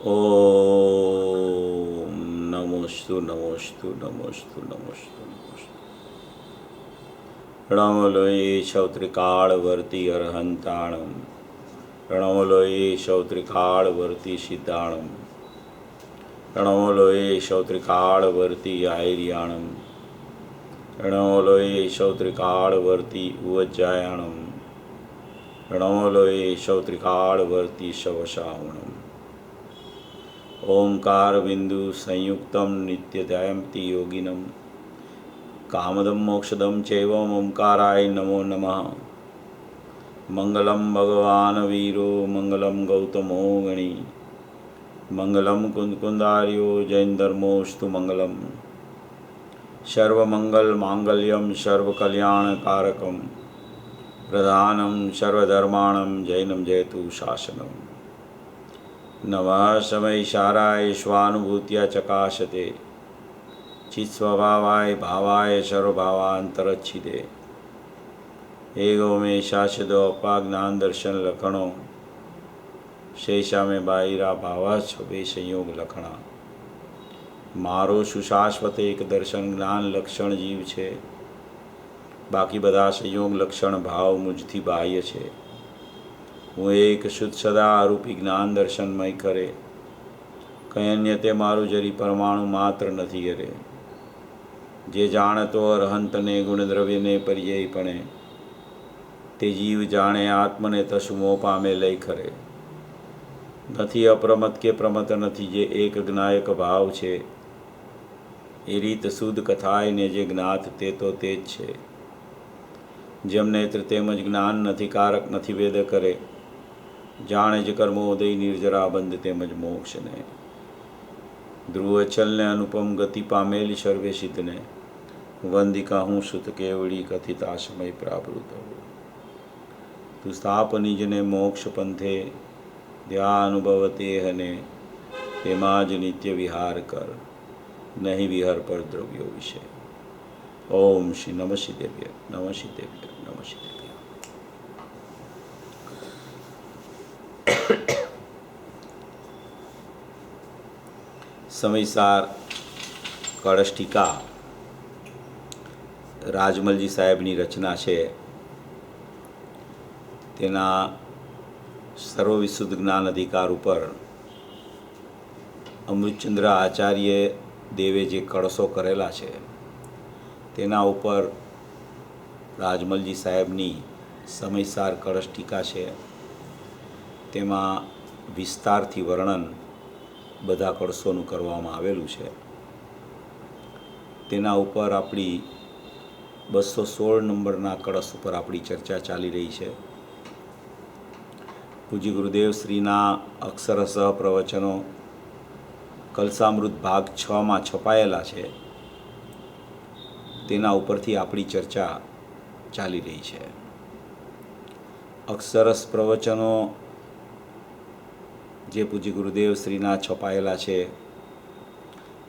ઓમ નમોસ્તુ નમોસ્તુ નમોસ્તુ નમોસ્તુ નમોસ્તુ. પ્રણમલોયે શૌત્રિકાળવર્તી અર્હંતાણમ. પ્રણમલોયે શૌત્રિકાળવર્તી સિદ્ધાણમ. પ્રણમલોયે શૌત્રિકાળવર્તી આયર્યાણમ. પ્રણમલોયે શૌત્રિકાળવર્તી ઉવજ્જાયાણમ. પ્રણમલોયે શૌત્રિકાળવર્તી શવશાવણમ. ओंकार बिंदु संयुक्तम नित्यध्यायन्ति योगिनम कामदम मोक्षदम चैवम ओंकाराय नमो नमः. मंगलम भगवान वीरो मंगलम गौतमो गणी मंगलम कुंदकुंदार्यो जैन धर्मोस्तु मंगलम. सर्वमंगल मांगल्यम सर्वकल्याणकारकम प्रधानम सर्वधर्माणम जैनम जयतु शासनम. नमः समयसाराय स्वानुभूत्या चकाशते चित्स्वभावाय भावाय सर्वभावांतरच्छिदे एगो में शाश्वत अपाज्ञान दर्शन लखणों शेषा में बाहिरा भावा छबे संयोग लखणा. मारो सुशाश्वत एक दर्शन ज्ञान लक्षण जीव छे बाकी बधा संयोग लक्षण भाव मुझथी बाह्य छे. હું એક શુદ્ધ સદા આરૂપી જ્ઞાન દર્શનમય કરે કંઈ અન્ય તે મારું જરી પરમાણુ માત્ર નથી કરે. જે જાણતો અરહંતને ગુણદ્રવ્યને પર્યાયપણે તે જીવ જાણે આત્મને તસુ મોહ પામે લઈ ખરે. નથી અપ્રમત કે પ્રમત નથી જે એક જ્ઞાયક ભાવ છે એ રીત શુદ્ધ કથાયને જે જ્ઞાત તે તો તે જ છે. જેમ નેત્ર તેમજ જ્ઞાન નથી કારક નથી વેદ કરે જાણે જ કર્મોદય નિર્જરા બંધ તેમજ મોક્ષને. ધ્રુવચલને અનુપમ ગતિ પામેલી સર્વે સિદ્ધને વંદિકા હું સુત કેવડી કથિતા સમય પ્રાવૃત. તું સ્થાપ નિજને મોક્ષ પંથે ધ્યાનુભવ તેહને તેમાં જ નિત્ય વિહાર કર નહીં વિહર પર દ્રવ્યો વિશે. ઓમ શ્રી નમઃ શિદેવ્ય નમઃ શિદેવ્ય નમઃ શિદેવ્ય. સમયસાર કળશ ટીકા રાજમલજી સાહેબની રચના છે. તેના સર્વવિશુદ્ધ જ્ઞાન અધિકાર ઉપર અમૃતચંદ્ર આચાર્ય દેવે જે કળશો કરેલા છે તેના ઉપર રાજમલજી સાહેબની સમયસાર કળશ ટીકા છે. તેમાં વિસ્તારથી વર્ણન બધા કળશોનું કરવામાં આવેલું છે. તેના ઉપર આપણી 216 નંબરના કળશ ઉપર આપણી ચર્ચા ચાલી રહી છે. પૂજ્ય ગુરુદેવ શ્રીના અક્ષરસહ પ્રવચનો કલસામૃત ભાગ 6માં છપાયેલા છે. તેના ઉપરથી આપણી ચર્ચા ચાલી રહી છે. અક્ષરસ પ્રવચનો જે પૂજ્ય ગુરુદેવ શ્રીના છપાયેલા છે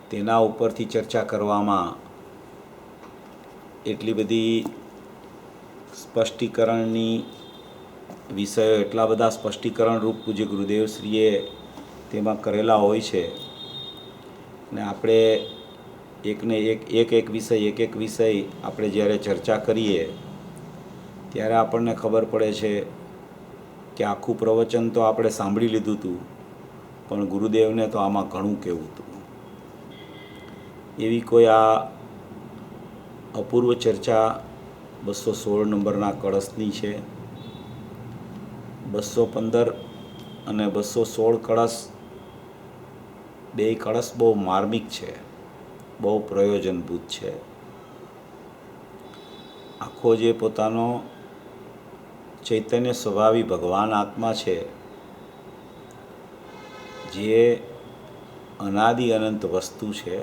તેના ઉપરથી ચર્ચા કરવામાં એટલી બધી સ્પષ્ટીકરણની વિષયો એટલા બધા સ્પષ્ટીકરણ રૂપ પૂજ્ય ગુરુદેવ શ્રીએ તેમાં કરેલા હોય છે ને આપણે એક વિષય આપણે જ્યારે ચર્ચા કરીએ ત્યારે આપણને ખબર પડે છે કે આખું પ્રવચન તો આપણે સાંભળી લીધું હતું પણ ગુરુદેવને તો આમાં ઘણું કહેવું હતું. એવી કોઈ આ અપૂર્વ ચર્ચા 216 નંબરના કળશની છે. 215 અને 216 કળશ બે કળશ બહુ માર્મિક છે, બહુ પ્રયોજનભૂત છે. આખો જે પોતાનો ચૈતન્ય સ્વભાવી ભગવાન આત્મા છે જે અનાદિ અનંત વસ્તુ છે,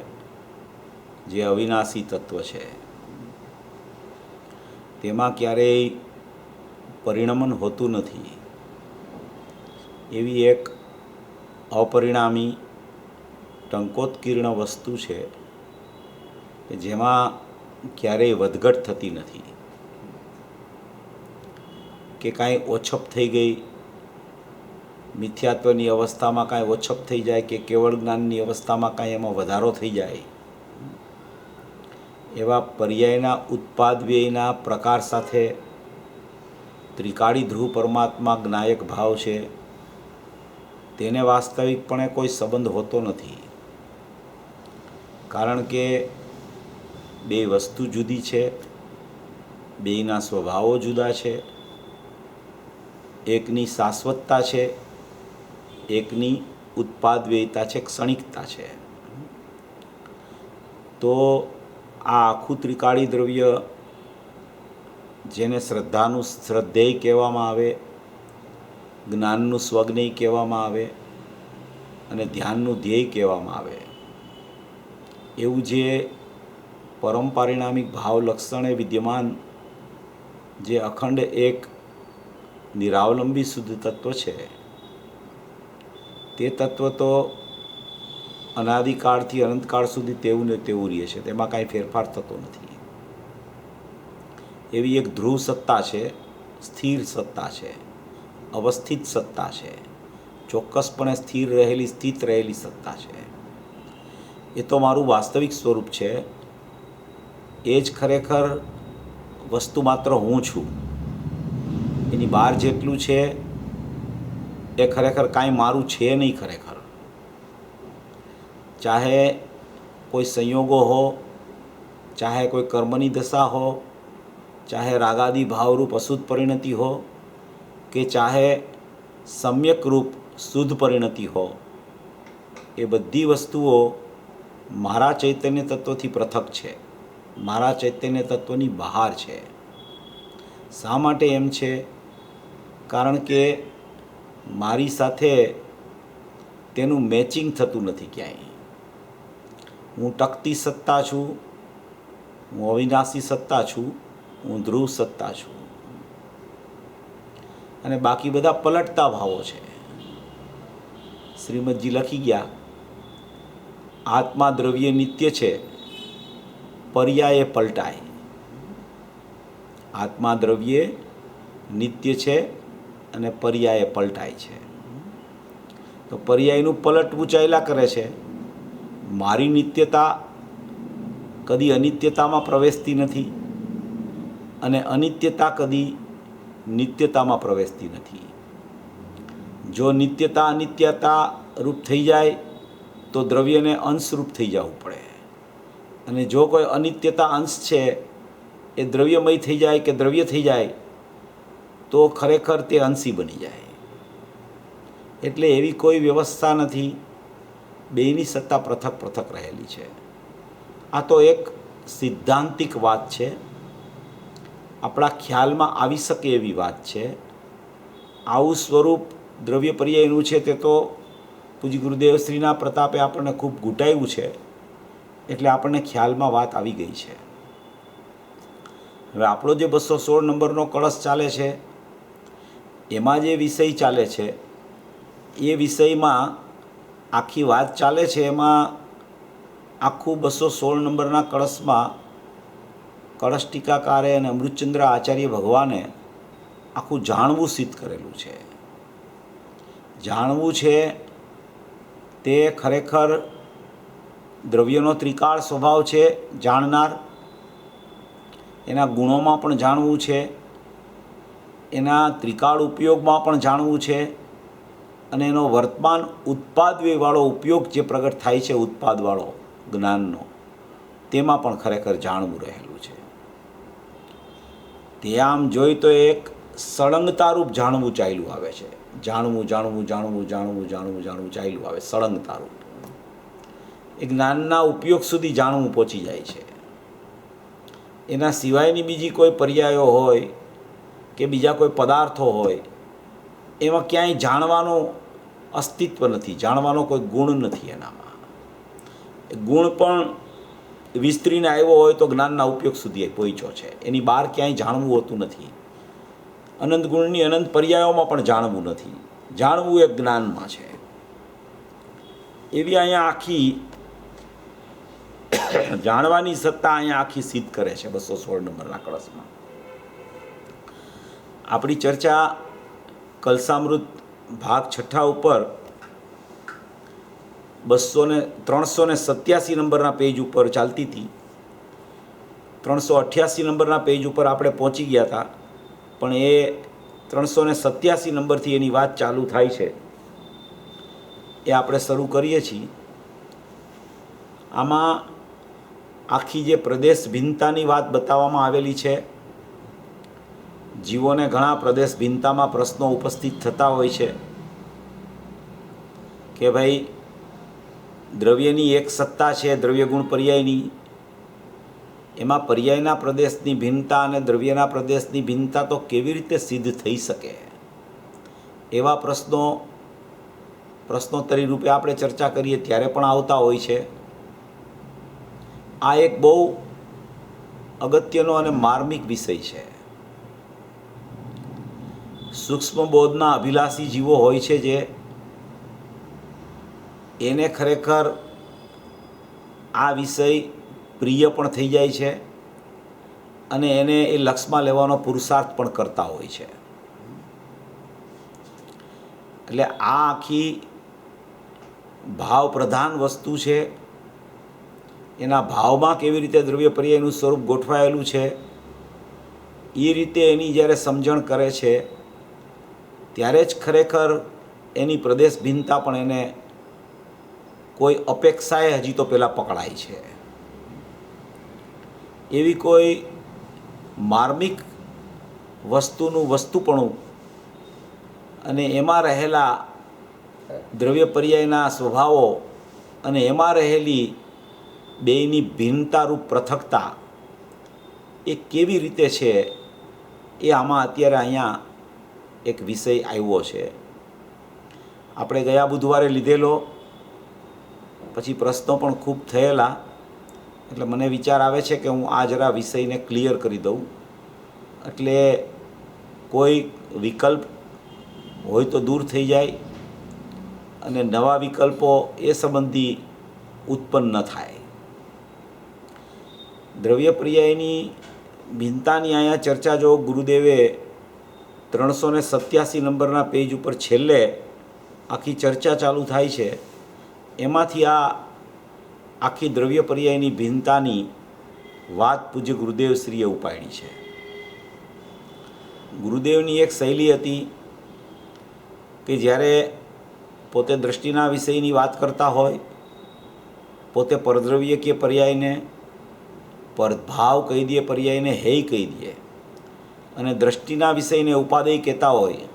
જે અવિનાશી તત્વ છે, તેમાં ક્યારેય પરિણમન હોતું નથી. એવી એક અપરિણામી ટંકોત્કીર્ણ વસ્તુ છે કે જેમાં ક્યારેય વધઘટ થતી નથી કે કાંઈ ઓછપ થઈ ગઈ મિથ્યાત્વની અવસ્થામાં કાંઈ ઓછપ થઈ જાય કે કેવળ જ્ઞાનની અવસ્થામાં કાંઈ એમાં વધારો થઈ જાય, એવા પર્યાયના ઉત્પાદ વ્યયના પ્રકાર સાથે ત્રિકાળી ધ્રુવ પરમાત્મા જ્ઞાયક ભાવ છે તેને વાસ્તવિકપણે કોઈ સંબંધ હોતો નથી. કારણ કે બે વસ્તુ જુદી છે, બેયના સ્વભાવો જુદા છે. એકની શાશ્વતતા છે, એકની ઉત્પાદ વ્યયતા છે, ક્ષણિકતા છે. તો આ આખું ત્રિકાળી દ્રવ્ય જેને શ્રદ્ધાનું શ્રદ્ધેય કહેવામાં આવે, જ્ઞાનનું સ્વજ્ઞેય કહેવામાં આવે અને ધ્યાનનું ધ્યેય કહેવામાં આવે, એવું જે પરમ પારિણામિક ભાવ લક્ષણે વિદ્યમાન જે અખંડ એક નિરાવલંબી શુદ્ધ તત્વ છે, તે તત્વ તો અનાદિકાળથી અનંતકાળ સુધી તેવું ને તેવું રહે છે, તેમાં કાંઈ ફેરફાર થતો નથી. એવી એક ધ્રુવ સત્તા છે, સ્થિર સત્તા છે, અવસ્થિત સત્તા છે, ચોક્કસપણે સ્થિર રહેલી સ્થિત રહેલી સત્તા છે. એ તો મારું વાસ્તવિક સ્વરૂપ છે. એ જ ખરેખર વસ્તુ માત્ર હું છું. એની બહાર જેટલું છે એ ખરેખર કાંઈ મારું છે નહીં. ખરેખર ચાહે કોઈ સંયોગો હો, ચાહે કોઈ કર્મની દશા હો, ચાહે રાગાદી ભાવરૂપ અશુદ્ધ પરિણતિ હો, કે ચાહે સમ્યક રૂપ શુદ્ધ પરિણતિ હો, એ બધી વસ્તુઓ મારા ચૈતન્ય તત્વથી પૃથક છે, મારા ચૈતન્ય તત્વની બહાર છે. શા માટે એમ છે? કારણ કે મારી સાથે તેનું મેચિંગ થતું નથી ક્યાંય. હું ટકતી સત્તા છું, હું અવિનાશી સત્તા છું, હું ધ્રુવ સત્તા છું, અને બાકી બધા પલટતા ભાવો છે. શ્રીમદજી લખી ગયા, આત્મા દ્રવ્ય નિત્ય છે, પર્યાયે પલટાય. આત્મા દ્રવ્ય નિત્ય છે અને પર્યાયે પલટાય છે. તો પર્યાયનું પલટવું ચાલ્યા કરે છે. મારી નિત્યતા કદી અનિત્યતામાં પ્રવેશતી નથી અને અનિત્યતા કદી નિત્યતામાં પ્રવેશતી નથી. જો નિત્યતા અનિત્યતા રૂપ થઈ જાય તો દ્રવ્યને અંશરૂપ થઈ જવું પડે, અને જો કોઈ અનિત્યતા અંશ છે એ દ્રવ્યમય થઈ જાય કે દ્રવ્ય થઈ જાય તો ખરેખર તે અંશી બની જાય. એટલે એવી કોઈ વ્યવસ્થા નથી. બેયની સત્તા પૃથક પૃથક રહેલી છે. આ તો એક સિદ્ધાંતિક વાત છે, આપણા ખ્યાલમાં આવી શકે એવી વાત છે. આવું સ્વરૂપ દ્રવ્ય પર્યાયનું છે તે તો પૂજ્ય ગુરુદેવશ્રીના પ્રતાપે આપણને ખૂબ ઘૂંટાયું છે, એટલે આપણને ખ્યાલમાં વાત આવી ગઈ છે. હવે આપણો જે 216 નંબરનો કળશ ચાલે છે એમાં જે વિષય ચાલે છે એ વિષયમાં આખી વાત ચાલે છે. એમાં આખું 216 નંબરના કળશમાં કળશ ટીકાકારે અને અમૃતચંદ્ર આચાર્ય ભગવાને આખું જાણવું સિદ્ધ કરેલું છે. જાણવું છે તે ખરેખર દ્રવ્યનો ત્રિકાળ સ્વભાવ છે. જાણનાર એના ગુણોમાં પણ જાણવું છે, એના ત્રિકાળ ઉપયોગમાં પણ જાણવું છે, અને એનો વર્તમાન ઉત્પાદવાળો ઉપયોગ જે પ્રગટ થાય છે ઉત્પાદવાળો જ્ઞાનનો, તેમાં પણ ખરેખર જાણવું રહેલું છે. તે આમ જોઈ તો એક સળંગતારૂપ જાણવું ચાલ્યું આવે છે. જાણવું જાણવું જાણવું જાણવું જાણવું જાણવું ચાલ્યું આવે સળંગતારૂપ. એ જ્ઞાનના ઉપયોગ સુધી જાણવું પહોંચી જાય છે. એના સિવાયની બીજી કોઈ પર્યાયો હોય કે બીજા કોઈ પદાર્થો હોય એમાં ક્યાંય જાણવાનું અસ્તિત્વ નથી, જાણવાનો કોઈ ગુણ નથી એનામાં. ગુણ પણ વિસ્તરીને આવ્યો હોય તો જ્ઞાનના ઉપયોગ સુધી પહોંચ્યો છે. એની બહાર ક્યાંય જાણવું હોતું નથી. અનંત ગુણની અનંત પર્યાયોમાં પણ જાણવું નથી. જાણવું એ જ્ઞાનમાં છે. એવી અહીંયા આખી જાણવાની સત્તા અહીંયા આખી સિદ્ધ કરે છે 216 નંબરના કળશમાં. આપણી ચર્ચા કલસામૃત ભાગ છઠ્ઠા ઉપર 387 નંબરના પેજ ઉપર ચાલતી હતી. 388 નંબરના પેજ ઉપર આપણે પહોંચી ગયા હતા, પણ એ 387 નંબરથી એની વાત ચાલુ થાય છે. એ આપણે શરૂ કરીએ છીએ. આમાં આખી જે પ્રદેશ ભિન્નતાની વાત બતાવવામાં આવેલી છે. જીવોને ઘણા પ્રદેશ ભિન્નતામાં પ્રશ્નો ઉપસ્થિત થતા હોય છે કે ભાઈ દ્રવ્યની એક સત્તા છે, દ્રવ્ય ગુણ પર્યાયની. એમાં પર્યાયના પ્રદેશની ભિન્નતા અને દ્રવ્યના પ્રદેશની ભિન્નતા તો કેવી રીતે સિદ્ધ થઈ શકે? એવા પ્રશ્નોત્તરી રૂપે આપણે ચર્ચા કરીએ ત્યારે પણ આવતા હોય છે. આ એક બહુ અગત્યનો અને માર્મિક વિષય છે. સૂક્ષ્મ બોધના અભિલાષી જીવો હોય છે જે એને ખરેખર આ વિષય પ્રિય પણ થઈ જાય છે અને એને એ લક્ષમાં લેવાનો પુરુષાર્થ પણ કરતા હોય છે. એટલે આ આખી ભાવ પ્રધાન વસ્તુ છે. એના ભાવમાં કેવી રીતે દ્રવ્ય પર્યાયનું સ્વરૂપ ગોઠવાયેલું છે એ રીતે એની જ્યારે સમજણ કરે છે ત્યારે જ ખરેખર એની પ્રદેશ ભિન્નતા પણ એને કોઈ અપેક્ષાએ હજી તો પહેલાં પકડાય છે. એવી કોઈ માર્મિક વસ્તુનું વસ્તુપણું અને એમાં રહેલા દ્રવ્ય પર્યાયના સ્વભાવો અને એમાં રહેલી બેયની ભિન્નતારૂપ પૃથકતા એ કેવી રીતે છે એ આમાં અત્યારે અહીંયા એક વિષય આવ્યો છે. આપણે ગયા બુધવારે લીધેલો, પછી પ્રશ્નો પણ ખૂબ થયેલા, એટલે મને વિચાર આવે છે કે હું આ જરા વિષયને ક્લિયર કરી દઉં, એટલે કોઈ વિકલ્પ હોય તો દૂર થઈ જાય અને નવા વિકલ્પો એ સંબંધી ઉત્પન્ન ન થાય. દ્રવ્ય પર્યાયની ભિન્નતાની અહીંયા ચર્ચા જો ગુરુદેવે 387 નંબરના પેજ ઉપર છેલ્લે આખી ચર્ચા ચાલુ થાય છે. એમાંથી આ આખી દ્રવ્ય પર્યાયની ભિન્નતાની વાત પૂજ્ય ગુરુદેવશ્રીએ ઉપાડી છે. ગુરુદેવની એક શૈલી હતી કે જ્યારે પોતે દ્રષ્ટિના વિષયની વાત કરતા હોય, પોતે પરદ્રવ્ય કે પર્યાયને પરભાવ કહી દે, પર્યાયને હેય કહી દે, અને દ્રષ્ટિના વિષયને ઉપાદેય કહેતા હોય,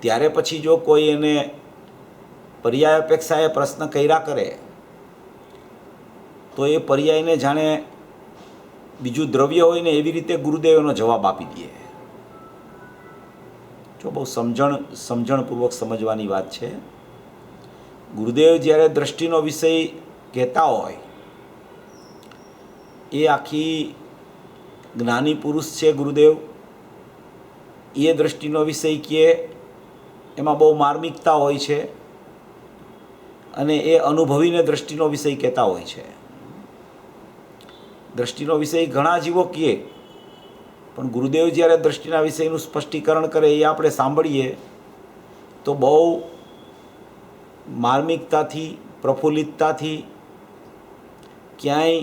ત્યારે પછી જો કોઈ એને પર્યાય અપેક્ષાએ પ્રશ્ન કર્યા કરે તો એ પર્યાયને જાણે બીજું દ્રવ્ય હોય ને એવી રીતે ગુરુદેવ એનો જવાબ આપી દે. જો બહુ સમજણપૂર્વક સમજવાની વાત છે. ગુરુદેવ જ્યારે દ્રષ્ટિનો વિષય કહેતા હોય, એ આખી જ્ઞાની પુરુષ છે ગુરુદેવ, એ દ્રષ્ટિનો વિષય કહે એમાં બહુ માર્મિકતા હોય છે અને એ અનુભવીને દ્રષ્ટિનો વિષય કહેતા હોય છે. દ્રષ્ટિનો વિષય ઘણા જીવો કહે, પણ ગુરુદેવ જ્યારે દ્રષ્ટિના વિષયનું સ્પષ્ટીકરણ કરે એ આપણે સાંભળીએ તો બહુ માર્મિકતાથી, પ્રફુલ્લિતતાથી, ક્યાંય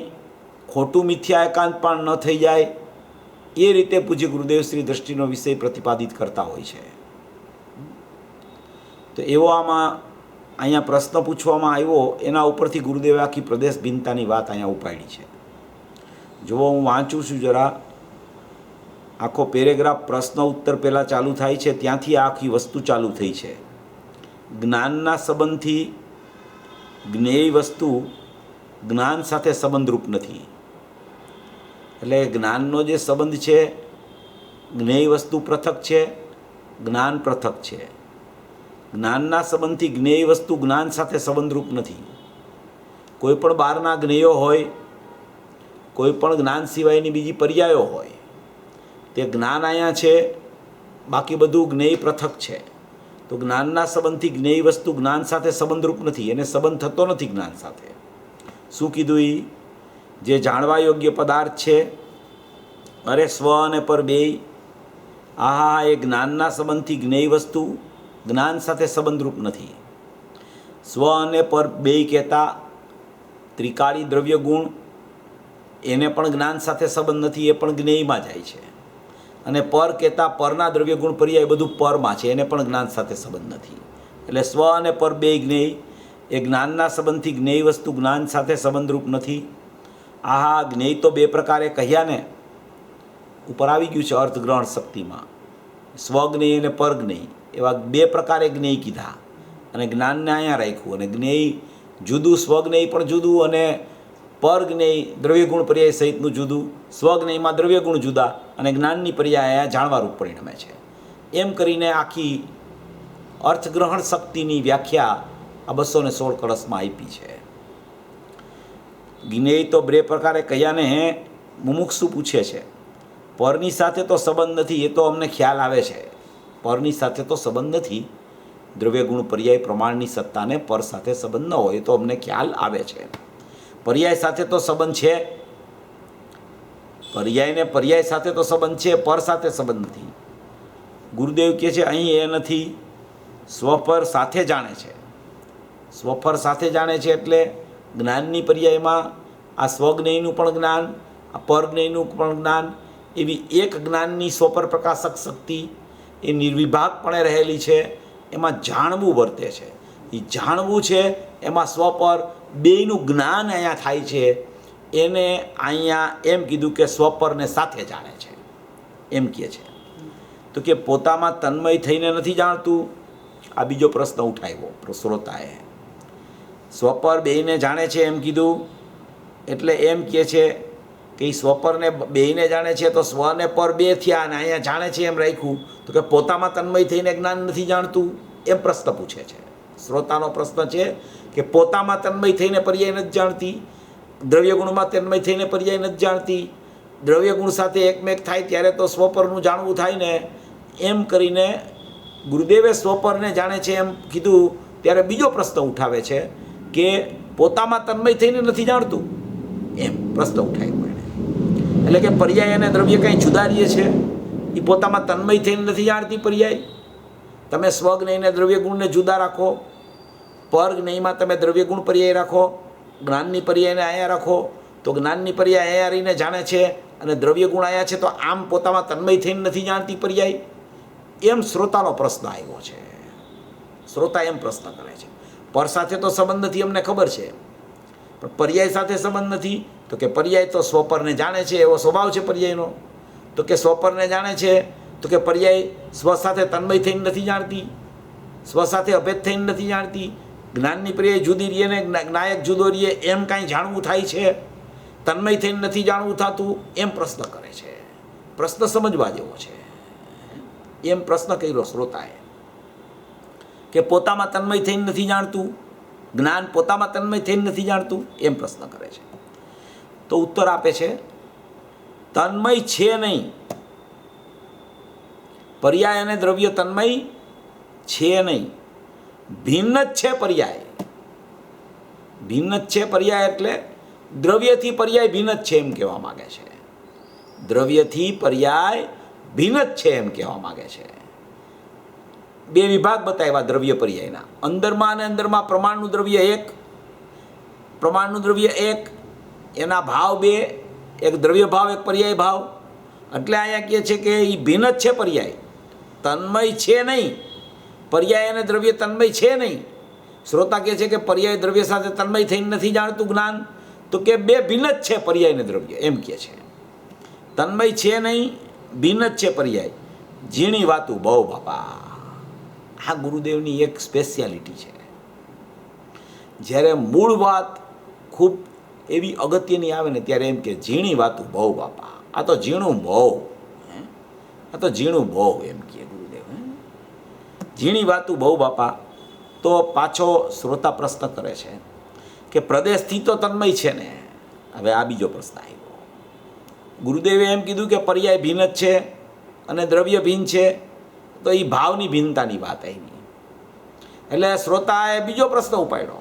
ખોટું મિથ્યા એકાંત પણ ન થઈ જાય એ રીતે પૂજ્ય ગુરુદેવ શ્રી દ્રષ્ટિનો વિષય પ્રતિપાદિત કરતા હોય છે. તો એવો આમાં અહીંયા પ્રશ્ન પૂછવામાં આવ્યો, એના ઉપરથી ગુરુદેવે આખી પ્રદેશ ભિન્નતાની વાત અહીંયા ઉપાડી છે. જો હું વાંચું છું જરા, આખો પેરેગ્રાફ પ્રશ્ન ઉત્તર પહેલાં ચાલુ થાય છે, ત્યાંથી આ આખી વસ્તુ ચાલુ થઈ છે. જ્ઞાનના સંબંધથી જ્ઞેય વસ્તુ જ્ઞાન સાથે સંબંધરૂપ નથી. એટલે જ્ઞાનનો જે સંબંધ છે, જ્ઞેય વસ્તુ પૃથક છે, જ્ઞાન પૃથક છે. જ્ઞાનના સંબંધથી જ્ઞેય વસ્તુ જ્ઞાન સાથે સંબંધરૂપ નથી. કોઈ પણ બહારના જ્ઞેયો હોય, કોઈ પણ જ્ઞાન સિવાયની બીજી પર્યાયો હોય, તે જ્ઞાન અહીંયા છે, બાકી બધું જ્ઞેય પૃથક છે. તો જ્ઞાનના સંબંધથી જ્ઞેય વસ્તુ જ્ઞાન સાથે સંબંધરૂપ નથી, એને સંબંધ થતો નથી જ્ઞાન સાથે. શું કીધું? એ જે જાણવા યોગ્ય પદાર્થ છે, અરે સ્વ અને પર બેય, આહા, એ જ્ઞાનના સંબંધથી જ્ઞેય વસ્તુ જ્ઞાન સાથે સંબંધરૂપ નથી. સ્વ અને પર બેય કહેતા ત્રિકાળી દ્રવ્ય ગુણ એને પણ જ્ઞાન સાથે સંબંધ નથી, એ પણ જ્ઞેયમાં જાય છે. અને પર કહેતા પરના દ્રવ્ય ગુણ પર્યાય બધું પરમાં છે, એને પણ જ્ઞાન સાથે સંબંધ નથી. એટલે સ્વ અને પર બે જ્ઞેય એ જ્ઞાનના સંબંધથી જ્ઞેય વસ્તુ જ્ઞાન સાથે સંબંધરૂપ નથી. આહા, જ્ઞેય તો બે પ્રકારે કહ્યા ને, ઉપર આવી ગયું છે અર્થગ્રહણ શક્તિમાં. સ્વજ્ઞેય અને પરજ્ઞેય એવા બે પ્રકારે જ્ઞેય કીધા અને જ્ઞાનને અહીંયા રાખ્યું. અને જ્ઞેય જુદું, સ્વજ્ઞેય પણ જુદું અને પરજ્ઞેય દ્રવ્યગુણ પર્યાય સહિતનું જુદું. સ્વજ્ઞેયમાં દ્રવ્યગુણ જુદા અને જ્ઞાનની પર્યાય અહીંયા જાણવારૂપ પરિણમે છે. એમ કરીને આખી અર્થગ્રહણ શક્તિની વ્યાખ્યા આ 216 કળશમાં આપી છે. જ્ઞેય તો બે પ્રકારે કયાને મુમુક્ષુ પૂછે છે, પરની સાથે તો સંબંધ નથી, એ તો અમને ખ્યાલ આવે છે. પરની સાથે તો સંબંધ નથી, દ્રવ્યગુણ પર્યાય પ્રમાણની સત્તાને પર સાથે સંબંધ ન હોય એ તો અમને ખ્યાલ આવે છે. પર્યાય સાથે તો સંબંધ છે, પર્યાયને પર્યાય સાથે તો સંબંધ છે, પર સાથે સંબંધ નથી. ગુરુદેવ કહે છે અહીં એ નથી, સ્વપર સાથે જાણે છે. સ્વપર સાથે જાણે છે એટલે જ્ઞાનની પર્યાયમાં આ સ્વજ્ઞેયનું પણ જ્ઞાન, આ પરજ્ઞેયનું પણ જ્ઞાન, એવી એક જ્ઞાનની સ્વપર પ્રકાશક શક્તિ એ નિર્વિભાગપણે રહેલી છે. એમાં જાણવું વર્તે છે. એ જાણવું છે એમાં સ્વપર બેયનું જ્ઞાન અહીંયા થાય છે. એને અહીંયા એમ કીધું કે સ્વપરને સાથે જાણે છે એમ કહે છે. તો કે પોતામાં તન્મય થઈને નથી જાણતું, આ બીજો પ્રશ્ન ઉઠાવ્યો શ્રોતાએ. સ્વપર બેયને જાણે છે એમ કીધું એટલે એમ કહે છે કે સ્વપરને બેયને જાણે છે તો સ્વને પર બે થયા અને અહીંયા જાણે છે એમ રાખ્યું. તો કે પોતામાં તન્મય થઈને જ્ઞાન નથી જાણતું એમ પ્રશ્ન પૂછે છે. શ્રોતાનો પ્રશ્ન છે કે પોતામાં તન્મય થઈને પર્યાય નથી જાણતી, દ્રવ્યગુણમાં તન્મય થઈને પર્યાય નથી જાણતી, દ્રવ્યગુણ સાથે એકમેક થાય ત્યારે તો સ્વપરનું જાણવું થાય ને. એમ કરીને ગુરુદેવે સ્વપરને જાણે છે એમ કીધું ત્યારે બીજો પ્રશ્ન ઉઠાવે છે કે પોતામાં તન્મય થઈને નથી જાણતું એમ પ્રશ્ન ઉઠાવ્યો એને. એટલે કે પર્યાય અને દ્રવ્ય કંઈ જુદા રહીએ છે, એ પોતામાં તન્મય થઈને નથી જાણતી પર્યાય. તમે સ્વજ્ઞેયને દ્રવ્યગુણને જુદા રાખો, પરજ્ઞેયમાં તમે દ્રવ્યગુણ પર્યાય રાખો, જ્ઞાનની પર્યાયને અહીંયા રાખો તો જ્ઞાનની પર્યાય અહીંયા રહીને જાણે છે અને દ્રવ્યગુણ અહીંયા છે તો આમ પોતામાં તન્મય થઈને નથી જાણતી પર્યાય. એમ શ્રોતાનો પ્રશ્ન આવ્યો છે. શ્રોતા એમ પ્રશ્ન કરે છે, પર સાથે તો સંબંધ નથી અમને ખબર છે, પણ પર્યાય સાથે સંબંધ નથી. તો કે પર્યાય તો સ્વપરને જાણે છે, એવો સ્વભાવ છે પર્યાયનો. તો કે સ્વપરને જાણે છે તો કે પર્યાય સ્વ સાથે તન્મય થઈને નથી જાણતી, સ્વ સાથે અભેદ થઈને નથી જાણતી, જ્ઞાનની પર્યાય જુદી રહીએ ને જ્ઞાયક જુદો રહીએ એમ કાંઈ જાણવું થાય છે, તન્મય થઈને નથી જાણવું થતું એમ પ્રશ્ન કરે છે. પ્રશ્ન સમજવા જેવો છે. એમ પ્રશ્ન કર્યો શ્રોતાએ કે પોતામાં તન્મય થઈને નથી જાણતું, જ્ઞાન પોતામાં તન્મય થઈને નથી જાણતું એમ પ્રશ્ન કરે છે. તો ઉત્તર આપે છે તન્મય છે નહીં, પર્યાય અને દ્રવ્ય તન્મય છે નહીં, ભિન્ન જ છે પર્યાય. ભિન્ન જ છે પર્યાય એટલે દ્રવ્યથી પર્યાય ભિન્ન જ છે એમ કહેવા માગે છે. દ્રવ્યથી પર્યાય ભિન્ન જ છે એમ કહેવા માગે છે. બે વિભાગ બતાવ્યા દ્રવ્ય પર્યાયના, અંદરમાં અને અંદરમાં પ્રમાણનું દ્રવ્ય એક, પ્રમાણનું દ્રવ્ય એક, એના ભાવ બે, એક દ્રવ્ય ભાવ એક પર્યાય ભાવ. એટલે અહીંયા કહે છે કે એ ભિન્ન જ છે પર્યાય, તન્મય છે નહીં. પર્યાય અને દ્રવ્ય તન્મય છે નહીં. શ્રોતા કહે છે કે પર્યાય દ્રવ્ય સાથે તન્મય થઈને નથી જાણતું જ્ઞાન, તો કે બે ભિન્ન જ છે પર્યાય અને દ્રવ્ય એમ કહે છે. તન્મય છે નહીં, ભિન્ન જ છે પર્યાય. ઝીણી વાતું બહુ બાપા, આ ગુરુદેવની એક સ્પેશિયાલિટી છે. જ્યારે મૂળ વાત ખૂબ એવી અગત્યની આવે ને ત્યારે એમ કે ઝીણી વાતું બહુ બાપા, આ તો ઝીણું બહુ, આ તો ઝીણું બહુ એમ કહે ગુરુદેવ. ઝીણી વાતું બહુ બાપા. તો પાછો શ્રોતા પ્રશ્ન કરે છે કે પ્રદેશથી તો તન્મય છે ને. હવે આ બીજો પ્રશ્ન આવ્યો. ગુરુદેવે એમ કીધું કે પર્યાય ભિન્ન જ છે અને દ્રવ્ય ભિન્ન છે, તો એ ભાવની ભિન્નતાની વાત આવી. એટલે શ્રોતાએ બીજો પ્રશ્ન ઉપાડ્યો.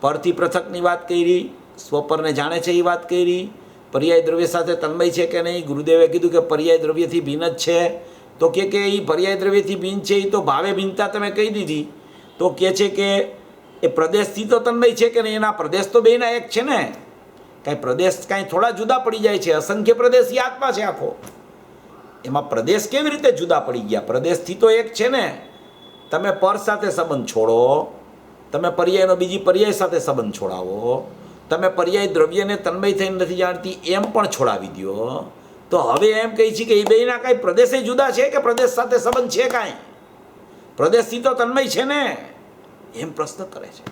પરથી પૃથકની વાત કરી, સ્વપરને જાણે છે એ વાત કરી, પર્યાય દ્રવ્ય સાથે તન્મય છે કે નહીં. ગુરુદેવે કીધું કે પર્યાય દ્રવ્યથી ભિન્ન જ છે, તો તો કે એ પર્યાય દ્રવ્યથી ભિન્ન છે, એ તો ભાવે ભિન્નતા તમે કહી દીધી, તો કે છે કે એ પ્રદેશથી તો તન્મય છે કે નહીં? એના પ્રદેશ તો બેના એક છે ને, કાંઈ પ્રદેશ કાંઈ થોડા જુદા પડી જાય છે? અસંખ્ય પ્રદેશી આત્મા છે આખો, એમાં પ્રદેશ કેવી રીતે જુદા પડી ગયા? પ્રદેશથી તો એક છે ને. તમે પર સાથે સંબંધ છોડો, તમે પર્યાયનો બીજી પર્યાય સાથે સંબંધ છોડાવો, તમે પર્યાય દ્રવ્યને તન્મય થઈને નથી જાણતી એમ પણ છોડાવી દો, તો હવે એમ કહી છે કે એ બેના કાંઈ પ્રદેશે જુદા છે કે પ્રદેશ સાથે સંબંધ છે કાંઈ? પ્રદેશથી તો તન્મય છે ને, એમ પ્રશ્ન કરે છે.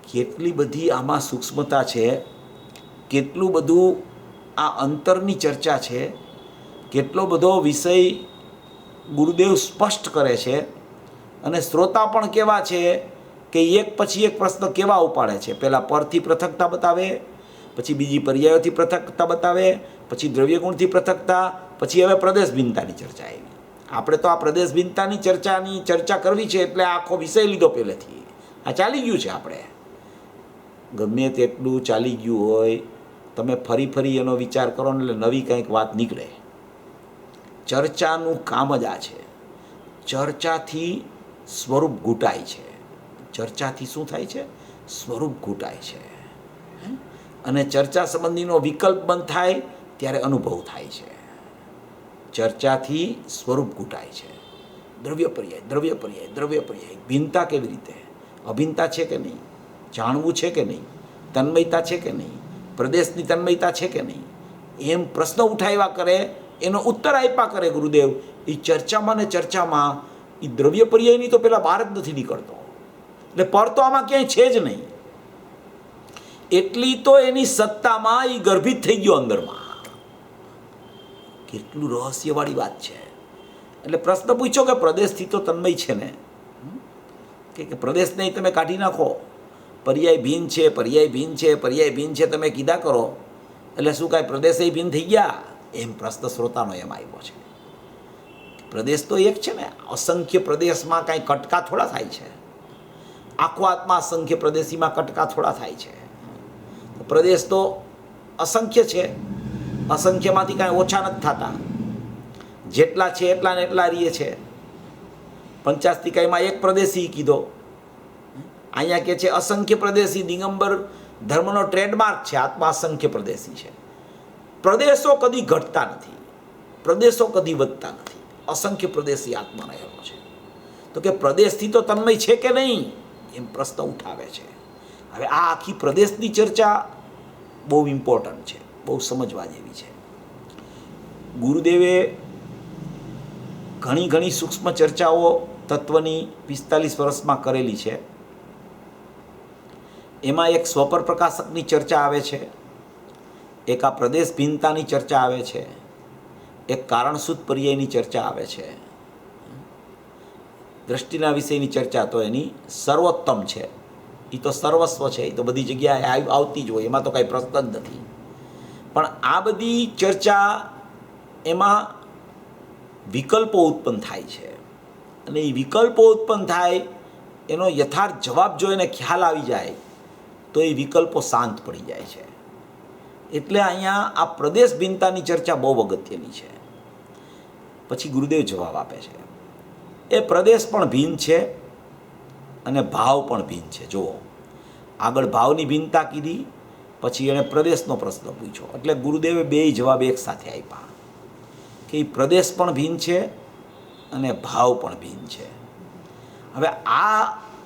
કેટલી બધી આમાં સૂક્ષ્મતા છે, કેટલું બધું આ અંતરની ચર્ચા છે, કેટલો બધો વિષય ગુરુદેવ સ્પષ્ટ કરે છે. અને શ્રોતા પણ કેવા છે કે એક પછી એક પ્રશ્ન કેવા ઉપાડે છે. પહેલાં પરથી પૃથકતા બતાવે, પછી બીજી પર્યાયોથી પૃથકતા બતાવે, પછી દ્રવ્યગુણથી પૃથકતા, પછી હવે પ્રદેશ ભિન્નતાની ચર્ચા આવી. આપણે તો આ પ્રદેશ ભિન્નતાની ચર્ચા કરવી છે એટલે આખો વિષય લીધો પહેલેથી. આ ચાલી ગયું છે, આપણે ગમે તેટલું ચાલી ગયું હોય, તમે ફરી ફરી એનો વિચાર કરો ને એટલે નવી કંઈક વાત નીકળે. ચર્ચાનું કામ જ આ છે. ચર્ચાથી સ્વરૂપ ઘૂંટાય છે. ચર્ચાથી શું થાય છે? સ્વરૂપ ઘૂંટાય છે. અને ચર્ચા સંબંધીનો વિકલ્પ બંધ થાય ત્યારે અનુભવ થાય છે. ચર્ચાથી સ્વરૂપ ઘૂંટાય છે. દ્રવ્ય પર્યાય, દ્રવ્ય પર્યાય, દ્રવ્ય પર્યાય. ભિન્નતા કેવી રીતે? અભિન્નતા છે કે નહીં? જાણવું છે કે નહીં? તન્મયતા છે કે નહીં? પ્રદેશની તન્મયતા છે કે નહીં? એમ પ્રશ્ન ઉઠાવ્યા કરે, એનો ઉત્તર આપ્યા કરે ગુરુદેવ. એ ચર્ચામાં ને ચર્ચામાં એ દ્રવ્ય પર્યાયની તો પેલા બહાર જ નથી નીકળતો. એટલે પર તો આમાં ક્યાંય છે જ નહીં. એટલી તો એની સત્તામાં એ ગર્ભિત થઈ ગયો અંદરમાં. કેટલું રહસ્યવાળી વાત છે. એટલે પ્રશ્ન પૂછ્યો કે પ્રદેશથી તો તન્મય છે ને, કે પ્રદેશ નહીં તમે કાઢી નાખો, પર્યાય ભિન્ન છે, પર્યાય ભિન્ન છે, પર્યાય ભિન્ન છે તમે કીધા કરો, એટલે શું કાંઈ પ્રદેશ ભિન્ન થઈ ગયા? એમ પ્રશ્ન શ્રોતાનો એમ આવ્યો છે. પ્રદેશ તો એક છે ને, અસંખ્ય પ્રદેશમાં કાંઈ કટકા થોડા થાય છે? આખો આત્મા અસંખ્ય પ્રદેશીમાં કટકા થોડા થાય છે? પ્રદેશ તો અસંખ્ય છે, અસંખ્યમાંથી કાંઈ ઓછા નથી થતા. જેટલા છે એટલા ને એટલા રહીએ છે. પંચાસ્તિકાઈમાં એક પ્રદેશી કીધો, અહીંયા કે છે અસંખ્ય પ્રદેશી. દિગંબર ધર્મનો ટ્રેડમાર્ક છે, આત્મા અસંખ્ય પ્રદેશી છે. પ્રદેશો કદી ઘટતા નથી, પ્રદેશો કદી વધતા નથી. અસંખ્ય પ્રદેશી આત્મા રહેલો છે. તો કે પ્રદેશથી તો તન્મય છે કે નહીં? એમ પ્રશ્ન ઉઠાવે છે. હવે આ આખી પ્રદેશની ચર્ચા બહુ ઇમ્પોર્ટન્ટ છે, બહુ સમજવા જેવી છે. ગુરુદેવે ઘણી ઘણી સૂક્ષ્મ ચર્ચાઓ તત્વની 45 વર્ષમાં કરેલી છે. એમાં એક સ્વપર પ્રકાશકની ચર્ચા આવે છે, એક આ પ્રદેશ ભિન્નતાની ચર્ચા આવે છે, એક કારણસૂત પર્યાયની ચર્ચા આવે છે. દ્રષ્ટિના વિષયની ચર્ચા તો એની સર્વોત્તમ છે, એ તો સર્વસ્વ છે, એ તો બધી જગ્યાએ આવતી જ હોય, એમાં તો કાંઈ પ્રશ્ન જ નથી. પણ આ બધી ચર્ચા એમાં વિકલ્પો ઉત્પન્ન થાય છે, અને એ વિકલ્પો ઉત્પન્ન થાય એનો યથાર્થ જવાબ જો એને ખ્યાલ આવી જાય તો એ વિકલ્પો શાંત પડી જાય છે. એટલે અહીંયા આ પ્રદેશ ભિન્નતાની ચર્ચા બહુ અગત્યની છે. પછી ગુરુદેવ જવાબ આપે છે, એ પ્રદેશ પણ ભિન્ન છે અને ભાવ પણ ભિન્ન છે. જુઓ, આગળ ભાવની ભિન્નતા કીધી, પછી એણે પ્રદેશનો પ્રશ્ન પૂછ્યો, એટલે ગુરુદેવે બેય જવાબ એક સાથે આપ્યા કે એ પ્રદેશ પણ ભિન્ન છે અને ભાવ પણ ભિન્ન છે. હવે આ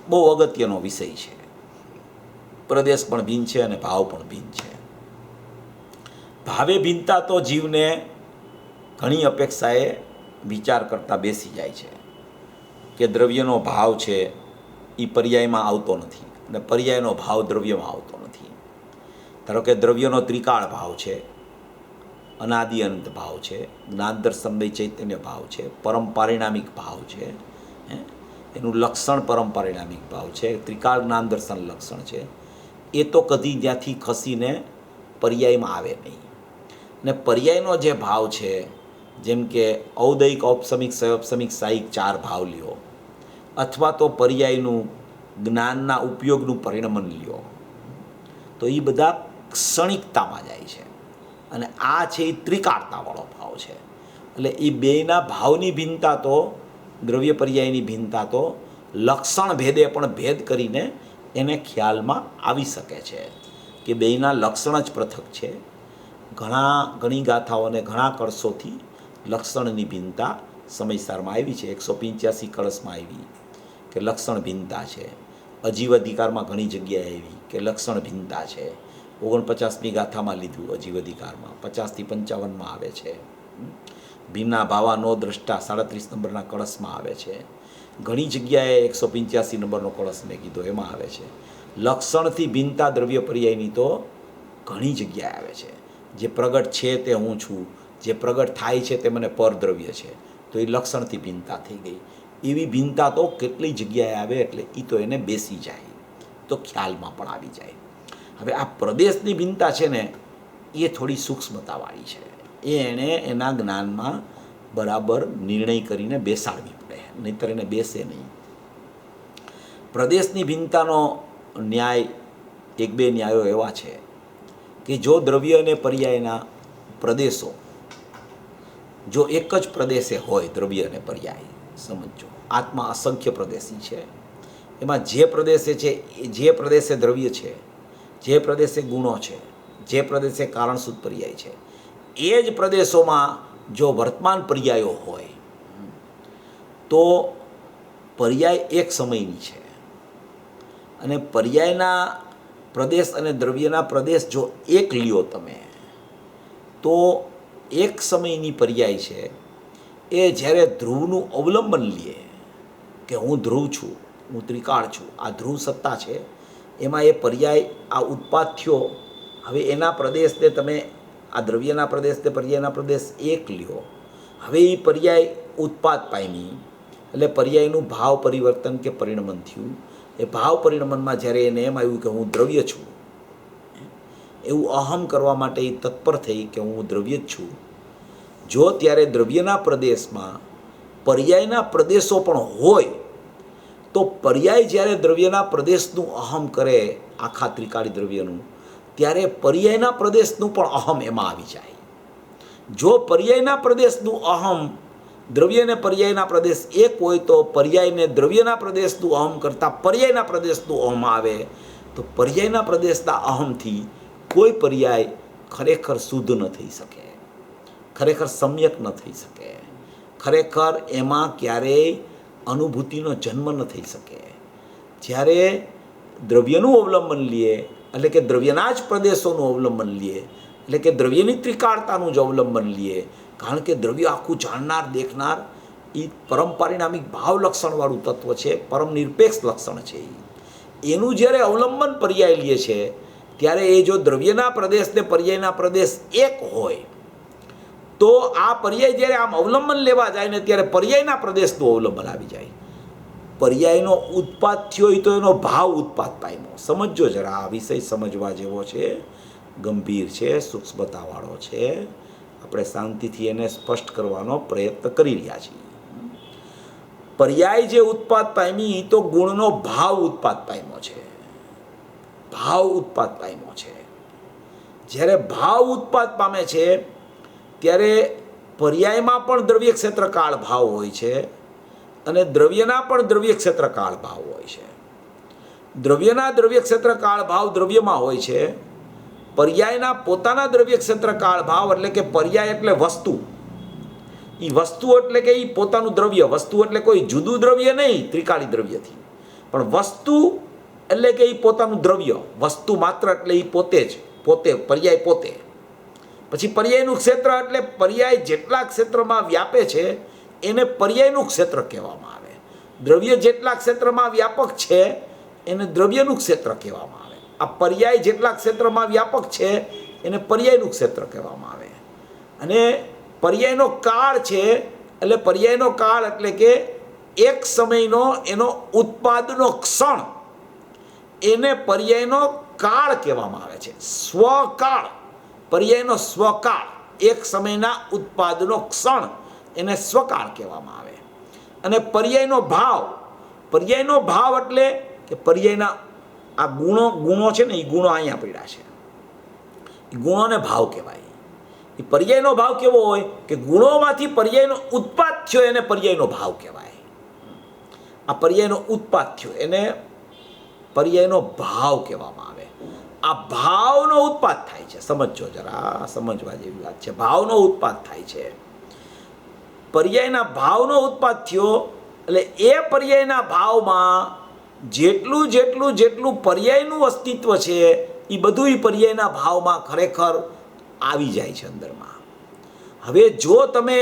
બહુ અગત્યનો વિષય છે. પ્રદેશ પણ ભિન્ન છે અને ભાવ પણ ભિન્ન છે. ભાવે ભિન્નતા તો જીવને ઘણી અપેક્ષાએ વિચાર કરતા બેસી જાય છે કે દ્રવ્યનો ભાવ છે એ પર્યાયમાં આવતો નથી અને પર્યાયનો ભાવ દ્રવ્યમાં આવતો નથી. ધારો કે દ્રવ્યનો ત્રિકાળ ભાવ છે, અનાદિ અનંત ભાવ છે, જ્ઞાન દર્શનમય ચૈતન્ય ભાવ છે, પરમ પારિણામિક ભાવ છે, એનું લક્ષણ પરમ પારિણામિક ભાવ છે, ત્રિકાળ જ્ઞાન દર્શન લક્ષણ છે. એ તો કદી ત્યાંથી ખસીને પર્યાયમાં આવે નહીં. ને પર્યાયનો જે ભાવ છે, જેમ કે ઔદયિક, ઔપસમિક, સૌપસમિક, સાહિક 4 ભાવ લ્યો, અથવા તો પર્યાયનું જ્ઞાનના ઉપયોગનું પરિણમન લ્યો, તો એ બધા ક્ષણિકતામાં જાય છે. અને આ છે એ ત્રિકાળતાવાળો ભાવ છે. એટલે એ બેયના ભાવની ભિન્નતા તો દ્રવ્ય પર્યાયની ભિન્નતા તો લક્ષણ ભેદે પણ ભેદ કરીને એને ખ્યાલમાં આવી શકે છે કે બેયના લક્ષણ જ પૃથક છે. ઘણી ગાથાઓને ઘણા કળશોથી લક્ષણની ભિન્નતા સમયસારમાં આવી છે. 185 કળશમાં આવી કે લક્ષણ ભિન્નતા છે. અજીવ અધિકારમાં ઘણી જગ્યાએ આવી કે લક્ષણ ભિન્નતા છે. 49મી ગાથામાં લીધું અજીવ અધિકારમાં, 50 થી 55માં આવે છે. ભિન્ના ભાવા નો દ્રષ્ટા 37 નંબરના કળશમાં આવે છે. ઘણી જગ્યાએ 185 નંબરનો કળશ મેં કીધો એમાં આવે છે. લક્ષણથી ભિન્નતા દ્રવ્ય પર્યાયની તો ઘણી જગ્યાએ આવે છે. જે પ્રગટ છે તે હું છું, જે પ્રગટ થાય છે તે મને પરદ્રવ્ય છે, તો એ લક્ષણથી ભિન્નતા થઈ ગઈ. એવી ભિન્નતા તો કેટલી જગ્યાએ આવે એટલે એ તો એને બેસી જાય તો ખ્યાલમાં પણ આવી જાય. હવે આ પ્રદેશની ભિન્નતા છે ને એ થોડી સૂક્ષ્મતાવાળી છે. એણે એના જ્ઞાનમાં બરાબર નિર્ણય કરીને બેસાડવી પડે, નહીંતર એને બેસે નહીં. પ્રદેશની ભિન્નતાનો ન્યાય 1-2 ન્યાયો એવા છે કે જો દ્રવ્ય અને પર્યાયના પ્રદેશો જો એક જ પ્રદેશે હોય, દ્રવ્ય અને પર્યાય, સમજો આત્મા અસંખ્ય પ્રદેશી છે. એમાં જે પ્રદેશે છે, જે પ્રદેશે દ્રવ્ય છે, જે પ્રદેશે ગુણો છે, જે પ્રદેશે કારણસૂત્ર પર્યાય છે, એ જ પ્રદેશોમાં જો વર્તમાન પર્યાયો હોય તો પર્યાય એક સમયની છે અને પર્યાયના પ્રદેશ અને દ્રવ્યના પ્રદેશ જો એક લ્યો તમે તો એક સમયની પર્યાય છે એ જ્યારે ધ્રુવનું અવલંબન લે કે હું ધ્રુવ છું, હું ત્રિકાળ છું, આ ધ્રુવ સત્તા છે, એમાં એ પર્યાય આ ઉત્પાદ થયો. હવે એના પ્રદેશને તમે આ દ્રવ્યના પ્રદેશને પર્યાયના પ્રદેશ એક લ્યો, હવે એ પર્યાય ઉત્પાદ પામી એટલે પર્યાયનું ભાવ પરિવર્તન કે પરિણમન થયું. એ ભાવ પરિણમનમાં જ્યારે એને એમ આવ્યું કે હું દ્રવ્ય છું, એવું અહમ કરવા માટે એ તત્પર થઈ કે હું દ્રવ્ય જ છું. જો ત્યારે દ્રવ્યના પ્રદેશમાં પર્યાયના પ્રદેશો પણ હોય તો પર્યાય જ્યારે દ્રવ્યના પ્રદેશનું અહમ કરે, આખા ત્રિકાળી દ્રવ્યનું, ત્યારે પર્યાયના પ્રદેશનું પણ અહમ એમાં આવી જાય. જો પર્યાયના પ્રદેશનું અહમ દ્રવ્ય અને પર્યાયના પ્રદેશ એક હોય તો પર્યાયને દ્રવ્યના પ્રદેશનું અહમ કરતાં પર્યાયના પ્રદેશનું અહમ આવે તો પર્યાયના પ્રદેશના અહમથી કોઈ પર્યાય ખરેખર શુદ્ધ ન થઈ શકે, ખરેખર સમ્યક ન થઈ શકે, ખરેખર એમાં ક્યારેય અનુભૂતિનો જન્મ ન થઈ શકે. જ્યારે દ્રવ્યનું અવલંબન લે એટલે કે દ્રવ્યના જ પ્રદેશોનું અવલંબન લે એટલે કે દ્રવ્યની ત્રિકાળતાનું જ અવલંબન લે, કારણ કે દ્રવ્ય આખું જાણનાર દેખનાર એ પરમ પારિણામિક ભાવ લક્ષણવાળું તત્વ છે, પરમ નિરપેક્ષ લક્ષણ છે. એનું જ્યારે અવલંબન પર્યાય લે છે ત્યારે એ જો દ્રવ્યના પ્રદેશ ને પર્યાયના પ્રદેશ એક હોય તો આ પર્યાય જ્યારે આમ અવલંબન લેવા જાય ને ત્યારે પર્યાયના પ્રદેશનું અવલંબન આવી જાય. પર્યાયનો ઉત્પાદ થયો હોય તો એનો ભાવ ઉત્પાદ પામ્યો. સમજો જરા, આ વિષય સમજવા જેવો છે, ગંભીર છે, સૂક્ષ્મતાવાળો છે. આપણે શાંતિથી એને સ્પષ્ટ કરવાનો પ્રયત્ન કરી રહ્યા છીએ. પર્યાય જે ઉત્પાદ પામી તો ગુણનો ભાવ ઉત્પાદ પામ્યો છે, ભાવ ઉત્પાદ પામ્યો છે. જ્યારે ભાવ ઉત્પાદ પામે છે ત્યારે પર્યાયમાં પણ દ્રવ્ય ક્ષેત્ર કાળ ભાવ હોય છે અને દ્રવ્યના પણ દ્રવ્ય ક્ષેત્ર કાળ ભાવ હોય છે. દ્રવ્યના દ્રવ્ય ક્ષેત્ર કાળ ભાવ દ્રવ્યમાં હોય છે, પર્યાયના પોતાના દ્રવ્ય ક્ષેત્ર કાળ ભાવ એટલે કે પર્યાય એટલે વસ્તુ, એ વસ્તુ એટલે કે એ પોતાનું દ્રવ્ય, વસ્તુ એટલે કોઈ જુદું દ્રવ્ય નહીં ત્રિકાળી દ્રવ્યથી, પણ વસ્તુ એટલે કે એ પોતાનું દ્રવ્ય, વસ્તુ માત્ર એટલે એ પોતે જ, પોતે પર્યાય પોતે. પછી પર્યાયનું ક્ષેત્ર એટલે પર્યાય જેટલા ક્ષેત્રમાં વ્યાપે છે એને પર્યાયનું ક્ષેત્ર કહેવામાં આવે. દ્રવ્ય જેટલા ક્ષેત્રમાં વ્યાપક છે એને દ્રવ્યનું ક્ષેત્ર કહેવામાં આવે. આ પર્યાય જેટલા ક્ષેત્રમાં વ્યાપક છે એને પર્યાયનું ક્ષેત્ર કહેવામાં આવે. અને પર્યાયનો કાળ છે એટલે પર્યાયનો કાળ એટલે કે એક સમયનો એનો ઉત્પાદનો ક્ષણ, એને પર્યાયનો કાળ કહેવામાં આવે છે. સ્વકાળ, પર્યાયનો સ્વકાળ, એક સમયના ઉત્પાદનો ક્ષણ એને સ્વકાળ કહેવામાં આવે. અને પર્યાયનો ભાવ, પર્યાયનો ભાવ એટલે કે પર્યાયના આ ગુણો છે ને, એ ગુણો અહીંયા પડ્યા છે, એ ગુણોને ભાવ કહેવાય. એ પર્યાયનો ભાવ કેવો હોય કે ગુણોમાંથી પર્યાયનો ઉત્પાદ થયો એને પર્યાયનો ભાવ કહેવાય. આ પર્યાયનો ઉત્પાદ થયો એને પર્યાયનો ભાવ કહેવામાં આવે. આ ભાવનો ઉત્પાદ થાય છે. સમજો જરા, સમજવા જેવી વાત છે. ભાવનો ઉત્પાદ થાય છે. પર્યાયના ભાવનો ઉત્પાદ થયો એટલે એ પર્યાયના ભાવમાં જેટલું જેટલું જેટલું પર્યાયનું અસ્તિત્વ છે એ બધું એ પર્યાયના ભાવમાં ખરેખર આવી જાય છે અંદરમાં. હવે જો તમે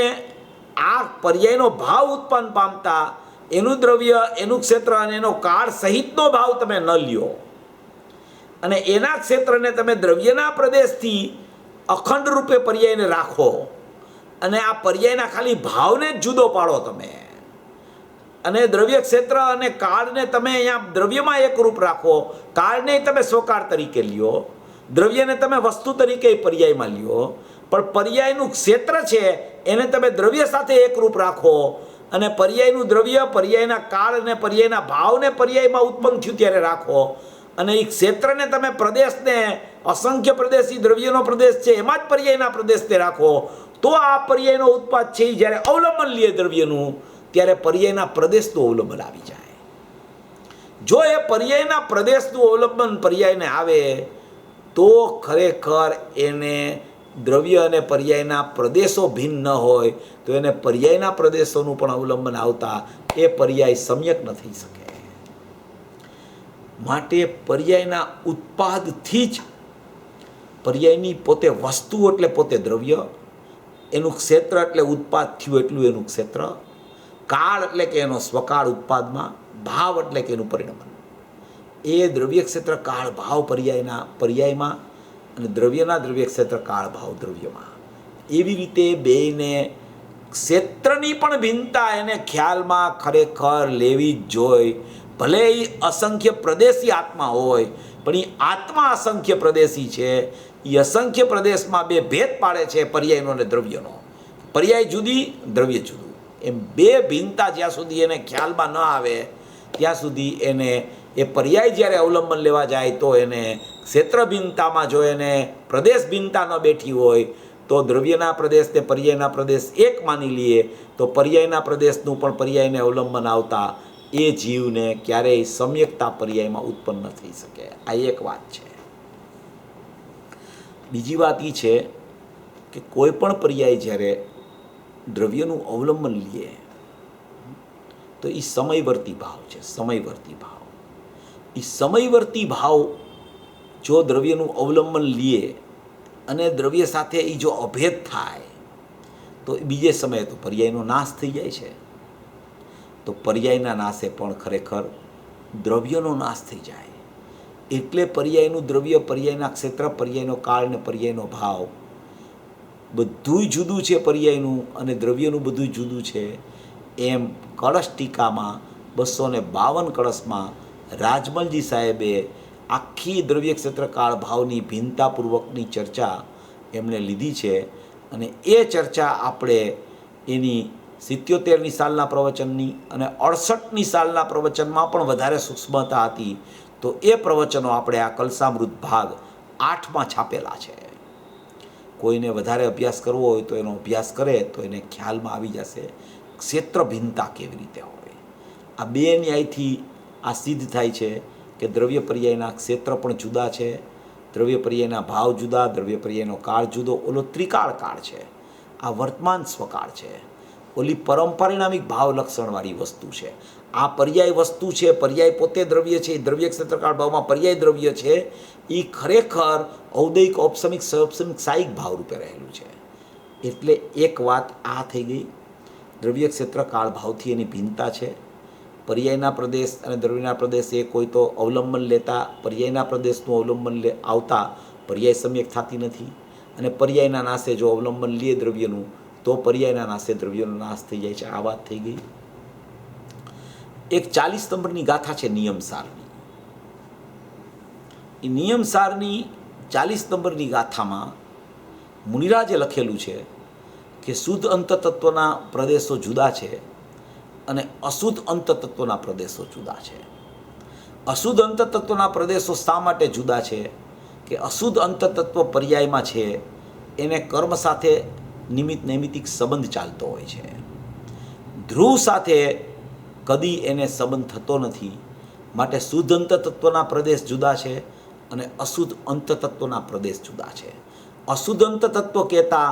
આ પર્યાયનો ભાવ ઉત્પન્ન પામતા એનું દ્રવ્ય, એનું ક્ષેત્ર અને એનો કાળ સહિતનો ભાવ તમે ન લ્યો અને એના ક્ષેત્રને તમે દ્રવ્યના પ્રદેશથી અખંડ રૂપે પર્યાયને રાખો અને આ પર્યાયના ખાલી ભાવને જ જુદો પાડો તમે અને દ્રવ્ય ક્ષેત્ર અને કાળને તમે અહીંયા દ્રવ્યમાં એકરૂપ રાખો, કાળને તમે સ્વકાળ તરીકે લ્યો, દ્રવ્યને તમે વસ્તુ તરીકે પર્યાયમાં લ્યો, પણ પર્યાયનું ક્ષેત્ર છે એને તમે દ્રવ્ય સાથે એકરૂપ રાખો અને પર્યાયનું દ્રવ્ય, પર્યાયના કાળ અને પર્યાયના ભાવને પર્યાયમાં ઉત્પન્ન થયું ત્યારે રાખો અને એ ક્ષેત્રને તમે પ્રદેશને અસંખ્ય પ્રદેશી દ્રવ્યનો પ્રદેશ છે એમાં જ પર્યાયના પ્રદેશને રાખો, તો આ પર્યાયનો ઉત્પાદ છે એ જ્યારે અવલંબન લે દ્રવ્યનું ત્યારે પર્યાયના પ્રદેશનું અવલંબન આવી જાય. જો એ પર્યાયના પ્રદેશનું અવલંબન પર્યાયને આવે તો ખરેખર એને દ્રવ્ય અને પર્યાયના પ્રદેશો ભિન્ન ન હોય તો એને પર્યાયના પ્રદેશોનું પણ અવલંબન આવતા એ પર્યાય સમ્યક ન થઈ શકે. માટે પર્યાયના ઉત્પાદથી જ પર્યાયની પોતે વસ્તુ એટલે પોતે દ્રવ્ય, એનું ક્ષેત્ર એટલે ઉત્પાદ થયું એટલું એનું ક્ષેત્ર, કાળ એટલે કે એનો સ્વકાળ ઉત્પાદમાં, ભાવ એટલે કે એનું પરિણમન. એ દ્રવ્ય ક્ષેત્ર કાળ ભાવ પર્યાયમાં અને દ્રવ્યના દ્રવ્ય ક્ષેત્ર કાળ ભાવ દ્રવ્યમાં. એવી રીતે બેને ક્ષેત્રની પણ ભિન્નતા એને ખ્યાલમાં ખરેખર લેવી જ જોઈ. ભલે એ અસંખ્ય પ્રદેશી આત્મા હોય પણ એ આત્મા અસંખ્ય પ્રદેશી છે. એ અસંખ્ય પ્રદેશમાં બે ભેદ પાડે છે પર્યાયનો અને દ્રવ્યનો. પર્યાય જુદી, દ્રવ્ય જુદું. એમ બે ભિન્નતા જ્યાં સુધી એને ખ્યાલમાં ન આવે ત્યાં સુધી એને એ પર્યાય જ્યારે અવલંબન લેવા જાય તો એને ક્ષેત્ર ભિન્નતામાં જો એને પ્રદેશ ભિન્નતા ન બેઠી હોય તો દ્રવ્યના પ્રદેશ ને પર્યાયના પ્રદેશ એક માની લઈએ તો પર્યાયના પ્રદેશનું પણ પર્યાયને અવલંબન આવતા એ જીવને ક્યારેય સમ્યકતા પર્યાયમાં ઉત્પન્ન ન થઈ શકે. આ એક વાત છે. બીજી વાત એ છે કે કોઈ પણ પર્યાય જ્યારે દ્રવ્યનું અવલંબન લે તો એ સમયવર્તી ભાવ છે. સમયવર્તી ભાવ, એ સમયવર્તી ભાવ જો દ્રવ્યનું અવલંબન લે અને દ્રવ્ય સાથે એ જો અભેદ થાય તો બીજે સમયે તો પર્યાયનો નાશ થઈ જાય છે. તો પર્યાયના નાશે પણ ખરેખર દ્રવ્યનો નાશ થઈ જાય. એટલે પર્યાયનું દ્રવ્ય, પર્યાયના ક્ષેત્ર, પર્યાયનો કાળ ને પર્યાયનો ભાવ બધું જુદું છે. પર્યાયનું અને દ્રવ્યનું બધું જુદું છે. એમ કળશ ટીકામાં 252 કળશમાં રાજમલજી સાહેબે આખી દ્રવ્ય ક્ષેત્ર કાળ ભાવની ભિન્નતાપૂર્વકની ચર્ચા એમણે લીધી છે અને એ ચર્ચા આપણે એની 77મી સાલના પ્રવચનની અને 68મી સાલના પ્રવચનમાં પણ વધારે સૂક્ષ્મતા હતી. તો એ પ્રવચનો આપણે આ કલસામૃત ભાગ 8માં છાપેલા છે. કોઈને વધારે અભ્યાસ કરવો હોય તો એનો અભ્યાસ કરે તો એને ખ્યાલમાં આવી જશે ક્ષેત્ર ભિન્નતા કેવી રીતે હોય. આ બે ન્યાયથી આ સિદ્ધ થાય છે કે દ્રવ્ય પર્યાયના ક્ષેત્ર પણ જુદા છે, દ્રવ્ય પર્યાયના ભાવ જુદા, દ્રવ્ય પર્યાયનો કાળ જુદો. ઓલો ત્રિકાળ કાળ છે, આ વર્તમાન સ્વકાળ છે. ઓલી પરંપરિણામિક ભાવ લક્ષણવાળી વસ્તુ છે. આ પર્યાય વસ્તુ છે, પર્યાય પોતે દ્રવ્ય છે. દ્રવ્ય ક્ષેત્રકાળ ભાવમાં પર્યાય દ્રવ્ય છે. એ ખરેખર ઔદૈક, ઔપસમિક, સૌપસમિક, સાયિક ભાવ રૂપે રહેલું છે. એટલે એક વાત આ થઈ ગઈ. દ્રવ્ય ક્ષેત્ર કાળ ભાવથી એની ભિન્નતા છે. પર્યાયના પ્રદેશ અને દ્રવ્યના પ્રદેશ એ કોઈ તો અવલંબન લેતા પર્યાયના પ્રદેશનું અવલંબન આવતા પર્યાય સમ્યક થતી નથી અને પર્યાયના નાશે જો અવલંબન લે દ્રવ્યનું તો પર્યાયના નાશે દ્રવ્યનો નાશ થઈ જાય છે. આ વાત થઈ ગઈ. એક 40 નંબરની ગાથા છે નિયમસારની. એ નિયમસારની 40 નંબરની ગાથામાં મુનિરાજે લખેલું છે કે શુદ્ધ અંતતત્વના પ્રદેશો જુદા છે અને અશુદ્ધ અંતતત્વના પ્રદેશો જુદા છે. અશુદ્ધ અંતતત્વના પ્રદેશો શા માટે જુદા છે કે અશુદ્ધ અંતતત્વ પર્યાયમાં છે એને કર્મ સાથે નૈમિતિક સંબંધ ચાલતો હોય છે. ધ્રુવ સાથે કદી એને સંબંધ થતો નથી. માટે શુદ્ધ અંતતત્વના પ્રદેશ જુદા છે અને અશુદ્ધ અંતતત્વના પ્રદેશ જુદા છે. અશુદ્ધ અંતતત્વ કહેતા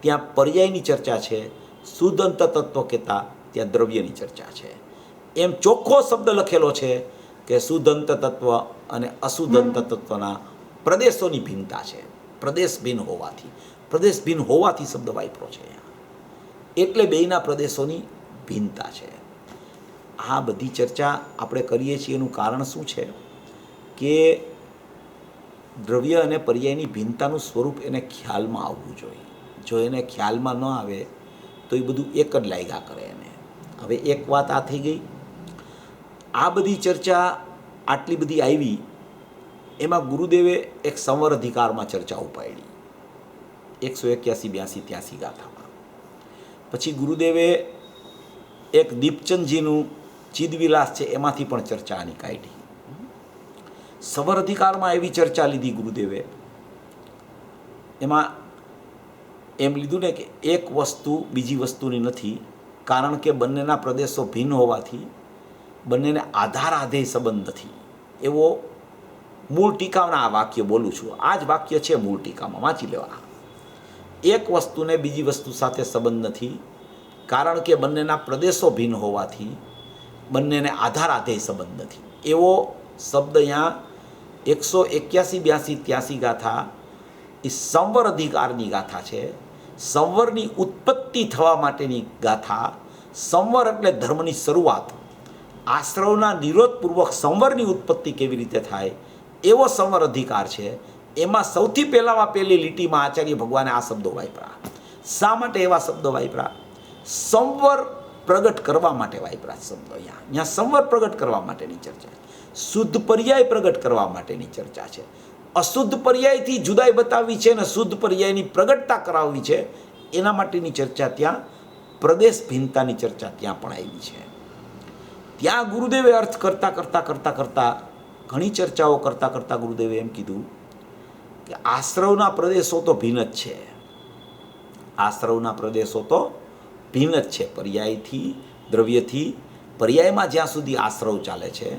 ત્યાં પર્યાયની ચર્ચા છે, શુદ્ધ અંતતત્વ કહેતા ત્યાં દ્રવ્યની ચર્ચા છે. એમ ચોખ્ખો શબ્દ લખેલો છે કે શુદ્ધ અંતતત્વ અને અશુદ્ધ અંતતત્વના પ્રદેશોની ભિન્નતા છે. પ્રદેશ ભિન્ન હોવાથી શબ્દ વાપરો છે અહીંયા. એટલે બેયના પ્રદેશોની ભિન્નતા છે. આ બધી ચર્ચા આપણે કરીએ છીએ એનું કારણ શું છે કે દ્રવ્ય અને પર્યાયની ભિન્નતાનું સ્વરૂપ એને ખ્યાલમાં આવવું જોઈએ. જો એને ખ્યાલમાં ન આવે તો એ બધું એક જ લાગ્યા કરે એને. હવે એક વાત આ થઈ ગઈ. આ બધી ચર્ચા આટલી બધી આવી, એમાં ગુરુદેવે એક સંવર અધિકારમાં ચર્ચા ઉપાડી 181, 82, 83 ગાથામાં. પછી ગુરુદેવે એક દીપચંદજીનું ચિદવિલાસ છે એમાંથી પણ ચર્ચા આની કાઢી. સંવર અધિકારમાં એવી ચર્ચા લીધી ગુરુદેવે. એમાં એમ લીધું ને કે એક વસ્તુ બીજી વસ્તુની નથી, કારણ કે બંનેના પ્રદેશો ભિન્ન હોવાથી બંનેને આધાર આધેય સંબંધ નથી. એવો મૂળ ટીકાના આ વાક્ય બોલું છું. આ જ વાક્ય છે મૂળ ટીકામાં, વાંચી લેવા. એક વસ્તુને બીજી વસ્તુ સાથે સંબંધ નથી, કારણ કે બંનેના પ્રદેશો ભિન્ન હોવાથી બંનેને આધાર આધેય સંબંધ નથી. એવો શબ્દ અહીંયા 181, 82, 83 ગાથા એ સંવર અધિકારની ગાથા છે. સંવરની ઉત્પત્તિ થવા માટેની ગાથા. સંવર એટલે ધર્મની શરૂઆત. આશ્રવના નિરોધપૂર્વક સંવરની ઉત્પત્તિ કેવી રીતે થાય એવો સંવર અધિકાર છે. એમાં સૌથી પહેલી લીટીમાં આચાર્ય ભગવાને આ શબ્દો વાપર્યા. શા માટે એવા શબ્દો વાપર્યા? સંવર પ્રગટ કરવા માટે વાપર્યા શબ્દો. અહીંયા સંવર પ્રગટ કરવા માટેની ચર્ચા છે. શુદ્ધ પર્યાય પ્રગટ કરવા માટેની ચર્ચા છે. અશુદ્ધ પર્યાયથી જુદાઈ બતાવવી છે અને શુદ્ધ પર્યાયની પ્રગટતા કરાવવી છે, એના માટેની ચર્ચા ત્યાં, પ્રદેશ ભિન્નતાની ચર્ચા ત્યાં પણ આવી છે. ત્યાં ગુરુદેવે અર્થ કરતા ઘણી ચર્ચાઓ કરતા ગુરુદેવે એમ કીધું કે આશ્રવના પ્રદેશો તો ભિન્ન જ છે. આશ્રવના પ્રદેશો તો ભિન્ન જ છે. પર્યાયથી, દ્રવ્યથી, પર્યાયમાં જ્યાં સુધી આશ્રવ ચાલે છે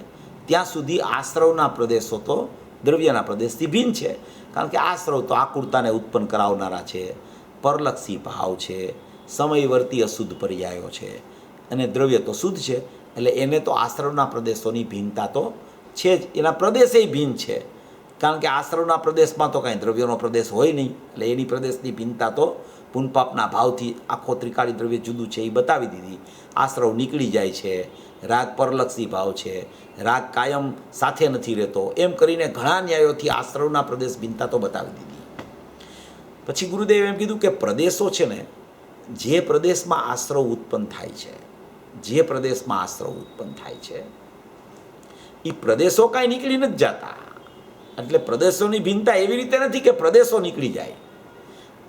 ત્યાં સુધી આશ્રવના પ્રદેશો તો દ્રવ્યના પ્રદેશથી ભિન્ન છે. કારણ કે આશ્રવ તો આકુરતાને ઉત્પન્ન કરાવનારા છે, પરલક્ષી ભાવ છે, સમયવર્તી અશુદ્ધ પર્યાયો છે, અને દ્રવ્ય તો શુદ્ધ છે. એટલે એને તો આશ્રવના પ્રદેશોની ભિન્નતા તો છે જ. એના પ્રદેશે ભિન્ન છે, કારણ કે આશ્રવના પ્રદેશમાં તો કાંઈ દ્રવ્યનો પ્રદેશ હોય નહીં. એટલે એની પ્રદેશની ભિન્નતા તો પુનપાપના ભાવથી આખો ત્રિકાળી દ્રવ્ય જુદું છે એ બતાવી દીધી. આશ્રવ નીકળી જાય છે, રાગ પરલક્ષી ભાવ છે, રાગ કાયમ સાથે નથી રહેતો, એમ કરીને ઘણા ન્યાયોથી આશ્રવના પ્રદેશ ભિન્નતા તો બતાવી દીધી. પછી ગુરુદેવે એમ કીધું કે પ્રદેશો છે ને, જે પ્રદેશમાં આશ્રવ ઉત્પન્ન થાય છે, જે પ્રદેશમાં આશ્રવ ઉત્પન્ન થાય છે એ પ્રદેશો કાંઈ નીકળી નથી જતા. એટલે પ્રદેશોની ભિન્નતા એવી રીતે નથી કે પ્રદેશો નીકળી જાય,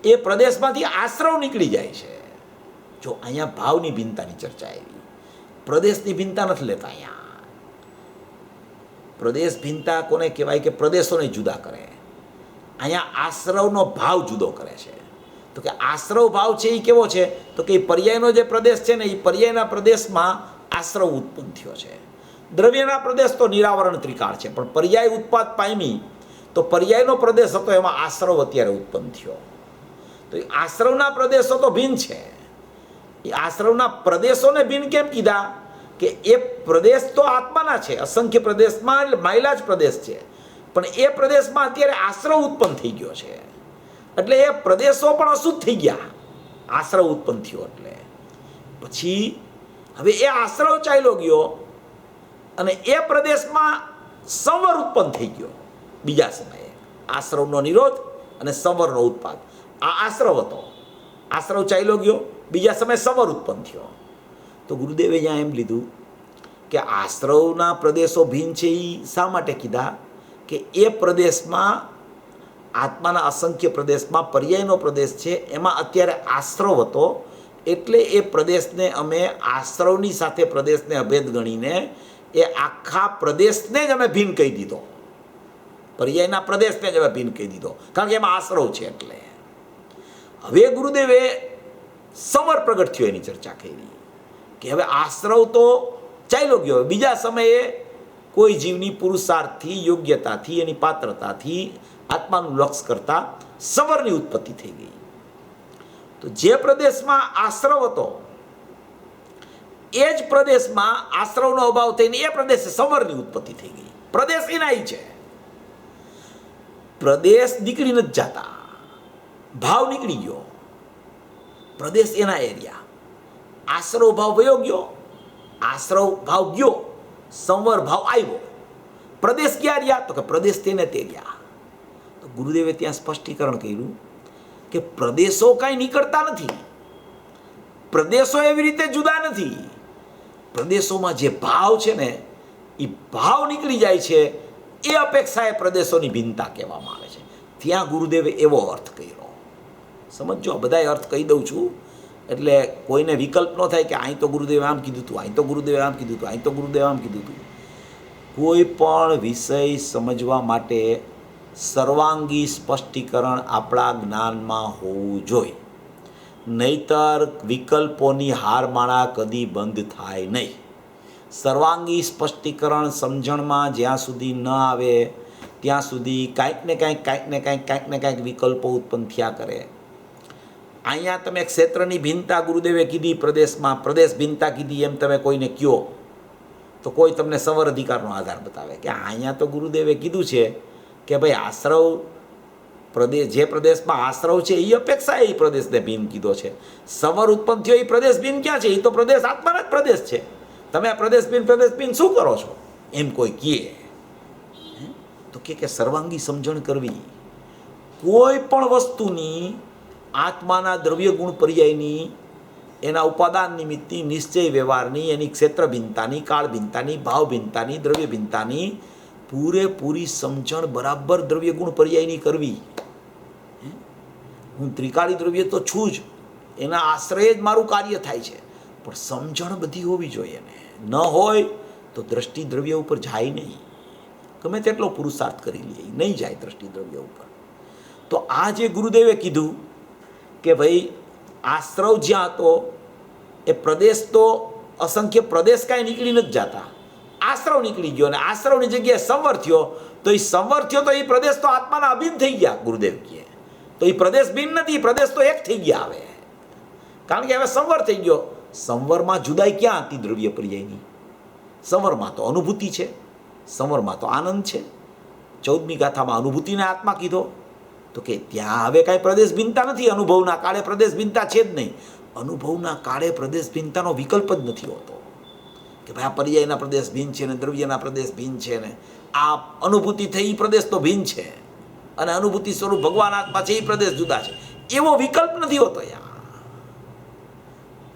એ પ્રદેશમાંથી આશ્રવ નીકળી જાય છે. જો અહીંયા ભાવની ભિન્નતાની ચર્ચા આવી, પ્રદેશની ભિન્નતા નથી લેતા. અહીંયા પ્રદેશ ભિન્નતા કોને કહેવાય કે પ્રદેશોને જુદા કરે. અહીંયા આશ્રવનો ભાવ જુદો કરે છે. તો કે આશ્રવ ભાવ છે એ કેવો છે? તો કે એ પર્યાયનો જે પ્રદેશ છે ને, એ પર્યાયના પ્રદેશમાં આશ્રવ ઉત્પન્ન થયો છે. દ્રવ્યના પ્રદેશ તો નિરાવરણ ત્રિકાળ છે, પણ પર્યાય ઉત્પાદ પામી તો પર્યાયનો પ્રદેશ હતો એમાં આશ્રવ અત્યારે ઉત્પન્ન થયો. તો એ આશ્રવના પ્રદેશો તો ભિન્ન છે. એ આશ્રવના પ્રદેશોને ભિન્ન કેમ કીધા? કે એ પ્રદેશ તો આત્માના છે, અસંખ્ય પ્રદેશમાં માયલા જ પ્રદેશ છે, પણ એ પ્રદેશમાં અત્યારે આશ્રવ ઉત્પન્ન થઈ ગયો છે. એટલે એ પ્રદેશો પણ અશુદ્ધ થઈ ગયા, આશ્રવ ઉત્પન્ન થયો. એટલે પછી હવે એ આશ્રવ ચાલ્યો ગયો અને એ પ્રદેશમાં સંવર ઉત્પન્ન થઈ ગયો. બીજા સમયે આશ્રવનો નિરોધ અને સંવરનો ઉત્પાદ. આ આશ્રવ હતો, આશ્રવ ચાલ્યો ગયો, બીજા સમયે સંવર ઉત્પન્ન થયો. તો ગુરુદેવે અહીંયા એમ લીધું કે આશ્રવના પ્રદેશો ભિન્ન છે. એ શા માટે કીધા? કે એ પ્રદેશમાં, આત્માના અસંખ્ય પ્રદેશમાં પર્યાયનો પ્રદેશ છે, એમાં અત્યારે આશ્રવ હતો. એટલે એ પ્રદેશને અમે આશ્રવની સાથે પ્રદેશને અભેદ ગણીને એ આખા પ્રદેશને જ અમે ભિન્ન કહી દીધો. પર્યાયના પ્રદેશને જ અમે ભિન્ન કહી દીધો, કારણ કે એમાં આશ્રવ છે. એટલે હવે ગુરુદેવે સંવર પ્રગટ થયો એની ચર્ચા કરી કે હવે આશ્રવ તો ચાલ્યો ગયો, બીજા સમયે કોઈ જીવની પુરુષાર્થથી, યોગ્યતાથી, એની પાત્રતાથી આત્માનું લક્ષ કરતા સંવરની ઉત્પત્તિ થઈ ગઈ. તો જે પ્રદેશમાં આશ્રવ હતો એ જ પ્રદેશમાં આશ્રવનો અભાવ થઈને એ પ્રદેશે સંવરની ઉત્પત્તિ થઈ ગઈ. પ્રદેશ એના છે, પ્રદેશ નીકળી નથી જતા, ભાવ નીકળી ગયો, પ્રદેશ એના એરિયા, આશ્રવ ભાવ વયો ગયો, આશ્રવ ભાવ ગયો, સંવર ભાવ આવ્યો, પ્રદેશ ક્યાં રહ્યા? તો કે પ્રદેશ તેને તે રહ્યા. તો ગુરુદેવે ત્યાં સ્પષ્ટીકરણ કર્યું કે પ્રદેશો કાંઈ નીકળતા નથી, પ્રદેશો એવી રીતે જુદા નથી, પ્રદેશોમાં જે ભાવ છે ને એ ભાવ નીકળી જાય છે, એ અપેક્ષાએ પ્રદેશોની ભિન્નતા કહેવામાં આવે છે. ત્યાં ગુરુદેવે એવો અર્થ કર્યો. સમજો, બધાય અર્થ કહી દઉં છું એટલે કોઈને વિકલ્પ ન થાય કે અહીં તો ગુરુદેવે આમ કીધું હતું, અહીં તો ગુરુદેવે આમ કીધું હતું, અહીં તો ગુરુદેવે આમ કીધું હતું. કોઈ પણ વિષય સમજવા માટે સર્વાંગી સ્પષ્ટીકરણ આપણા જ્ઞાનમાં હોવું જોઈએ, નહીતર વિકલ્પોની હારમાળા કદી બંધ થાય નહીં. સર્વાંગી સ્પષ્ટીકરણ સમજણમાં જ્યાં સુધી ન આવે ત્યાં સુધી કાંઈક ને કાંઈક વિકલ્પો ઉત્પન્ન થયા કરે. અહીંયા તમે ક્ષેત્રની ભિન્નતા ગુરુદેવે કીધી, પ્રદેશમાં પ્રદેશ ભિન્નતા કીધી, એમ તમે કોઈને કહો તો કોઈ તમને સંવર અધિકારનો આધાર બતાવે કે અહીંયા તો ગુરુદેવે કીધું છે કે ભાઈ આશ્રવ પ્રદેશ, જે પ્રદેશમાં આશ્રવ છે એ અપેક્ષા એ પ્રદેશને ભિન્ન કીધો છે. સંવર ઉત્પન્ન થયો એ પ્રદેશ ભિન્ન ક્યાં છે? એ તો પ્રદેશ આત્માનો જ પ્રદેશ છે. તમે આ પ્રદેશ ભિન્ન શું કરો છો? એમ કોઈ કહે તો કે સર્વાંગી સમજણ કરવી. કોઈ પણ વસ્તુની આત્માના દ્રવ્ય ગુણ પર્યાયની, એના ઉપાદાન નિમિત્તની, નિશ્ચય વ્યવહારની, એની ક્ષેત્ર ભિન્નતાની, કાળ ભિન્નતાની, ભાવ ભિન્નતાની, દ્રવ્ય ભિન્નતાની પૂરેપૂરી સમજણ બરાબર દ્રવ્ય ગુણ પર્યાયની કરવી. હું ત્રિકાળી દ્રવ્ય તો છું જ, એના આશ્રય જ મારું કાર્ય થાય છે, પણ સમજણ બધી હોવી જોઈએ ને. ન હોય તો દ્રષ્ટિ દ્રવ્ય ઉપર જાય નહીં, ગમે તેટલો પુરુષાર્થ કરી લે નહીં જાય દ્રષ્ટિ દ્રવ્ય ઉપર. તો આ જે ગુરુદેવે કીધું કે ભાઈ આશ્રવ જ્યાં હતો એ પ્રદેશ તો અસંખ્ય પ્રદેશ કાંઈ નીકળી નથી જતા, આશ્રવ નીકળી ગયો, અને આશ્રવની જગ્યાએ સંવર થયો. તો એ સંવર થયો તો એ પ્રદેશ તો આત્માના અભિન્ન થઈ ગયા. ગુરુદેવ કહે તો એ પ્રદેશ ભિન્ન નથી, પ્રદેશ તો એક થઈ ગયા હવે, કારણ કે હવે સંવર થઈ ગયો. સંવરમાં જુદાઈ ક્યાં હતી દ્રવ્ય પર્યાયની? સંવરમાં તો અનુભૂતિ છે, સંવરમાં તો આનંદ છે. 14મી ગાથામાં અનુભૂતિને આત્મા કીધો, તો કે ત્યાં હવે કાંઈ પ્રદેશ ભિન્નતા નથી. અનુભવના કાળે પ્રદેશ ભિન્નતા છે જ નહીં. અનુભવના કાળે પ્રદેશ ભિન્નતાનો વિકલ્પ જ નથી હોતો કે ભાઈ આ પર્યાયના પ્રદેશ ભિન્ન છે ને દ્રવ્યના પ્રદેશ ભિન્ન છે ને આ અનુભૂતિ થઈ એ પ્રદેશ તો ભિન્ન છે, અને અનુભૂતિ સ્વરૂપ ભગવાન આત્મા છે એ પ્રદેશ જુદા છે. એવો વિકલ્પ નથી હોતો યાર.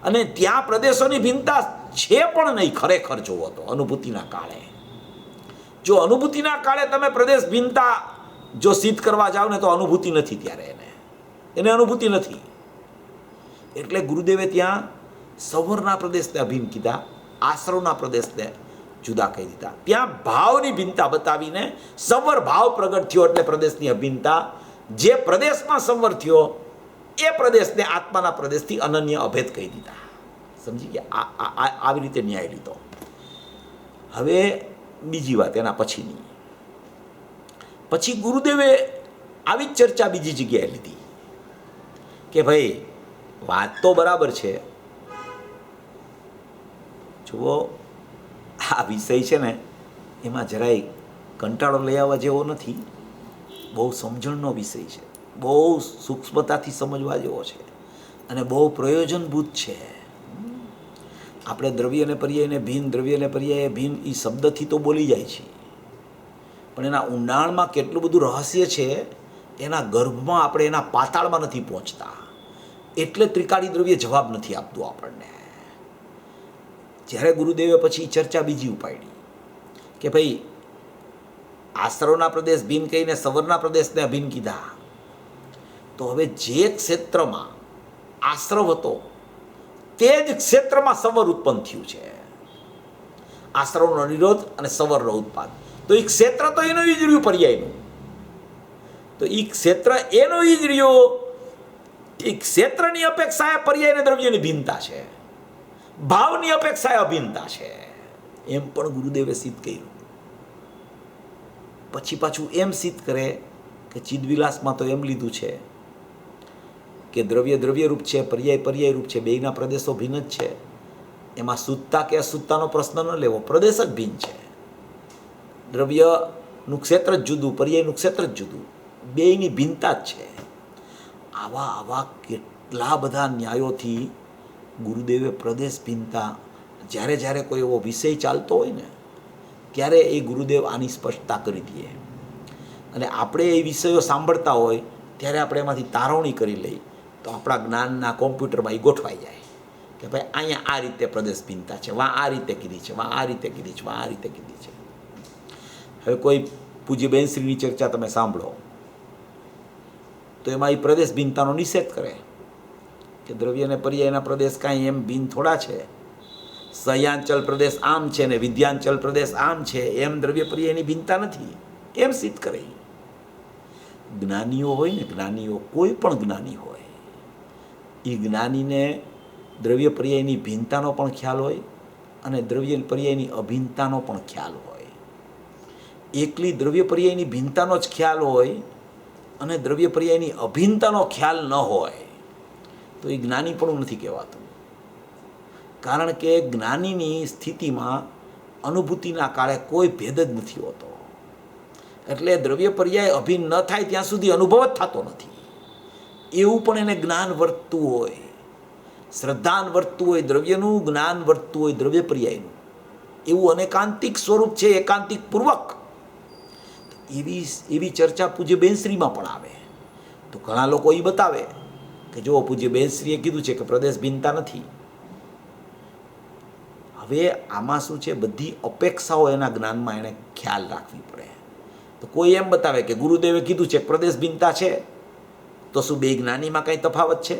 અને ત્યાં પ્રદેશોની ભિન્નતા છે પણ નહીં ખરેખર જોવો તો અનુભૂતિના કાળે. જો અનુભૂતિના કાળે તમે પ્રદેશ ભિન્નતા જો સિદ્ધ કરવા જાઓ ને તો અનુભૂતિ નથી, ત્યારે એને અનુભૂતિ નથી. એટલે ગુરુદેવે ત્યાં સંવરના પ્રદેશને અભિન્ન કીધા, આશ્રવના પ્રદેશને જુદા કહી દીધા. ત્યાં ભાવની ભિન્નતા બતાવીને સંવર ભાવ પ્રગટ થયો એટલે પ્રદેશની અભિન્નતા. જે પ્રદેશમાં સંવર થયો એ પ્રદેશને આત્માના પ્રદેશથી અનન્ય અભેદ કહી દીધા. સમજી ગયા? આવી રીતે ન્યાય લીધો. હવે બીજી વાત એના પછીની, પછી ગુરુદેવે આવી જ ચર્ચા બીજી જગ્યાએ લીધી કે ભાઈ વાત તો બરાબર છે, જુઓ આ વિષય છે ને એમાં જરાય કંટાળો લઈ આવવા જેવો નથી. બહુ સમજણનો વિષય છે, બહુ સૂક્ષ્મતાથી સમજવા જેવો છે, અને બહુ પ્રયોજનભૂત છે. આપણે દ્રવ્યને પર્યાયને ભિન્ન, દ્રવ્યને પર્યાય ભિન્ન એ શબ્દથી તો બોલી જાય છે, પણ એના ઊંડાણમાં કેટલું બધું રહસ્ય છે, એના ગર્ભમાં આપણે એના પાતાળમાં નથી પહોંચતા. એટલે ત્રિકાળી દ્રવ્ય જવાબ નથી આપતું આપણને. જ્યારે ગુરુદેવે પછી ચર્ચા બીજી ઉપાડી કે ભાઈ આશ્રવના પ્રદેશ ભિન્ન કહીને સંવરના પ્રદેશને અભિન્ન કીધા, તો હવે જે ક્ષેત્રમાં આશ્રવ હતો તે જ ક્ષેત્રમાં સંવર ઉત્પન્ન થયું છે. આશ્રવનો નિરોધ અને સંવરનો ઉત્પાદ, તો એ ક્ષેત્ર તો એનું જ રહ્યું પર્યાયનું, તો એ ક્ષેત્ર એનું જ રહ્યું. ઠીક, ક્ષેત્રની અપેક્ષાએ પર્યાય અને દ્રવ્યની ભિન્નતા છે, ભાવની અપેક્ષાએ અભિન્નતા છે, એમ પણ ગુરુદેવે સિદ્ધ કર્યું. પછી પાછું એમ સિદ્ધ કરે કે ચિદવિલાસમાં તો એમ લીધું છે કે દ્રવ્ય દ્રવ્યરૂપ છે, પર્યાય પર્યાયરૂપ છે, બેયના પ્રદેશો ભિન્ન જ છે. એમાં શુદ્ધતા કે અશુદ્ધતાનો પ્રશ્ન ન લેવો, પ્રદેશ જ ભિન્ન છે. દ્રવ્યનું ક્ષેત્ર જ જુદું, પર્યાયનું ક્ષેત્ર જ જુદું, બેયની ભિન્નતા જ છે. આવા આવા કેટલા બધા ન્યાયોથી ગુરુદેવે પ્રદેશ ભિન્નતા, જ્યારે જ્યારે કોઈ એવો વિષય ચાલતો હોય ને ત્યારે એ ગુરુદેવ આની સ્પષ્ટતા કરી દે. અને આપણે એ વિષયો સાંભળતા હોય ત્યારે આપણે એમાંથી તારવણી કરી લઈ તો આપણા જ્ઞાનના કોમ્પ્યુટરમાં એ ગોઠવાઈ જાય કે ભાઈ અહીંયા આ રીતે પ્રદેશ ભિન્નતા છે, વાં આ રીતે કીધી છે, વાં આ રીતે કીધી છે, વાં આ રીતે કીધી છે. હવે કોઈ પૂજ્ય બેનશ્રીની ચર્ચા તમે સાંભળો તો એમાં એ પ્રદેશ ભિન્નતાનો નિષેધ કરે કે દ્રવ્ય અને પર્યાયના પ્રદેશ કાંઈ એમ ભિન્ન થોડા છે. સહ્યાંચલ પ્રદેશ આમ છે ને વિદ્યાંચલ પ્રદેશ આમ છે, એમ દ્રવ્ય પર્યાયની ભિન્નતા નથી, એમ સિદ્ધ કરે. જ્ઞાનીઓ હોય ને, જ્ઞાનીઓ કોઈ પણ જ્ઞાની હોય, એ જ્ઞાનીને દ્રવ્ય પર્યાયની ભિન્નતાનો પણ ખ્યાલ હોય અને દ્રવ્ય પર્યાયની અભિન્નતાનો પણ ખ્યાલ હોય. એકલી દ્રવ્ય પર્યાયની ભિન્નતાનો જ ખ્યાલ હોય અને દ્રવ્ય પર્યાયની અભિન્નતાનો ખ્યાલ ન હોય તો એ જ્ઞાની પણ નથી કહેવાતું. કારણ કે જ્ઞાનીની સ્થિતિમાં અનુભૂતિના કાળે કોઈ ભેદ જ નથી હોતો. એટલે દ્રવ્ય પર્યાય અભિન્ન ન થાય ત્યાં સુધી અનુભવ જ થતો નથી. એવું પણ એને જ્ઞાન વર્તતું હોય, શ્રદ્ધાન વર્તતું હોય દ્રવ્યનું, જ્ઞાન વર્તતું હોય દ્રવ્ય પર્યાયનું. એવું અનેકાંતિક સ્વરૂપ છે, એકાંતિક પૂર્વક. એવી ચર્ચા પૂજ્ય બેનશ્રીમાં પણ આવે તો ઘણા લોકો એ બતાવે કે જો પૂજ્ય બેનશ્રીએ કીધું છે કે પ્રદેશ ભિન્નતા નથી. હવે આમાં શું છે, બધી અપેક્ષાઓ એના જ્ઞાનમાં એને ખ્યાલ રાખવી પડે. તો કોઈ એમ બતાવે કે ગુરુદેવે કીધું છે પ્રદેશ ભિન્નતા છે, તો શું બે જ્ઞાનીમાં કંઈ તફાવત છે?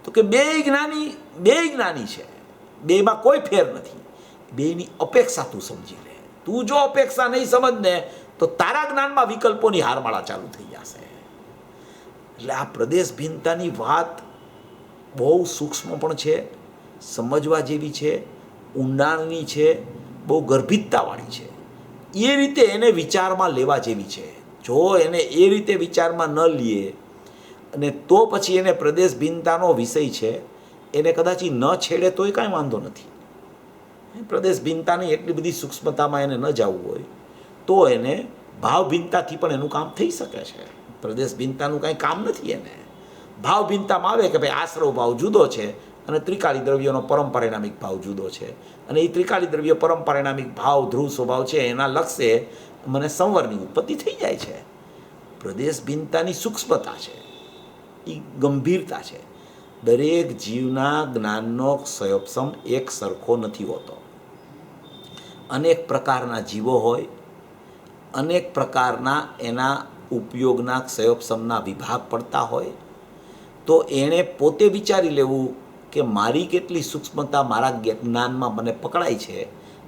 તો કે બે જ્ઞાની છે, બેમાં કોઈ ફેર નથી. બેની અપેક્ષા તું સમજી લે. તું જો અપેક્ષા નહીં સમજ ને તો તારા જ્ઞાનમાં વિકલ્પોની હારમાળા ચાલુ થઈ જશે. એટલે આ પ્રદેશ ભિન્નતાની વાત બહુ સૂક્ષ્મ પણ છે, સમજવા જેવી છે, ઊંડાણની છે, બહુ ગર્ભિતતાવાળી છે. એ રીતે એને વિચારમાં લેવા જેવી છે. જો એને એ રીતે વિચારમાં ન લઈએ અને તો પછી એને પ્રદેશ ભિન્નતાનો વિષય છે એને કદાચ ન છેડે તોય કાંઈ વાંધો નથી. પ્રદેશ ભિન્નતાની એટલી બધી સૂક્ષ્મતામાં એને ન જવું હોય તો એને ભાવ ભિન્નતાથી પણ એનું કામ થઈ શકે છે. પ્રદેશ ભિન્નતાનું કાંઈ કામ નથી એને. ભાવ ભિન્નતામાં આવે કે ભાઈ આશ્રવ ભાવ જુદો છે અને ત્રિકાળી દ્રવ્યોનો પરમપરિણામિક ભાવ જુદો છે, અને એ ત્રિકાળી દ્રવ્ય પરમપરિણામિક ભાવ ધ્રુવ સ્વભાવ છે એના લક્ષ્ય મને સંવરની ઉત્પત્તિ થઈ જાય છે. પ્રદેશ ભિન્નતાની સૂક્ષ્મતા છે, એ ગંભીરતા છે. દરેક જીવના જ્ઞાનનો ક્ષયોપસમ એક સરખો નથી હોતો. અનેક પ્રકારના જીવો હોય, અનેક પ્રકારના એના ઉપયોગના ક્ષયોપસમના વિભાગ પડતા હોય, તો એણે પોતે વિચારી લેવું કે મારી કેટલી સૂક્ષ્મતા મારા જ્ઞાનમાં મને પકડાય છે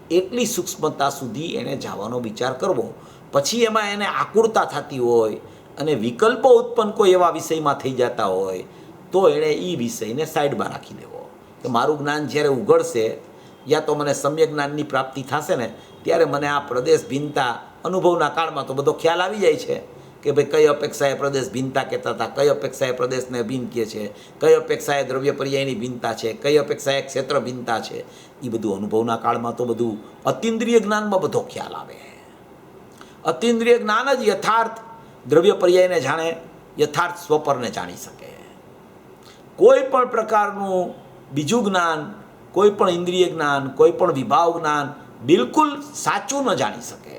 એટલી સૂક્ષ્મતા સુધી એણે જવાનો વિચાર કરવો. પછી એમાં એને આકુળતા થતી હોય અને વિકલ્પો ઉત્પન્ન કોઈ એવા વિષયમાં થઈ જતા હોય તો એણે એ વિષયને સાઈડમાં રાખી દેવો કે મારું જ્ઞાન જ્યારે ઉઘડશે યા તો મને સમ્યક જ્ઞાનની પ્રાપ્તિ થશે ને ત્યારે મને આ પ્રદેશ ભિન્નતા અનુભવના કાળમાં તો બધો ખ્યાલ આવી જાય છે કે ભાઈ કઈ અપેક્ષાએ પ્રદેશ ભિન્નતા કહેતા હતા, કઈ અપેક્ષાએ પ્રદેશને ભિન્ન કહે છે, કઈ અપેક્ષાએ દ્રવ્ય પર્યાયની ભિન્નતા છે, કઈ અપેક્ષાએ ક્ષેત્ર ભિન્નતા છે. એ બધું અનુભવના કાળમાં તો બધું અતિન્દ્રિય જ્ઞાનમાં બધો ખ્યાલ આવે. અતિન્દ્રિય જ્ઞાન જ યથાર્થ દ્રવ્ય પર્યાયને જાણે, યથાર્થ સ્વપરને જાણી શકે. કોઈ પણ પ્રકારનું બીજું જ્ઞાન, કોઈ પણ ઇન્દ્રિય જ્ઞાન, કોઈ પણ વિભાવ જ્ઞાન બિલકુલ સાચું ન જાણી શકે.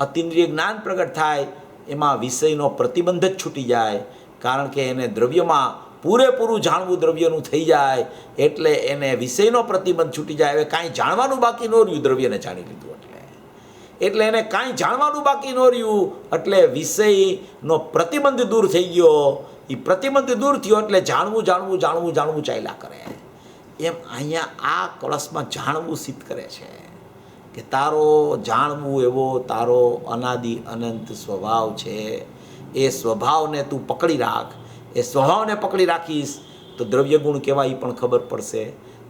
અતિન્દ્રિય જ્ઞાન પ્રગટ થાય એમાં વિષયનો પ્રતિબંધ જ છૂટી જાય, કારણ કે એને દ્રવ્યમાં પૂરેપૂરું જાણવું દ્રવ્યનું થઈ જાય એટલે એને વિષયનો પ્રતિબંધ છૂટી જાય. હવે કાંઈ જાણવાનું બાકી ન રહ્યું, દ્રવ્યને જાણી લીધું એટલે એને કાંઈ જાણવાનું બાકી ન રહ્યું એટલે વિષયનો પ્રતિબંધ દૂર થઈ ગયો. એ પ્રતિબંધ દૂર થયો એટલે જાણવું જાણવું જાણવું જાણવું ચાલ્યા કરે. એમ અહીંયા આ કળશમાં જાણવું સિદ્ધ કરે છે કે તારો જાણવું એવો તારો અનાદિ અનંત સ્વભાવ છે. એ સ્વભાવને તું પકડી રાખ. એ સ્વભાવને પકડી રાખીશ તો દ્રવ્ય ગુણ કેવા એ પણ ખબર પડશે,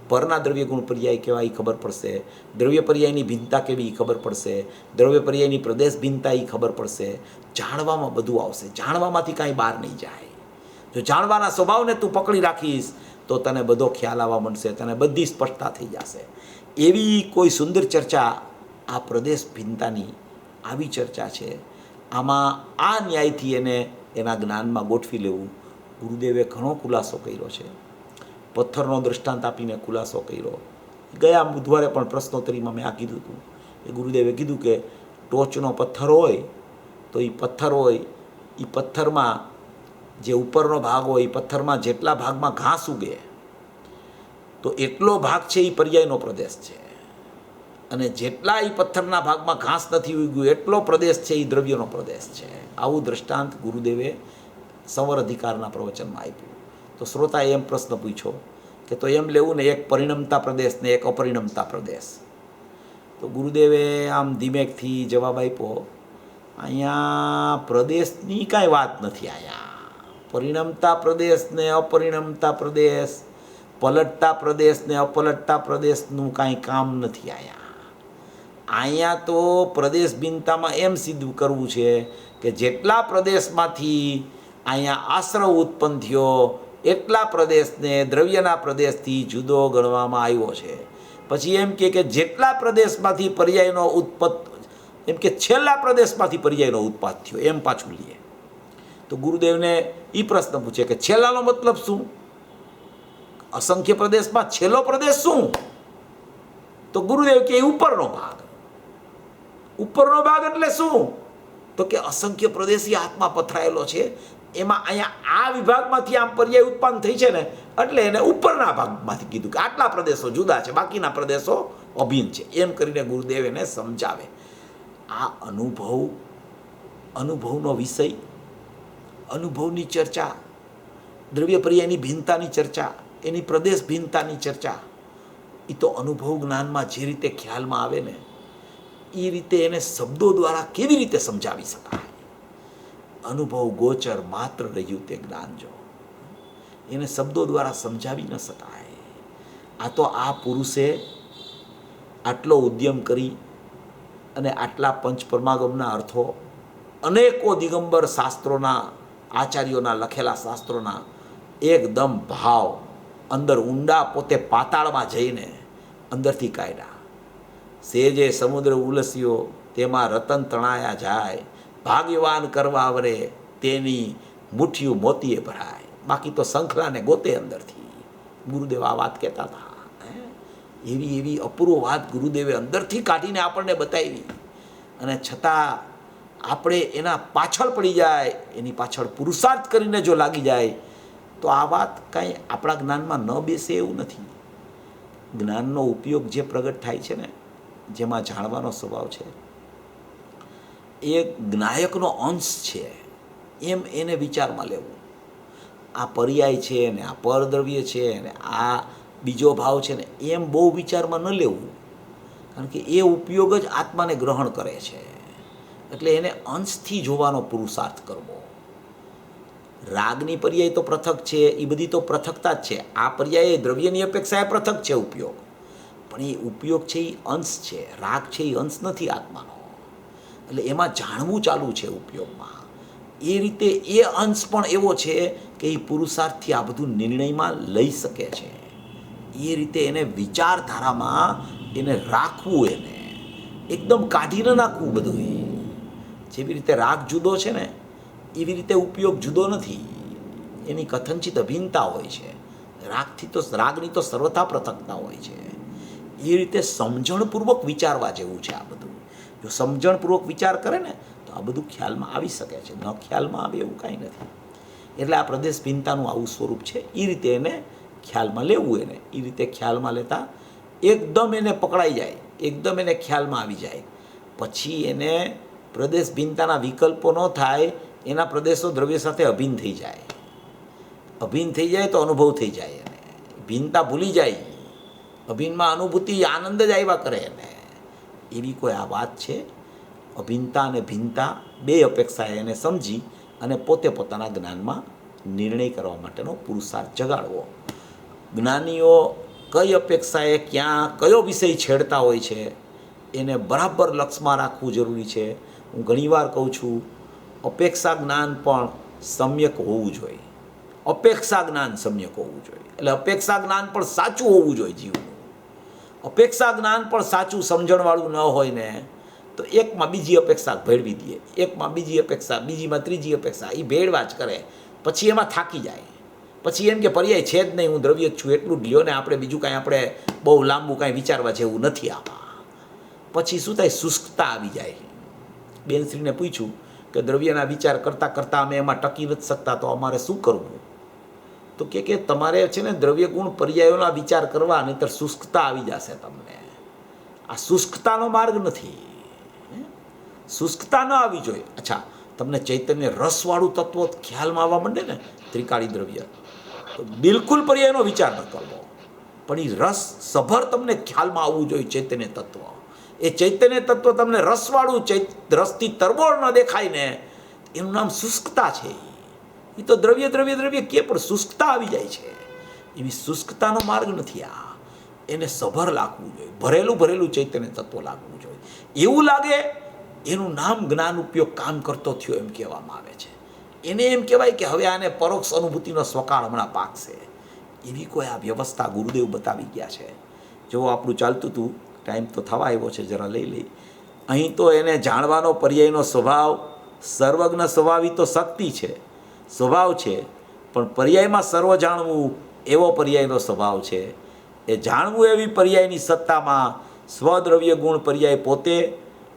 પરના દ્રવ્ય ગુણ પર્યાય કેવા એ ખબર પડશે, દ્રવ્ય પર્યાયની ભિન્નતા કેવી એ ખબર પડશે, દ્રવ્ય પર્યાયની પ્રદેશ ભિન્નતા એ ખબર પડશે. જાણવામાં બધું આવશે, જાણવામાંથી કાંઈ બહાર નહીં જાય. જો જાણવાના સ્વભાવને તું પકડી રાખીશ તો તને બધો ખ્યાલ આવવા માંડશે, તને બધી સ્પષ્ટતા થઈ જશે. એવી કોઈ સુંદર ચર્ચા આ પ્રદેશ ભિન્નતાની આવી ચર્ચા છે. આમાં આ ન્યાયથી એને એના જ્ઞાનમાં ગોઠવી લેવું. ગુરુદેવે ઘણો ખુલાસો કર્યો છે, પથ્થરનો દૃષ્ટાંત આપીને ખુલાસો કર્યો. ગયા બુધવારે પણ પ્રશ્નોત્તરીમાં મેં આ કીધું હતું. એ ગુરુદેવે કીધું કે ટોચનો પથ્થર હોય તો એ પથ્થર હોય, એ પથ્થરમાં જે ઉપરનો ભાગ હોય એ પથ્થરમાં જેટલા ભાગમાં ઘાસ ઉગે તો એટલો ભાગ છે એ પર્યાયનો પ્રદેશ છે, અને જેટલા એ પથ્થરના ભાગમાં ઘાસ નથી ઉગ્યું એટલો પ્રદેશ છે એ દ્રવ્યનો પ્રદેશ છે. આવું દૃષ્ટાંત ગુરુદેવે સંવર અધિકારના પ્રવચનમાં આપ્યું. તો શ્રોતાએ એમ પ્રશ્ન પૂછ્યો કે તો એમ લેવું ને એક પરિણમતા પ્રદેશ ને એક અપરિણમતા પ્રદેશ. તો ગુરુદેવે આમ ધીમેકથી જવાબ આપ્યો, અહીંયા પ્રદેશની કાંઈ વાત નથી. અહીંયા પરિણમતા પ્રદેશ ને અપરિણમતા પ્રદેશ, પલટતા પ્રદેશ ને અપલટતા પ્રદેશનું કાંઈ કામ નથી. અહીંયા તો પ્રદેશ ભિન્નતામાં એમ સિદ્ધ કરવું છે કે જેટલા પ્રદેશમાંથી અહીંયા આશ્રવ ઉત્પન્ન થયો એટલા પ્રદેશને દ્રવ્યના પ્રદેશથી જુદો ગણવામાં આવ્યો છે. પછી એમ કે જેટલા પ્રદેશમાંથી પર્યાયનો ઉત્પત્ત, એમ કે છેલ્લા પ્રદેશમાંથી પર્યાયનો ઉત્પાદ થયો, એમ પાછું લે. તો ગુરુદેવને એ પ્રશ્ન પૂછે કે છેલ્લાનો મતલબ શું? અસંખ્ય પ્રદેશમાં છેલ્લો પ્રદેશ શું? તો ગુરુદેવ કે ઉપરનો ભાગ. ઉપરનો ભાગ એટલે શું? તો કે અસંખ્ય પ્રદેશી આત્મા પથરાયેલો છે, એમાં અહીંયા આ વિભાગમાંથી આમ પર્યાય ઉત્પન્ન થઈ છે ને, એટલે એને ઉપરના ભાગમાંથી કીધું કે આટલા પ્રદેશો જુદા છે, બાકીના પ્રદેશો અભિન્ન છે. એમ કરીને ગુરુદેવ એને સમજાવે. આ અનુભવનો વિષય, અનુભવની ચર્ચા, દ્રવ્ય પર્યાયની ભિન્નતાની ચર્ચા, એની પ્રદેશ ભિન્નતાની ચર્ચા, એ તો અનુભવ જ્ઞાનમાં જે રીતે ખ્યાલમાં આવે ને એ રીતે એને શબ્દો દ્વારા કેવી રીતે સમજાવી શકાય? અનુભવ ગોચર માત્ર રહ્યું તે જ્ઞાન જો, એને શબ્દો દ્વારા સમજાવી ન શકાય. આ તો આ પુરુષે આટલો ઉદ્યમ કરી અને આટલા પંચ પરમાગમના અર્થો, અનેકો દિગંબર શાસ્ત્રોના આચાર્યોના લખેલા શાસ્ત્રોના એકદમ ભાવ અંદર ઊંડા પોતે પાતાળમાં જઈને અંદરથી કાઢ્યા. સેજે સમુદ્ર ઉલસ્યો તેમાં રતન તણાયા જાય, ભાગ્યવાન કરવા આવરે તેની મુઠ્ઠીયું મોતીએ ભરાય. બાકી તો શંખલાને ગોતે અંદરથી. ગુરુદેવ આ વાત કહેતા હતા. એવી અપૂર્વ વાત ગુરુદેવે અંદરથી કાઢીને આપણને બતાવી, અને છતાં આપણે એના પાછળ પડી જાય, એની પાછળ પુરુષાર્થ કરીને જો લાગી જાય તો આ વાત કાંઈ આપણા જ્ઞાનમાં ન બેસે એવું નથી. જ્ઞાનનો ઉપયોગ જે પ્રગટ થાય છે ને, જેમાં જાણવાનો સ્વભાવ છે, એ જ્ઞાયકનો અંશ છે, એમ એને વિચારમાં લેવું. આ પર્યાય છે ને આ પરદ્રવ્ય છે ને આ બીજો ભાવ છે ને એમ બહુ વિચારમાં ન લેવું, કારણ કે એ ઉપયોગ જ આત્માને ગ્રહણ કરે છે. એટલે એને અંશથી જોવાનો પુરુષાર્થ કરવો. રાગની પર્યાય તો પૃથક છે, એ બધી તો પૃથકતા જ છે. આ પર્યાય દ્રવ્યની અપેક્ષાએ પૃથક છે ઉપયોગ, પણ એ ઉપયોગ છે એ અંશ છે. રાગ છે એ અંશ નથી આત્માનો. એટલે એમાં જાણવું ચાલુ છે ઉપયોગમાં. એ રીતે એ અંશ પણ એવો છે કે એ પુરુષાર્થથી આ બધું નિર્ણયમાં લઈ શકે છે. એ રીતે એને વિચારધારામાં એને રાખવું, એને એકદમ કાઢી ન નાખવું બધું. જેવી રીતે રાગ જુદો છે ને એવી રીતે ઉપયોગ જુદો નથી. એની કથનચિત અભિન્નતા હોય છે. રાગની તો સર્વથા પૃથકતા હોય છે. એ રીતે સમજણપૂર્વક વિચારવા જેવું છે આ બધું. જો સમજણપૂર્વક વિચાર કરે ને તો આ બધું ખ્યાલમાં આવી શકે છે. ન ખ્યાલમાં આવે એવું કાંઈ નથી. એટલે આ પ્રદેશ ભિન્નતાનું આવું સ્વરૂપ છે. એ રીતે એને ખ્યાલમાં લેવું. એને એ રીતે ખ્યાલમાં લેતા એકદમ એને પકડાઈ જાય, એકદમ એને ખ્યાલમાં આવી જાય. પછી એને પ્રદેશ ભિન્નતાના વિકલ્પો ન થાય, એના પ્રદેશો દ્રવ્ય સાથે અભિન્ન થઈ જાય. અભિન્ન થઈ જાય તો અનુભવ થઈ જાય. એને ભિન્નતા ભૂલી જાય. અભિન્નમાં અનુભૂતિ આનંદ જ આવ્યા કરે. એને એવી કોઈ આ વાત છે. અભિન્નતા અને ભિન્નતા બે અપેક્ષાએ એને સમજી અને પોતે પોતાના જ્ઞાનમાં નિર્ણય કરવા માટેનો પુરુષાર્થ જગાડવો. જ્ઞાનીઓ કઈ અપેક્ષાએ ક્યાં કયો વિષય છેડતા હોય છે એને બરાબર લક્ષમાં રાખવું જરૂરી છે. હું ઘણીવાર કહું છું, અપેક્ષા જ્ઞાન પણ સમ્યક હોવું જોઈએ. અપેક્ષા જ્ઞાન સમ્યક હોવું જોઈએ. એટલે અપેક્ષા જ્ઞાન પણ સાચું હોવું જોઈએ જીવનું. અપેક્ષા જ્ઞાન પણ સાચું સમજણવાળું ન હોય ને તો એકમાં બીજી અપેક્ષા ભેળવી દે, એકમાં બીજી અપેક્ષા, બીજીમાં ત્રીજી અપેક્ષા, એ ભેળવા જ કરે. પછી એમાં થાકી જાય. પછી એમ કે પર્યાય છે જ નહીં, હું દ્રવ્ય જ છું, એટલું જ લ્યો ને, આપણે બીજું કાંઈ આપણે બહુ લાંબુ કાંઈ વિચારવા જેવું નથી આમાં. પછી શું થાય? શુષ્કતા આવી જાય. બેનશ્રીને પૂછ્યું કે દ્રવ્યના વિચાર કરતાં કરતાં અમે એમાં ટકી નથી શકતા, તો અમારે શું કરવું? તો કે તમારે છે ને દ્રવ્ય ગુણ પર્યાયોના વિચાર કરવા, નહીંતર શુષ્કતા આવી જશે તમને. આ શુષ્કતાનો માર્ગ નથી. શુષ્કતા ન આવી જોઈએ. અચ્છા, તમને ચૈતન્ય રસવાળું તત્વ ખ્યાલમાં આવવા માંડે ને, ત્રિકાળી દ્રવ્ય, તો બિલકુલ પર્યાયનો વિચાર ન કરવો, પણ એ રસ સભર તમને ખ્યાલમાં આવવું જોઈએ. ચૈતન્ય તત્વ, એ ચૈતન્ય તત્વ તમને રસવાળું, રસથી તરબોળ ન દેખાય ને, એનું નામ શુષ્કતા છે. એ તો દ્રવ્ય દ્રવ્ય દ્રવ્ય કે પણ શુષ્કતા આવી જાય છે. એવી શુષ્કતાનો માર્ગ નથી આ. એને સભર લાગવું જોઈએ, ભરેલું ભરેલું ચૈતન્ય તત્વ લાગવું જોઈએ. એવું લાગે એનું નામ જ્ઞાન ઉપયોગ કામ કરતો થયો એમ કહેવામાં આવે છે. એને એમ કહેવાય કે હવે આને પરોક્ષ અનુભૂતિનો સ્વકાળ હમણાં પાકશે. એવી કોઈ આ વ્યવસ્થા ગુરુદેવ બતાવી ગયા છે. જો આપણું ચાલતું હતું, ટાઈમ તો થવા આવ્યો છે, જરા લઈ લઈ. અહીં તો એને જાણવાનો પર્યાયનો સ્વભાવ, સર્વજ્ઞ સ્વભાવી તો શક્તિ છે, સ્વભાવ છે, પણ પર્યાયમાં સર્વ જાણવું એવો પર્યાયનો સ્વભાવ છે. એ જાણવું એવી પર્યાયની સત્તામાં સ્વદ્રવ્ય ગુણ પર્યાય પોતે,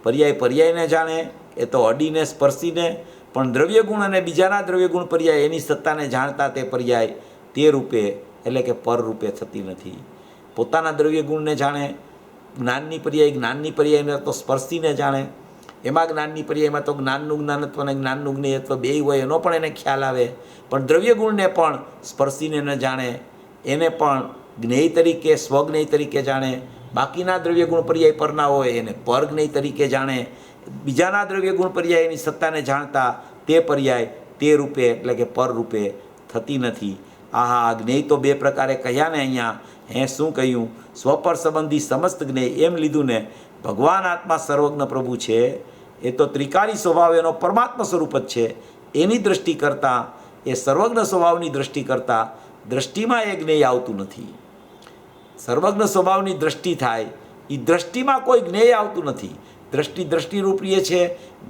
પર્યાય પર્યાયને જાણે, એ તો અડીને સ્પર્શીને, પણ દ્રવ્ય ગુણ અને બીજાના દ્રવ્ય ગુણ પર્યાય એની સત્તાને જાણતા તે પર્યાય તે રૂપે એટલે કે પર રૂપે થતી નથી. પોતાના દ્રવ્ય ગુણને જાણે, જ્ઞાનની પર્યાય જ્ઞાનની પર્યાયને તો સ્પર્શીને જાણે. એમાં જ્ઞાનની પર્યાયમાં તો જ્ઞાનનું જ્ઞાનત્વ અને જ્ઞાનનું જ્ઞેયત્વ બેય હોય, એનો પણ એને ખ્યાલ આવે. પણ દ્રવ્ય ગુણને પણ સ્પર્શીને ન જાણે, એને પણ જ્ઞેય તરીકે, સ્વજ્ઞેય તરીકે જાણે. બાકીના દ્રવ્ય ગુણ પર્યાય પરના હોય એને પરજ્ઞેય તરીકે જાણે. બીજાના દ્રવ્ય ગુણ પર્યાયની સત્તાને જાણતા તે પર્યાય તે રૂપે એટલે કે પર રૂપે થતી નથી. આહા, જ્ઞેય તો બે પ્રકારે કહ્યા ને અહીંયા. હે શું કહ્યું? સ્વપર સંબંધી સમસ્ત જ્ઞેય એમ લીધું ને. ભગવાન આત્મા સર્વજ્ઞ પ્રભુ છે, એ તો ત્રિકાળી સ્વભાવ એનો પરમાત્મા સ્વરૂપ જ છે. એની દૃષ્ટિ કરતાં, એ સર્વજ્ઞ સ્વભાવની દૃષ્ટિ કરતાં દૃષ્ટિમાં એ જ્ઞેય આવતું નથી. સર્વજ્ઞ સ્વભાવની દૃષ્ટિ થાય, એ દૃષ્ટિમાં કોઈ જ્ઞેય આવતું નથી. દૃષ્ટિ દૃષ્ટિરૂપ રહે છે,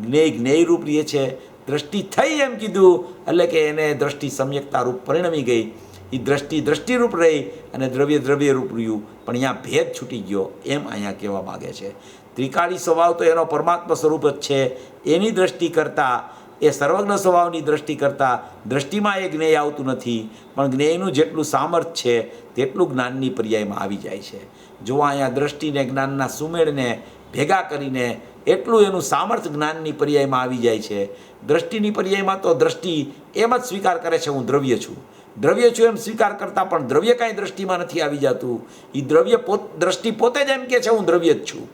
જ્ઞેય જ્ઞેયરૂપ રહે છે. દૃષ્ટિ થઈ એમ કીધું એટલે કે એને દૃષ્ટિ સમ્યકતા રૂપ પરિણમી ગઈ. એ દૃષ્ટિ દૃષ્ટિરૂપ રહી અને દ્રવ્ય દ્રવ્યરૂપ રહ્યું, પણ અહીંયા ભેદ છૂટી ગયો એમ અહીંયા કહેવા માગે છે. ત્રિકાળી સ્વભાવ તો એનો પરમાત્મા સ્વરૂપ જ છે. એની દૃષ્ટિ કરતાં, એ સર્વજ્ઞ સ્વભાવની દૃષ્ટિ કરતાં દૃષ્ટિમાં એ જ્ઞેય આવતું નથી, પણ જ્ઞેયનું જેટલું સામર્થ્ય છે તેટલું જ્ઞાનની પર્યાયમાં આવી જાય છે. જો અહીંયા દૃષ્ટિને જ્ઞાનના સુમેળને ભેગા કરીને એટલું એનું સામર્થ્ય જ્ઞાનની પર્યાયમાં આવી જાય છે. દૃષ્ટિની પર્યાયમાં તો દ્રષ્ટિ એમ જ સ્વીકાર કરે છે હું દ્રવ્ય છું, દ્રવ્ય છું એમ સ્વીકાર કરતાં પણ દ્રવ્ય કાંઈ દૃષ્ટિમાં નથી આવી જતું. એ દ્રવ્ય દ્રષ્ટિ પોતે જ એમ કહે છે હું દ્રવ્ય જ છું.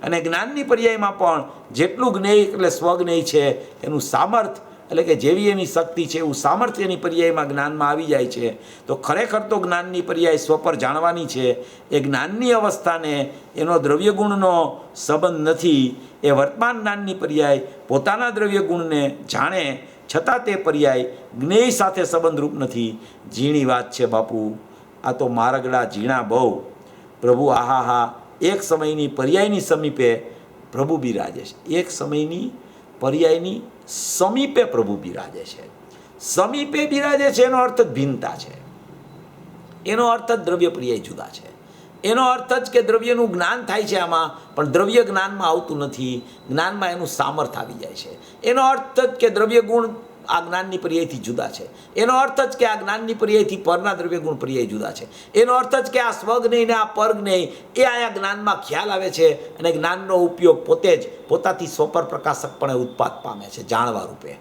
અને જ્ઞાનની પર્યાયમાં પણ જેટલું જ્ઞેય એટલે સ્વજ્ઞેય છે એનું સામર્થ્ય એટલે કે જેવી એની શક્તિ છે એવું સામર્થ્ય એની પર્યાયમાં જ્ઞાનમાં આવી જાય છે. તો ખરેખર તો જ્ઞાનની પર્યાય સ્વપર જાણવાની છે. એ જ્ઞાનની અવસ્થાને એનો દ્રવ્ય ગુણનો સંબંધ નથી. એ વર્તમાન જ્ઞાનની પર્યાય પોતાના દ્રવ્ય ગુણને જાણે, છતાં તે પર્યાય જ્ઞેય સાથે સંબંધરૂપ નથી. ઝીણી વાત છે બાપુ, આ તો મારગડા ઝીણા બહુ. પ્રભુ આહા, એક સમયની પર્યાયની સમીપે પ્રભુ બિરાજે છે. એક સમયની પર્યાયની સમીપે પ્રભુ બિરાજે છે. સમીપે બિરાજે છે એનો અર્થ જ ભિન્નતા છે. એનો અર્થ જ દ્રવ્ય પર્યાય જુદા છે. એનો અર્થ જ કે દ્રવ્યનું જ્ઞાન થાય છે આમાં, પણ દ્રવ્ય જ્ઞાનમાં આવતું નથી. જ્ઞાનમાં એનું સામર્થ્ય આવી જાય છે. એનો અર્થ જ કે દ્રવ્ય ગુણ આ જ્ઞાનની પર્યાયથી જુદા છે. એનો અર્થ જ કે આ જ્ઞાનની પર્યાયથી પરના દ્રવ્ય ગુણ પર્યાય જુદા છે. એનો અર્થ જ કે આ સ્વજ્ઞેય ને આ પરજ્ઞેય એ અહીંયા જ્ઞાનમાં ખ્યાલ આવે છે અને જ્ઞાનનો ઉપયોગ પોતે જ પોતાથી સ્વપર પ્રકાશકપણે ઉત્પાદ પામે છે જાણવા રૂપે.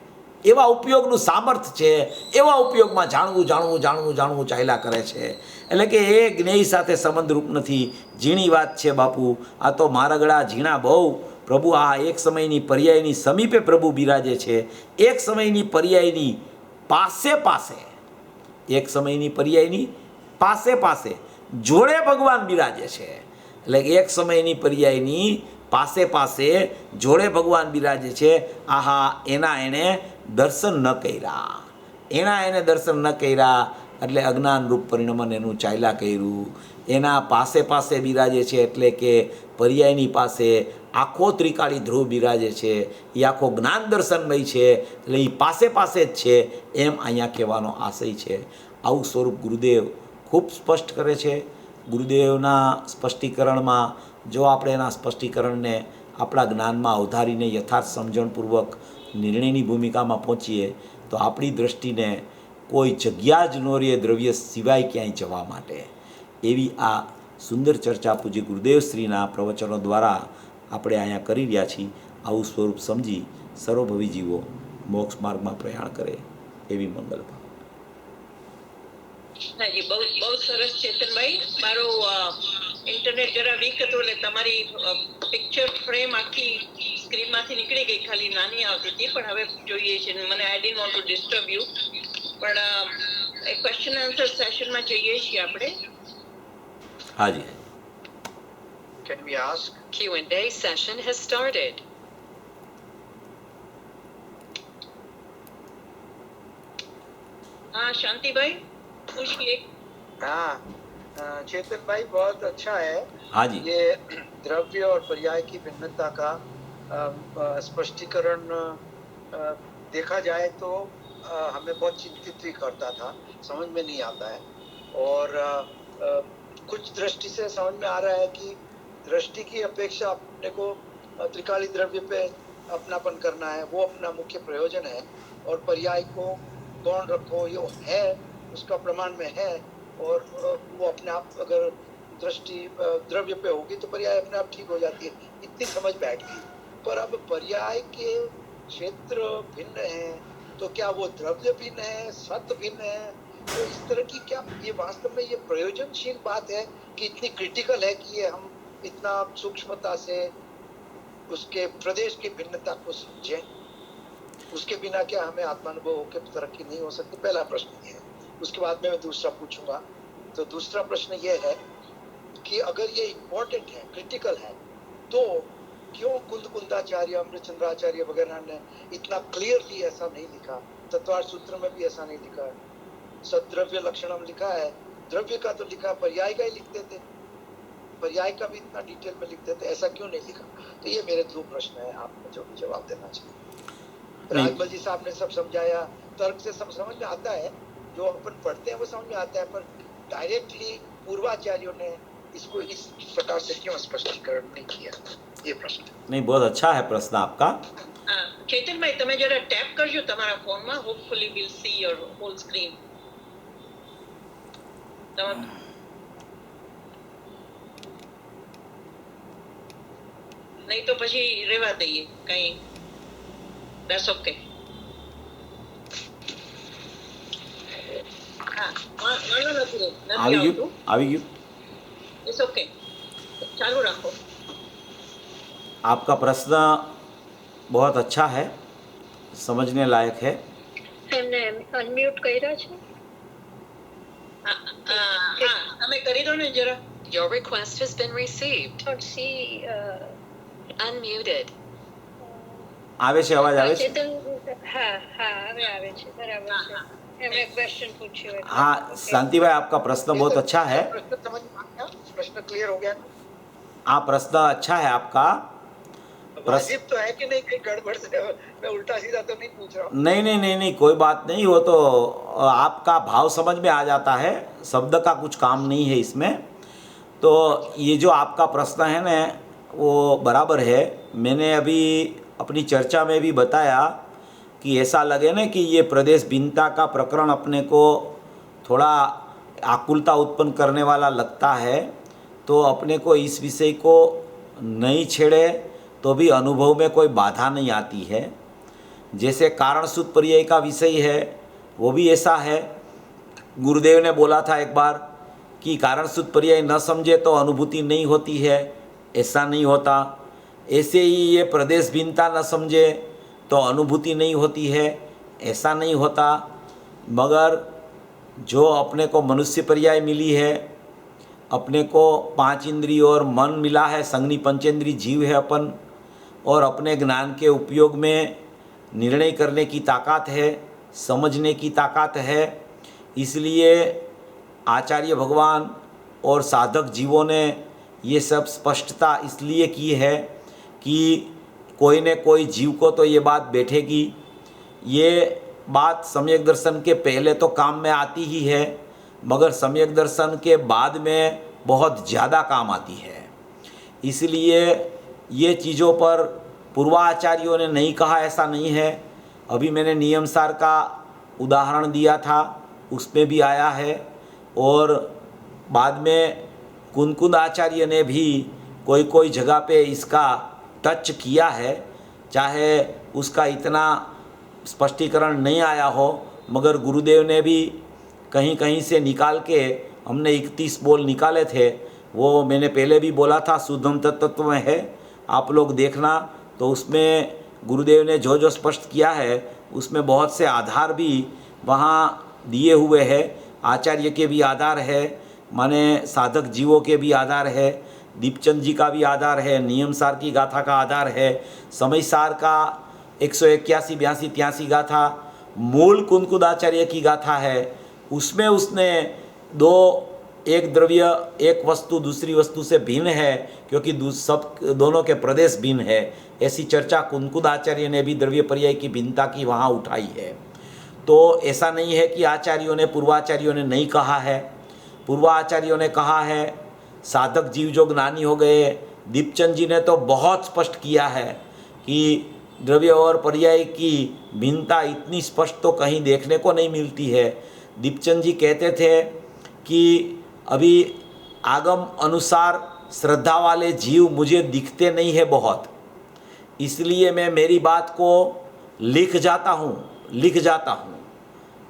એવા ઉપયોગનું સામર્થ્ય છે. એવા ઉપયોગમાં જાણવું જાણવું જાણવું જાણવું ચાલ્યા કરે છે. એટલે કે એ જ્ઞેય સાથે સંબંધરૂપ નથી. ઝીણી વાત છે બાપુ, આ તો મારગડા ઝીણા બહુ. પ્રભુ આ એક સમયની પર્યાયની સમીપે પ્રભુ બિરાજે છે. એક સમયની પર્યાયની પાસે પાસે એક સમયની પર્યાયની પાસે પાસે જોડે ભગવાન બિરાજે છે. એટલે એક સમયની પર્યાયની પાસે પાસે જોડે ભગવાન બિરાજે છે. આહા, એના એણે દર્શન ન કર્યા, એના એને દર્શન ન કર્યા એટલે અજ્ઞાન રૂપ પરિણમન એનું ચાલ્યા કર્યું. એના પાસે પાસે બિરાજે છે એટલે કે પર્યાયની પાસે આખો ત્રિકાળી ધ્રુવ બિરાજે છે. એ આખો જ્ઞાન દર્શનમય છે એટલે એ પાસે પાસે જ છે એમ અહીંયા કહેવાનો આશય છે. આવું સ્વરૂપ ગુરુદેવ ખૂબ સ્પષ્ટ કરે છે. ગુરુદેવના સ્પષ્ટીકરણમાં જો આપણે એના સ્પષ્ટીકરણને આપણા જ્ઞાનમાં અવધારીને યથાર્થ સમજણપૂર્વક નિર્ણયની ભૂમિકામાં પહોંચીએ તો આપણી દૃષ્ટિને કોઈ જગ્યા જ ન રહે દ્રવ્ય સિવાય ક્યાંય જવા માટે. એવી આ સુંદર ચર્ચા પૂજ્ય ગુરુદેવશ્રીના પ્રવચનો દ્વારા આપણે અહીંયા કરી રહ્યા છીએ. આવું સ્વરૂપ સમજી સર્વભવી જીવો મોક્ષ માર્ગમાં પ્રયાણ કરે એવી મંગલ ભાવ. હાજી, બહુ બહુ સરસ ચેતનભાઈ. મારો ઇન્ટરનેટ જરા વીક હતું એટલે તમારી પિક્ચર ફ્રેમ આખી સ્ક્રીનમાંથી નીકળી ગઈ, ખાલી નાની આવતી હતી, પણ હવે જોઈએ છે. મને આઈ didn't want to disturb you, પણ એક ક્વેશ્ચન આન્સર સેશનમાં જઈએ છીએ આપણે. હાજી. Can we ask? Q&A session has started. हाँ शांति भाई पूछिए. हाँ, चेतन भाई बहुत अच्छा है. हाँ जी. ये द्रव्य और पर्याय की भिन्नता का स्पष्टीकरण देखा जाए तो हमें बहुत चिंतित भी करता था, समझ में नहीं आता है. और कुछ दृष्टि से समझ में आ रहा है कि दृष्टि की अपेक्षा अपने को त्रिकाली द्रव्य पे अपनापन करना है, वो अपना मुख्य प्रयोजन है. और पर्याय को गौण रखो, ये है उसका प्रमाण में है. और वो अपने आप अगर दृष्टि द्रव्य पे होगी तो पर्याय अपने आप ठीक हो जाती है. इतनी समझ बैठ गई. पर अब पर्याय के क्षेत्र भिन्न हैं तो क्या वो द्रव्य भिन्न है, सत्य भिन्न है? तो इस तरह की क्या ये वास्तव में ये प्रयोजनशील बात है कि इतनी क्रिटिकल है कि ये हम इतना सूक्ष्मता से उसके प्रदेश की भिन्नता को समझें? उसके बिना क्या हमें आत्मानुभव होकर तरक्की नहीं हो सकती? पहला प्रश्न ये है. उसके बाद में मैं दूसरा पूछूंगा. तो दूसरा प्रश्न ये है कि अगर ये इम्पोर्टेंट है, क्रिटिकल है, तो क्यों कुंदकुंदाचार्य, अमृतचंद्राचार्य वगैरह ने इतना क्लियरली ऐसा नहीं लिखा? तत्वार्थ सूत्र में भी ऐसा नहीं लिखा है. सद्द्रव्य लक्षणम लिखा है, द्रव्य का तो लिखा, पर्याय का ही लिखते थे. पर्याय का भी इतना डिटेल में लिखते थे, ऐसा क्यों नहीं लिखा? तो ये मेरे दो प्रश्न है, आप मुझे जवाब देना चाहिए. राजमल जी साहब ने सब समझाया, तर्क से सब समझ में आता है, जो अपन पढ़ते हैं वो समझ में आता है, पर डायरेक्टली पूर्वाचार्यों ने इसको इस प्रकार से क्यों स्पष्टीकरण नहीं किया? ये प्रश्न. नहीं, बहुत अच्छा है प्रश्न आपका. चेतन भाई તમે જરા ટેપ કરજો તમારા ફોનમાં, hopefully will see your whole screen. નહીં તો પછી રેવા દઈએ કઈ. That's okay. હા, વાંધો નથી આવી આવતું. ગયું, આવી ગયું. It's okay. ચાલુ રાખો. आपका प्रश्न बहुत अच्छा है, समझने लायक है. એમને અનમ્યુટ કર્યા છે? હા તમે કરી દો ને જરા. Your request has been received. Don't see Unmuted. આવે છે, અવાજ આવે છે? ચેતન હા હા હવે આવે છે, બરાબર છે. એમણે ક્વેશ્ચન પૂછ્યો એટલે. हाँ, Okay. शांति भाई आपका प्रश्न बहुत अच्छा है. प्रश्न समझ में आ गया? प्रश्न क्लियर हो गया ना? हाँ, प्रश्न अच्छा है आपका. वाजिब तो है कि नहीं, कहीं गड़बड़ से मैं उल्टा सीधा तो नहीं पूछ रहा हूँ. नहीं नहीं नहीं नहीं, कोई बात नहीं. वो तो आपका भाव समझ में आ जाता है, शब्द का कुछ काम नहीं है इसमें. तो ये जो आपका प्रश्न है ना, वो बराबर है. मैंने अभी अपनी चर्चा में भी बताया कि ऐसा लगे ना कि ये प्रदेश भिन्नता का प्रकरण अपने को थोड़ा आकुलता उत्पन्न करने वाला लगता है, तो अपने को इस विषय को नहीं छेड़े तो भी अनुभव में कोई बाधा नहीं आती है. जैसे कारण सूत्र पर्याय का विषय है, वो भी ऐसा है. गुरुदेव ने बोला था एक बार कि कारण सूत्र पर्याय न समझे तो अनुभूति नहीं होती है. ऐसा नहीं होता. ऐसे ही ये प्रदेश भिन्नता न समझे तो अनुभूति नहीं होती है. ऐसा नहीं होता. मगर जो अपने को मनुष्य पर्याय मिली है, अपने को 5 इंद्रिय और मन मिला है, संगनी पंचेंद्रीय जीव है अपन, और अपने ज्ञान के उपयोग में निर्णय करने की ताकत है, समझने की ताकत है। इसलिए आचार्य भगवान और साधक जीवों ने ये सब स्पष्टता इसलिए की है कि कोई न कोई जीव को तो ये बात बैठेगी। ये बात सम्यक दर्शन के पहले तो काम में आती ही है, मगर सम्यक दर्शन के बाद में बहुत ज़्यादा काम आती है। इसलिए ये चीज़ों पर पूर्वाचार्यों ने नहीं कहा ऐसा नहीं है। अभी मैंने नियमसार का उदाहरण दिया था, उसमें भी आया है, और बाद में कुनकुन आचार्य ने भी कोई कोई जगह पे इसका टच किया है, चाहे उसका इतना स्पष्टीकरण नहीं आया हो, मगर गुरुदेव ने भी कहीं कहीं से निकाल के, हमने 31 बोल निकाले थे, वो मैंने पहले भी बोला था, शुद्धम तत्व में है, आप लोग देखना। तो उसमें गुरुदेव ने जो जो स्पष्ट किया है उसमें बहुत से आधार भी वहाँ दिए हुए हैं। आचार्य के भी आधार है, माने साधक जीवों के भी आधार है, दीपचंद जी का भी आधार है, नियमसार की गाथा का आधार है, समयसार का 181, 82, 83 गाथा, मूल कुनकुदाचार्य की गाथा है। उसमें उसने एक द्रव्य एक वस्तु दूसरी वस्तु से भिन्न है, क्योंकि दोनों के प्रदेश भिन्न है, ऐसी चर्चा कुनकुदाचार्य ने भी द्रव्य पर्याय की भिन्नता की वहाँ उठाई है। तो ऐसा नहीं है कि आचार्यों ने पूर्वाचार्यों ने नहीं कहा है, पूर्वाचार्यों ने कहा है। साधक जीव जो ज्ञानी हो गए, दीपचंद जी ने तो बहुत स्पष्ट किया है कि द्रव्य और पर्याय की भिन्नता इतनी स्पष्ट तो कहीं देखने को नहीं मिलती है। दीपचंद जी कहते थे कि अभी आगम अनुसार श्रद्धा वाले जीव मुझे दिखते नहीं है बहुत, इसलिए मैं मेरी बात को लिख जाता हूँ।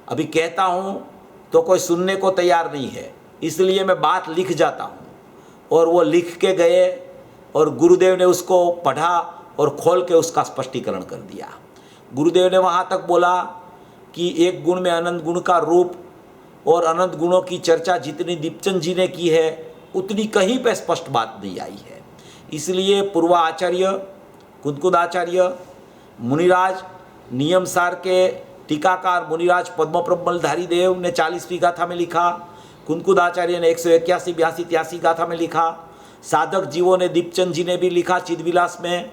अभी कहता हूँ तो कोई सुनने को तैयार नहीं है, इसलिए मैं बात लिख जाता हूँ। और वो लिख के गए और गुरुदेव ने उसको पढ़ा और खोल के उसका स्पष्टीकरण कर दिया। गुरुदेव ने वहाँ तक बोला कि एक गुण में अनंत गुण का रूप और अनंत गुणों की चर्चा जितनी दीपचंद जी ने की है उतनी कहीं पे स्पष्ट बात नहीं आई है। इसलिए पूर्वाचार्य, कुनकुदाचार्य, मुनिराज, नियमसार के टीकाकार मुनिराज पद्मप्रबलधारी देव ने 40वीं गाथा में लिखा, कुनकुदाचार्य ने 181, 82, 83 गाथा में लिखा, साधक जीवों ने दीपचंद जी ने भी लिखा चिदविलास में,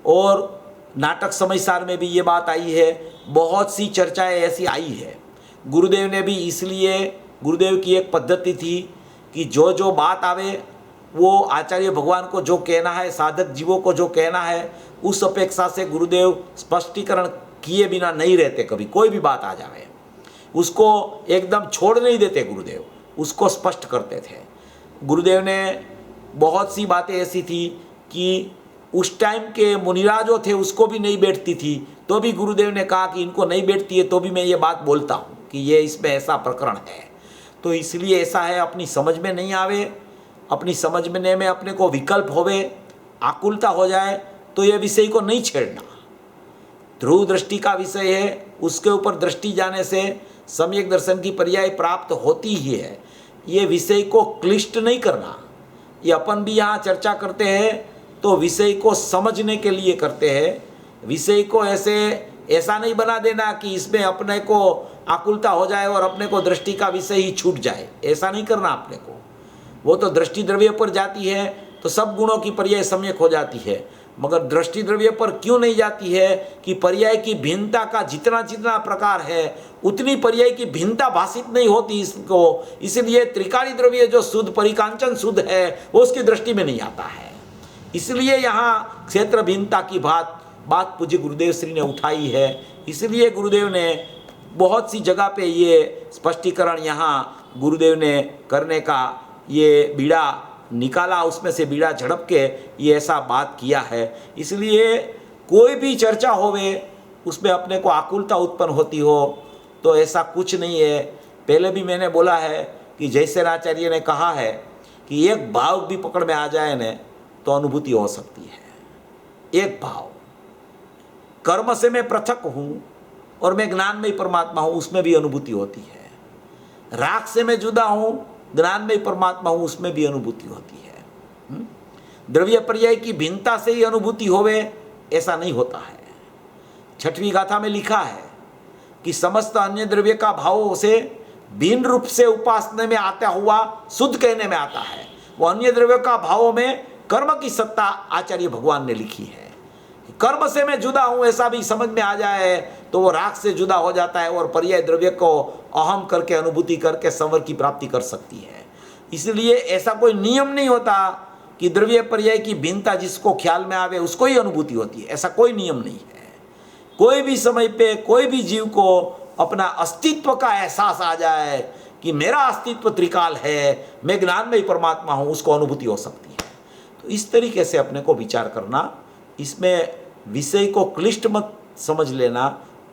और नाटक समयसार में भी ये बात आई है। बहुत सी चर्चाएं ऐसी आई है। गुरुदेव ने भी, इसलिए गुरुदेव की एक पद्धति थी कि जो जो बात आवे वो आचार्य भगवान को जो कहना है, साधक जीवों को जो कहना है, उस अपेक्षा से गुरुदेव स्पष्टीकरण किए बिना नहीं रहते। कभी कोई भी बात आ जाए उसको एकदम छोड़ नहीं देते, गुरुदेव उसको स्पष्ट करते थे। गुरुदेव ने बहुत सी बातें ऐसी थी कि उस टाइम के मुनिराजो थे उसको भी नहीं बैठती थी, तो भी गुरुदेव ने कहा कि इनको नहीं बैठती है तो भी मैं ये बात बोलता हूँ कि ये इसमें ऐसा प्रकरण है। तो इसलिए ऐसा है, अपनी समझ में नहीं आवे, अपनी समझने में अपने को विकल्प होवे, आकुलता हो जाए तो ये विषय को नहीं छेड़ना। ध्रुव दृष्टि का विषय है, उसके ऊपर दृष्टि जाने से सम्यक दर्शन की पर्याय प्राप्त होती ही है। ये विषय को क्लिष्ट नहीं करना। ये अपन भी यहाँ चर्चा करते हैं तो विषय को समझने के लिए करते हैं। विषय को ऐसा नहीं बना देना कि इसमें अपने को आकुलता हो जाए और अपने को दृष्टि का विषय ही छूट जाए, ऐसा नहीं करना अपने को। वो तो दृष्टि द्रव्य पर जाती है तो सब गुणों की पर्याय सम्यक हो जाती है, मगर दृष्टि द्रव्य पर क्यों नहीं जाती है कि पर्याय की भिन्नता का जितना जितना प्रकार है उतनी पर्याय की भिन्नता भाषित नहीं होती इसको। इसलिए त्रिकाली द्रव्य जो शुद्ध परिकांचन शुद्ध है वो उसकी दृष्टि में नहीं आता है। इसलिए यहाँ क्षेत्र भिन्नता की बात पूज्य गुरुदेव श्री ने उठाई है। इसलिए गुरुदेव ने बहुत सी जगह पे ये स्पष्टीकरण यहाँ गुरुदेव ने करने का ये बीड़ा निकाला, उसमें से बीड़ा झड़प के ये ऐसा बात किया है। इसलिए कोई भी चर्चा होवे उसमें अपने को आकुलता उत्पन्न होती हो तो ऐसा कुछ नहीं है। पहले भी मैंने बोला है कि जैसे आचार्य ने कहा है कि एक भाव भी पकड़ में आ जाए न तो अनुभूति हो सकती है। एक भाव, कर्म से मैं पृथक हूँ और मैं ज्ञान में ही परमात्मा हूँ, उसमें भी अनुभूति होती है। राग से मैं जुदा हूँ, ज्ञानमय परमात्मा हूँ, उसमें भी अनुभूति होती है। द्रव्य पर्याय की भिन्नता से ही अनुभूति होवे ऐसा नहीं होता है। छठवीं गाथा में लिखा है कि समस्त अन्य द्रव्य का भावों से भिन्न रूप से उपासना में आता हुआ शुद्ध कहने में आता है। वो अन्य द्रव्यों का भावों में कर्म की सत्ता आचार्य भगवान ने लिखी है। कर्म से मैं जुदा हूँ ऐसा भी समझ में आ जाए तो वो राग से जुदा हो जाता है और पर्याय द्रव्य को अहम करके अनुभूति करके संवर की प्राप्ति कर सकती है। इसलिए ऐसा कोई नियम नहीं होता कि द्रव्य पर्याय की भिन्नता जिसको ख्याल में आवे उसको ही अनुभूति होती है, ऐसा कोई नियम नहीं है। कोई भी समय पे कोई भी जीव को अपना अस्तित्व का एहसास आ जाए कि मेरा अस्तित्व त्रिकाल है, मैं ज्ञानमय परमात्मा हूँ, उसको अनुभूति हो सकती है। तो इस तरीके से अपने को विचार करना, इसमें विषय को क्लिष्ट मत समझ लेना।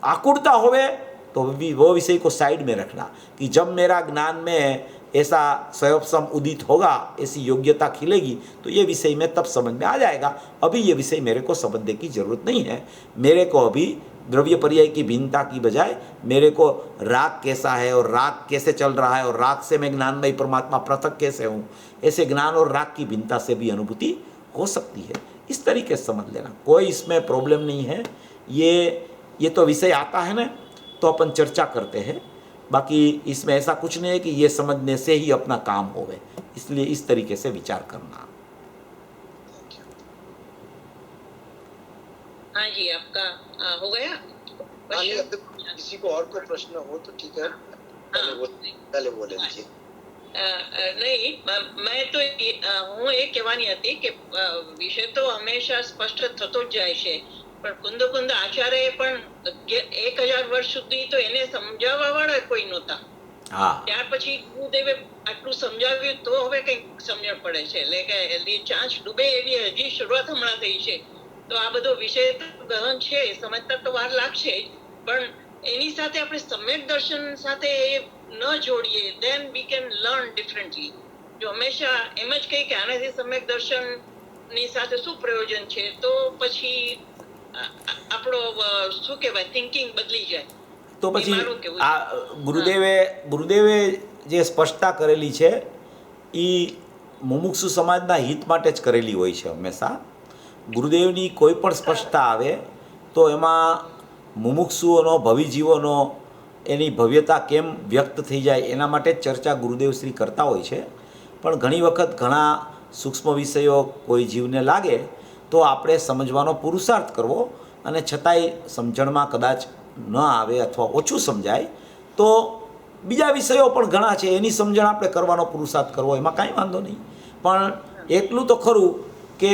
आकुलता होवे तो वो विषय को साइड में रखना कि जब मेरा ज्ञान में ऐसा स्वयं उदित होगा, ऐसी योग्यता खिलेगी तो ये विषय में तब समझ में आ जाएगा। अभी ये विषय मेरे को समझने की जरूरत नहीं है। मेरे को अभी द्रव्य पर्याय की भिन्नता की बजाय मेरे को राग कैसा है और राग कैसे चल रहा है और राग से मैं ज्ञानमय परमात्मा पृथक कैसे हूँ, ऐसे ज्ञान और राग की भिन्नता से भी अनुभूति हो सकती है। इस तरीके से समझ लेना, कोई इसमें प्रॉब्लम नहीं है। ये तो विषय आता है ना तो अपन चर्चा करते हैं, बाकी इसमें ऐसा कुछ नहीं है कि ये समझने से ही अपना काम होवे। इसलिए इस तरीके से विचार करना। हाँ जी, आपका हो गया अगर किसी को और कोई प्रश्न हो तो ठीक है, पहले बोले लीजिए। नहीं, मैं तो હું એ કહેવાની હતી કે વિષય તો હંમેશા સ્પષ્ટ થતો જ જાય છે, પણ કુંદ આચાર્ય પણ 1000 વર્ષ સુધી તો એને સમજાવવા વાળા કોઈ નહોતા। ત્યાર પછી ગુરુદેવે આટલું સમજાવ્યું તો હવે કંઈક સમજણ પડે છે, એટલે કે ચાંચ ડૂબે એવી હજી શરૂઆત હમણાં થઈ છે। તો આ બધો વિષય તો ગહન છે, સમજતા તો વાર લાગશે જ, પણ એની સાથે આપણે સમ્યક દર્શન સાથે ન જોડીએ then we can learn differently। જો હંમેશા એમ જ કહી કે આનાથી સમ્યક દર્શનની સાથે શું પ્રયોજન છે તો પછી આપણો શું કહેવાય થિંકિંગ બદલી જાય। તો પછી આ ગુરુદેવે જે સ્પષ્ટતા કરેલી છે એ મુમુક્ષુ સમાજના હિત માટે જ કરેલી હોય છે। હંમેશા ગુરુદેવની કોઈ પણ સ્પષ્ટતા આવે તો એમાં મુમુક્ષુઓનો ભવિજીવોનો એની ભવ્યતા કેમ વ્યક્ત થઈ જાય એના માટે ચર્ચા ગુરુદેવશ્રી કરતા હોય છે। પણ ઘણી વખત ઘણા સૂક્ષ્મ વિષયો કોઈ જીવને લાગે તો આપણે સમજવાનો પુરુષાર્થ કરવો, અને છતાંય સમજણમાં કદાચ ન આવે અથવા ઓછું સમજાય તો બીજા વિષયો પણ ઘણા છે એની સમજણ આપણે કરવાનો પુરુષાર્થ કરવો, એમાં કાંઈ વાંધો નહીં। પણ એટલું તો ખરું કે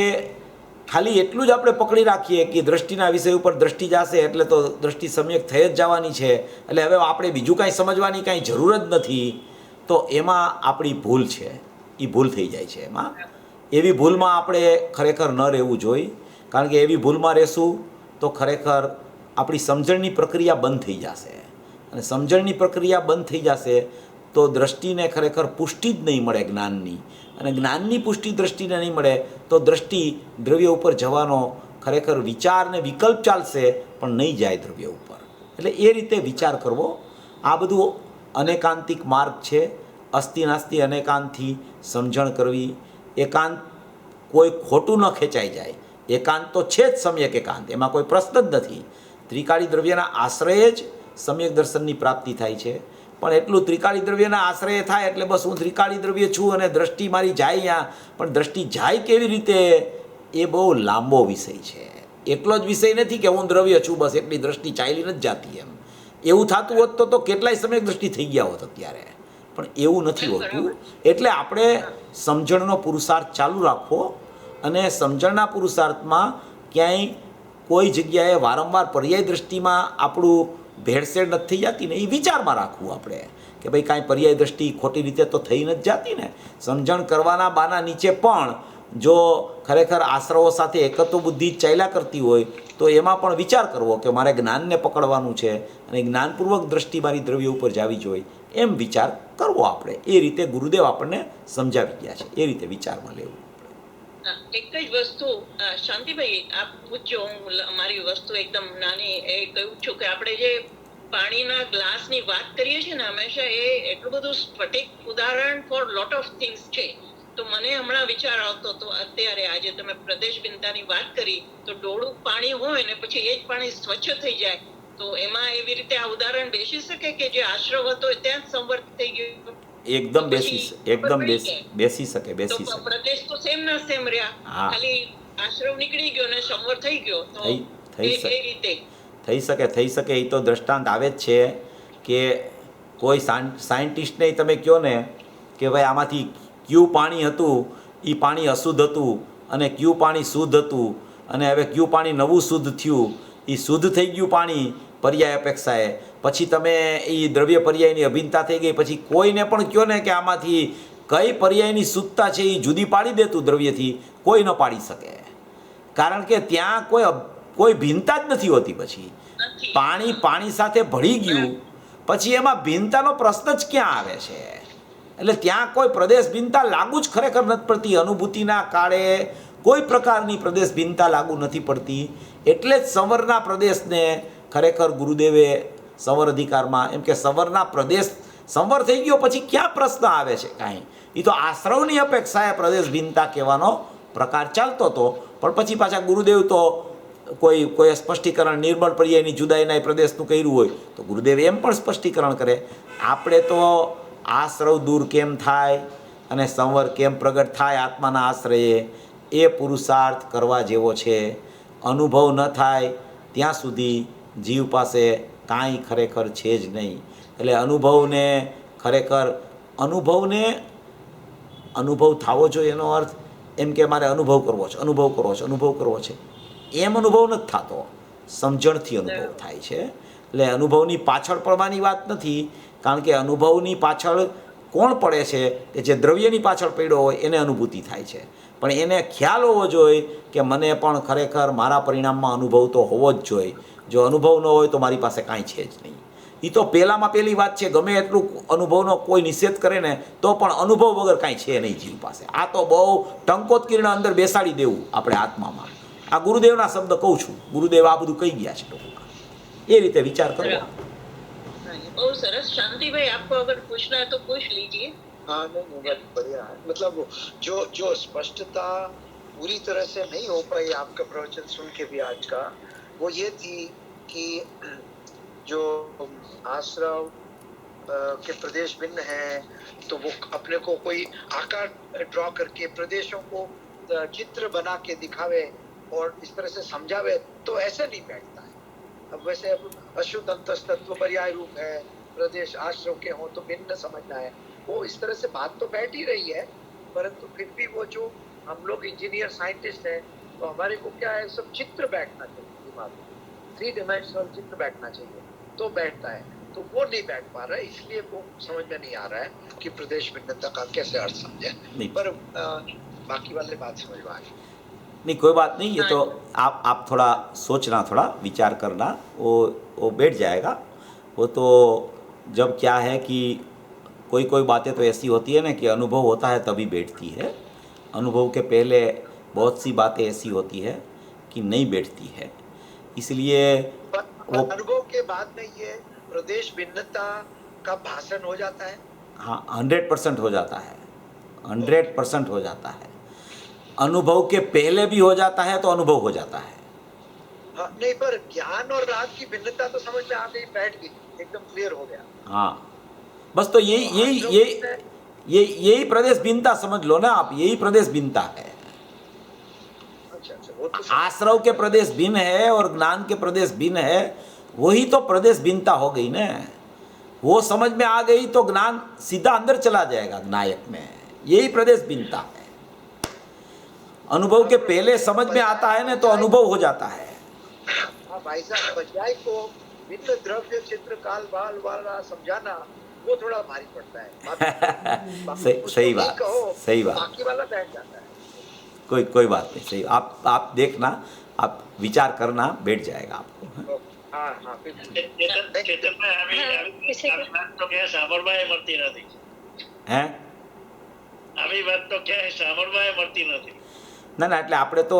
ખાલી એટલું જ આપણે પકડી રાખીએ કે દ્રષ્ટિના વિષય ઉપર દ્રષ્ટિ જશે એટલે તો દ્રષ્ટિ સમ્યક થઈ જ જવાની છે, એટલે હવે આપણે બીજું કાંઈ સમજવાની કાંઈ જરૂર જ નથી, તો એમાં આપણી ભૂલ છે, એ ભૂલ થઈ જાય છે। એમાં એવી ભૂલમાં આપણે ખરેખર ન રહેવું જોઈએ, કારણ કે એવી ભૂલમાં રહેશું તો ખરેખર આપણી સમજણની પ્રક્રિયા બંધ થઈ જશે, અને સમજણની પ્રક્રિયા બંધ થઈ જશે તો દ્રષ્ટિને ખરેખર પુષ્ટિ જ નહીં મળે જ્ઞાનની, અને જ્ઞાનની પુષ્ટિ દ્રષ્ટિને નહીં મળે તો દ્રષ્ટિ દ્રવ્ય ઉપર જવાનો ખરેખર વિચાર ને વિકલ્પ ચાલશે પણ નહીં જાય દ્રવ્ય ઉપર। એટલે એ રીતે વિચાર કરવો। આ બધું અનેકાંતિક માર્ગ છે। અસ્તિ નાસ્તિ અનેકાંતથી સમજણ કરવી, એકાંત કોઈ ખોટું ન ખેંચાઈ જાય, એકાંત તો છે જ સમ્યક એકાંત, એમાં કોઈ પ્રશ્ન જ નથી। ત્રિકાળી દ્રવ્યના આશ્રયે જ સમ્યક દર્શનની પ્રાપ્તિ થાય છે, પણ એટલું ત્રિકાળી દ્રવ્યના આશ્રય થાય એટલે બસ હું ત્રિકાળી દ્રવ્ય છું અને દ્રષ્ટિ મારી જાય ત્યાં, પણ દ્રષ્ટિ જાય કેવી રીતે એ બહુ લાંબો વિષય છે। એટલો જ વિષય નથી કે હું દ્રવ્ય છું બસ એટલી દ્રષ્ટિ ચાલી નથી જાતી, એમ એવું થતું હોત તો કેટલાય સમય દ્રષ્ટિ થઈ ગયા હોત અત્યારે, પણ એવું નથી હોતું। એટલે આપણે સમજણનો પુરુષાર્થ ચાલુ રાખવો, અને સમજણના પુરુષાર્થમાં ક્યાંય કોઈ જગ્યાએ વારંવાર પર્યાય દ્રષ્ટિમાં આપણું ભેળસેળ નથી થઈ જતી ને એ વિચારમાં રાખવું આપણે કે ભાઈ કાંઈ પર્યાય દ્રષ્ટિ ખોટી રીતે તો થઈ નથી જાતી ને। સમજણ કરવાના બાના નીચે પણ જો ખરેખર આશ્રવો સાથે એકત્વ બુદ્ધિ ચાલ્યા કરતી હોય તો એમાં પણ વિચાર કરવો કે મારે જ્ઞાનને પકડવાનું છે અને જ્ઞાનપૂર્વક દ્રષ્ટિ મારી દ્રવ્ય ઉપર જાવી જોઈએ, એમ વિચાર કરવો આપણે। એ રીતે ગુરુદેવ આપણને સમજાવી ગયા છે, એ રીતે વિચારમાં લેવું। એક જ વસ્તુ શાંતિભાઈ આપ પૂછજો, હું મારી વસ્તુ એકદમ નાની એ કહું છું કે આપણે જે પાણીના ગ્લાસની વાત કરીએ છીએ ને હંમેશા, એ એટલું બધું સ્ફટિક ઉદાહરણ ફોર લોટ ઓફ થિંગ્સ છે. તો મને હમણાં વિચાર આવતો હતો અત્યારે, આજે તમે પ્રદેશ ભિન્નતાની વાત કરી, તો ડોળું પાણી હોય ને પછી એ જ પાણી સ્વચ્છ થઈ જાય, તો એમાં એવી રીતે આ ઉદાહરણ બેસી શકે કે જે આશ્રવ હતો ત્યાં જ સંવર્ત થઈ ગયો? એકદમ તો બેસી પછી એકદમ ખબર પડી બેસી શકે તો બેસી શકે પ્રદેશ તો સેમ ના સેમ રહ્યા, હા. ખાલી આશ્રવ નીકળી ગયો ને સંવર થઈ ગયો, તો થઈ શકે. એ રીતે થઈ શકે. એ તો દ્રષ્ટાંત આવે જ છે કે કોઈ સાયન્ટિસ્ટને તમે કહો ને કે ભાઈ આમાંથી કયું પાણી હતું એ પાણી અશુદ્ધ હતું અને કયું પાણી શુદ્ધ હતું, અને હવે કયું પાણી નવું શુદ્ધ થયું, એ શુદ્ધ થઈ ગયું પાણી પર્યાય અપેક્ષાએ, પછી તમે એ દ્રવ્ય પર્યાયની અભિન્નતા થઈ ગઈ, પછી કોઈને પણ કહો ને કે આમાંથી કઈ પર્યાયની શુદ્ધતા છે એ જુદી પાડી દેતું દ્રવ્યથી, કોઈ ન પાડી શકે. કારણ કે ત્યાં કોઈ ભિન્નતા જ નથી હોતી. પછી નથી. પાણી સાથે ભળી ગયું પછી એમાં ભિન્નતાનો પ્રશ્ન જ ક્યાં આવે છે? એટલે ત્યાં કોઈ પ્રદેશ ભિન્નતા લાગુ જ ખરેખર નથી પડતી. અનુભૂતિના કાળે કોઈ પ્રકારની પ્રદેશ ભિન્નતા લાગુ નથી પડતી. એટલે જ સંવરના પ્રદેશને ખરેખર ગુરુદેવે સંવર અધિકારમાં એમ કે સંવરના પ્રદેશ સંવર થઈ ગયો પછી ક્યાં પ્રશ્ન આવે છે કાંઈ? એ તો આશ્રવની અપેક્ષાએ પ્રદેશ ભિન્નતા કહેવાનો પ્રકાર ચાલતો હતો, પણ પછી પાછા ગુરુદેવ તો કોઈ સ્પષ્ટીકરણ નિર્મળ પર્યાયની જુદાઈના એ પ્રદેશનું કર્યું હોય તો ગુરુદેવ એમ પણ સ્પષ્ટીકરણ કરે. આપણે તો આશ્રવ દૂર કેમ થાય અને સંવર કેમ પ્રગટ થાય આત્માના આશ્રયે, એ પુરુષાર્થ કરવા જેવો છે. અનુભવ ન થાય ત્યાં સુધી જીવ પાસે કાંઈ ખરેખર છે જ નહીં. એટલે અનુભવ થવો જોઈએ. એનો અર્થ એમ કે મારે અનુભવ કરવો છે એમ અનુભવ નથી થતો, સમજણથી અનુભવ થાય છે. એટલે અનુભવની પાછળ પડવાની વાત નથી, કારણ કે અનુભવની પાછળ કોણ પડે છે કે જે દ્રવ્યની પાછળ પડ્યો હોય એને અનુભૂતિ થાય છે. પણ એને ખ્યાલ હોવો જોઈએ કે મને પણ ખરેખર મારા પરિણામમાં અનુભવ તો હોવો જ જોઈએ. જો અનુભવ ન હોય તો મારી પાસે કાંઈ છે જ નહીં. એ તો પહેલી વાત છે. ગમે એટલું અનુભવનો કોઈ નિષેધ કરે ને તો પણ અનુભવ વગર કાંઈ છે નહીં જીવ પાસે. આ તો બહુ ટંકોત્કીર્ણ અંદર બેસાડી દેવું આપણે આત્મામાં. આ ગુરુદેવના શબ્દ કહું છું. ગુરુદેવ આ બધું કહી ગયા છે ટૂંકમાં. એ રીતે વિચાર કરવો. बहुत सरस. शांति भाई, आपको अगर पूछना है तो पूछ लीजिए. हाँ नहीं बहुत बढ़िया है. मतलब जो स्पष्टता पूरी तरह से नहीं हो पाई आपका प्रवचन सुन के भी आज का, वो ये थी कि जो आश्रव के प्रदेश भिन्न हैं, तो वो अपने को कोई आकार ड्रॉ करके प्रदेशों को चित्र बना के दिखावे और इस तरह से समझावे, तो ऐसे नहीं बैठता है. अब वैसे अब अशुद्ध अंतस्तत्व पर्याय रूप है, प्रदेश आश्रव के हो तो भिन्न समझना है, वो इस तरह से बात तो बैठ ही रही है. परंतु फिर भी वो जो हम लोग इंजीनियर साइंटिस्ट हैं, तो हमारे को क्या है, सब चित्र बैठना चाहिए दिमाग में, 3 डायमेंशनल चित्र बैठना चाहिए, तो बैठता है. तो वो नहीं बैठ पा रहा है, इसलिए वो समझ में नहीं आ रहा है कि प्रदेश भिन्नता का कैसे अर्थ समझे. पर बाकी वाले बात समझ में आ गई. नहीं, कोई बात नहीं. ये तो आप थोड़ा सोचना, थोड़ा विचार करना, वो बैठ जाएगा. वो तो जब क्या है कि कोई बातें तो ऐसी होती है ना कि अनुभव होता है तभी बैठती है. अनुभव के पहले बहुत सी बातें ऐसी होती है कि नहीं बैठती है. इसलिए वो अनुभव के बाद में ये प्रदेश भिन्नता का भाषण हो जाता है. हाँ, 100% हो जाता है. 100% हो जाता है. अनुभव के पहले भी हो जाता है तो अनुभव हो जाता है. हाँ, नहीं, पर ज्ञान और राग की भिन्नता तो समझ में आ गई, बैठ गई, एकदम क्लियर हो गया. हाँ, बस तो यही प्रदेश भिन्नता समझ लो ना आप. यही प्रदेश भिन्नता है. अच्छा, वो तो आश्रव के प्रदेश भिन्न है और ज्ञान के प्रदेश भिन्न है. वही तो प्रदेश भिन्नता हो गई ना. वो समझ में आ गई तो ज्ञान सीधा अंदर चला जाएगा नायक में. यही प्रदेश भिन्नता है. अनुभव के पहले समझ में आता है ना तो अनुभव हो जाता है. हाँ भाई साहब, बजाय को भिन्न द्रव्य चित्र काल बाल वाला समझाना वो थोड़ा भारी पड़ता है. सही बात, सही बात. बाकी वाला बैठ जाता है. कोई बात नहीं. सही. आप देखना, आप विचार करना, बैठ जाएगा आपको. हाँ हाँ હે આવી વાત તો ક્યાંય સાંભળવાય મળતી નથી. ના, એટલે આપણે તો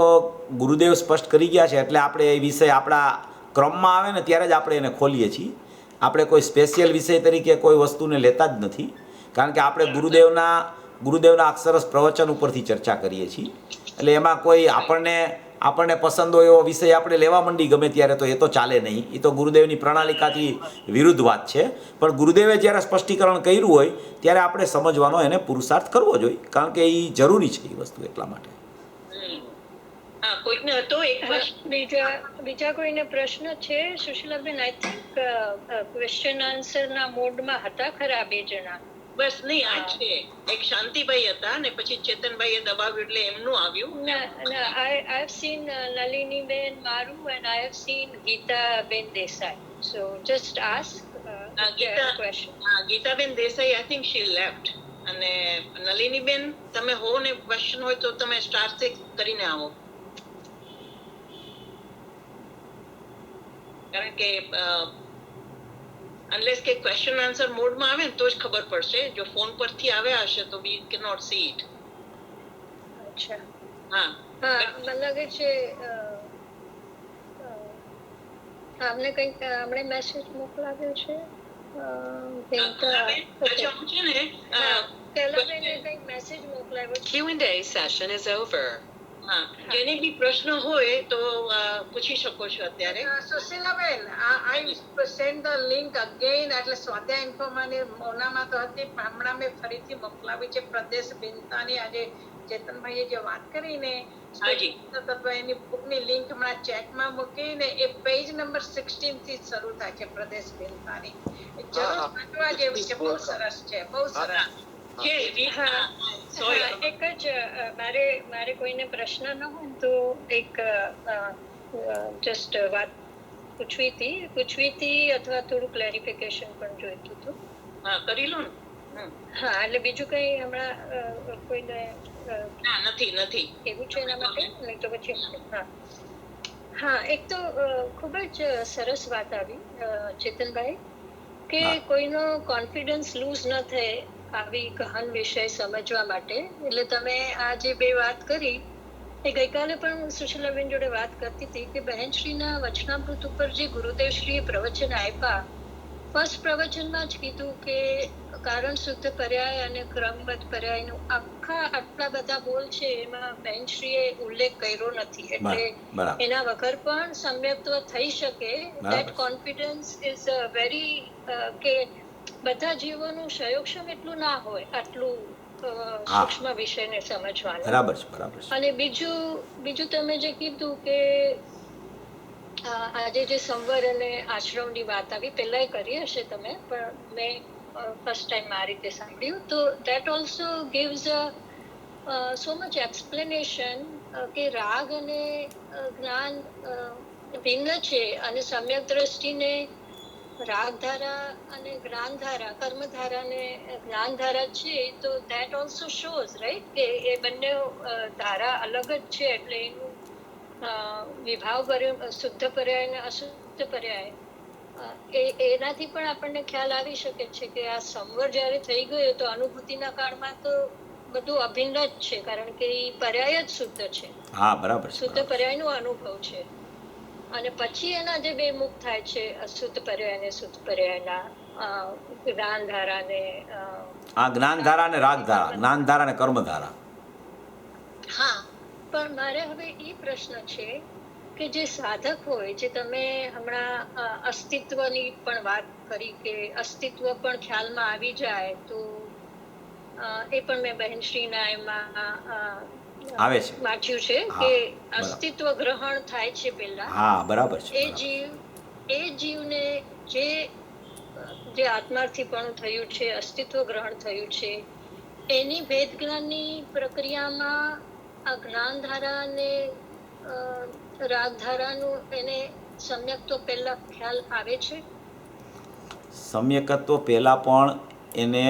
ગુરુદેવ સ્પષ્ટ કરી ગયા છે એટલે આપણે એ વિષય આપણા ક્રમમાં આવે ને ત્યારે જ આપણે એને ખોલીએ છીએ. આપણે કોઈ સ્પેશિયલ વિષય તરીકે કોઈ વસ્તુને લેતા જ નથી, કારણ કે આપણે ગુરુદેવના અક્ષરસ પ્રવચન ઉપરથી ચર્ચા કરીએ છીએ. એટલે એમાં કોઈ આપણને પસંદ હોય એવો વિષય આપણે લેવા માંડી ગમે ત્યારે, તો એ તો ચાલે નહીં. એ તો ગુરુદેવની પ્રણાલિકાથી વિરુદ્ધ વાત છે. પણ ગુરુદેવે જ્યારે સ્પષ્ટીકરણ કર્યું હોય ત્યારે આપણે સમજવાનો એને પુરુષાર્થ કરવો જોઈએ, કારણ કે એ જરૂરી છે એ વસ્તુ એટલા માટે. હા, કોઈકને હતો એક પ્રશ્ન? બીજા કોઈને પ્રશ્ન છે? સુશીલાબેન, આઈ થિંક ક્વેશ્ચન આન્સરના મોડમાં હતા ખરા બે જણા. બસ નહીં, આ છે એક શાંતિભાઈ હતા ને પછી ચેતનભાઈએ દબાવ્યું એટલે એમનું આવ્યું. I have seen Nalini Ben Maru and I have seen Geeta Ben Desai. So just ask question. Gitaben Desai, I think she left. અને નલિનીબેન, તમે હો ને ક્વેશ્ચન હોય તો તમે સ્ટાર 6 કરીને આવો, કારણ કે અનલેસ કે ક્વેશ્ચન આન્સર મોડમાં આવે ને તો જ ખબર પડશે. જો ફોન પરથી આવ્યા હશે તો we can not see it. અચ્છા, હા, મને લાગે છે આપને કંઈક હમણે મેસેજ મોકલાવ્યો છે. અચ્છા, હું છે ને પહેલાબેને કંઈક મેસેજ મોકલાવ્યો છે. Q&A session is over. હા, જેને બી પ્રશ્ન હોય તો પૂછી શકો છો અત્યારે. Sushilaben, I send the link again. એટલે સ્વાધ્યાય ઇન્ફોમાંની મોનામાં તો હતી, પણ હમણાં મેં ફરીથી મોકલાવી છે. પ્રદેશ બિનતાની આજે ચેતનભાઈએ જે વાત કરીને એની બુકની લિંક હમણાં ચેટમાં મૂકીને એ પેજ નંબર 16 થી શરૂ થાય છે. પ્રદેશ બિનતાની જરૂર વાંચવા જેવી છે, બહુ સરસ છે, બહુ સરસ. એક જ મારે કોઈને પ્રશ્ન ન હોય તો એક જસ્ટ વાત પૂછવી હતી અથવા થોડું ક્લેરિફિકેશન પણ જોઈતું હતું. હા, કરી લો ને. હા, એટલે બીજું કઈ હમણાં કોઈને નથી એવું છે એના માટે? નહીં તો પછી હા, એક તો ખૂબ જ સરસ વાત આવી ચેતનભાઈ, કે કોઈનો કોન્ફિડન્સ લૂઝ ન થાય આવી ગહન વિષય સમજવા માટે. એટલે તમે આ જે બે વાત કરી એ ગઈકાલે પણ હું સુશીલાબેન જોડે વાત કરતી હતી કે બહેનશ્રીના વચનામૃત ઉપર જે ગુરુદેવશ્રીએ પ્રવચન આપ્યા, ફર્સ્ટ પ્રવચનમાં જ કીધું કે કારણ શુદ્ધ પર્યાય અને ક્રમબદ્ધ પર્યાયનું આટલા બધા બોલ છે એમાં બહેનશ્રીએ ઉલ્લેખ કર્યો નથી. એટલે એના વગર પણ સમ્યક્ત્વ થઈ શકે. ધેટ કોન્ફિડન્સ ઇઝ વેરી કે બધા જીવોનું સંયોક્ષમ એટલું ના હોય આટલું સૂક્ષ્મ વિષયને સમજવાનું. બરાબર છે. અને બીજું તમે જે કીધું કે આજે જે સંવર અને આશ્રમની વાત આવી, પહેલા કરી હશે તમે, પણ મેં ફર્સ્ટ ટાઈમ આ રીતે સાંભળ્યું. તો that also gives so much explanation કે રાગ અને જ્ઞાન ભિન્ન છે, અને સમ્યક દ્રષ્ટિને રાગધારા અને જ્ઞાનધારા, કર્મધારા ને જ્ઞાનધારા છે. તો દેટ ઓલ્સો શોઝ રાઈટ કે એ બંને ધારા અલગ જ છે. એટલે એનું વિભાવ શુદ્ધ પર્યાય અને અશુદ્ધ પર્યાય એનાથી પણ આપણને ખ્યાલ આવી શકે છે કે આ સંવર જ્યારે થઈ ગયો તો અનુભૂતિના કાળમાં તો બધું અભિન્ન જ છે, કારણ કે એ પર્યાય જ શુદ્ધ છે. હા, બરાબર. શુદ્ધ પર્યાયનો અનુભવ છે. અને પછી એના જે બે મુખ થાય છે, અશુદ્ધ પર્યાય અને શુદ્ધ પર્યાયના જ્ઞાનધારા ને જ્ઞાનધારા અને રાગધારા, જ્ઞાનધારા અને કર્મધારા. હા, પણ મારે હવે એ પ્રશ્ન છે કે જે સાધક હોય, જે તમે હમણાં અસ્તિત્વની પણ વાત કરી કે અસ્તિત્વ પણ ખ્યાલમાં આવી જાય, તો એ પણ મેં બહેનશ્રીના એમાં આવે છે વાંચ્યું છે કે અસ્તિત્વ ગ્રહણ થાય છે પહેલા. હા, બરાબર છે. એ જીવને જે આત્માર્થીપણું થયું છે, અસ્તિત્વ ગ્રહણ થયું છે, એની ભેદ જ્ઞાનની પ્રક્રિયામાં આ જ્ઞાનધારા અને રાગધારાનું એને સમ્યક્ત્વ પહેલા ખ્યાલ આવે છે. સમ્યકત્વ પહેલાં પણ એને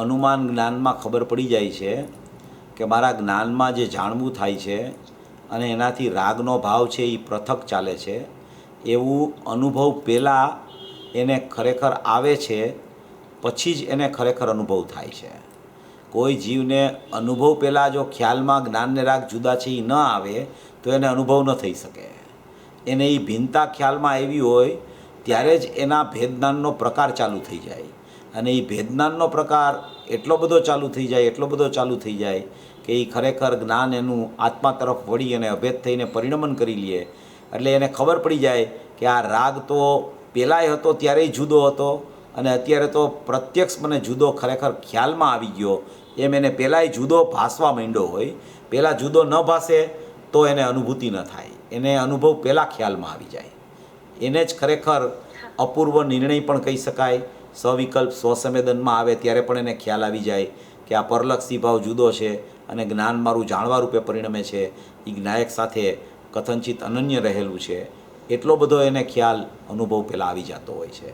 અનુમાન જ્ઞાનમાં ખબર પડી જાય છે કે મારા જ્ઞાનમાં જે જાણવું થાય છે અને એનાથી રાગનો ભાવ છે એ પૃથક ચાલે છે, એવું અનુભવ પહેલાં એને ખરેખર આવે છે, પછી જ એને ખરેખર અનુભવ થાય છે. કોઈ જીવને અનુભવ પહેલાં જો ખ્યાલમાં જ્ઞાનને રાગ જુદા છે એ ન આવે તો એને અનુભવ ન થઈ શકે. એને એ ભિન્નતા ખ્યાલમાં આવી હોય ત્યારે જ એના ભેદજ્ઞાનનો પ્રકાર ચાલુ થઈ જાય. અને એ ભેદજ્ઞાનનો પ્રકાર એટલો બધો ચાલુ થઈ જાય કે એ ખરેખર જ્ઞાન એનું આત્મા તરફ વળી અને અભેદ થઈને પરિણમન કરી લે. એટલે એને ખબર પડી જાય કે આ રાગ તો પહેલાંય હતો ત્યારેય જુદો હતો અને અત્યારે તો પ્રત્યક્ષ મને જુદો ખરેખર ખ્યાલમાં આવી ગયો. એમ એને પહેલાંય જુદો ભાસવા માંડ્યો હોય. પહેલાં જુદો ન ભાસે તો એને અનુભૂતિ ન થાય, એને અનુભવ પહેલાં ખ્યાલમાં આવી જાય. એને જ ખરેખર અપૂર્વ નિર્ણય પણ કહી શકાય. સવિકલ્પ સ્વસંવેદનમાં આવે ત્યારે પણ એને ખ્યાલ આવી જાય કે આ પરલક્ષી ભાવ જુદો છે અને જ્ઞાન મારું જાણવા રૂપે પરિણમે છે, એ જ્ઞાયક સાથે કથનચિત અનન્ય રહેલું છે. એટલો બધો એને ખ્યાલ અનુભવ પહેલાં આવી જતો હોય છે.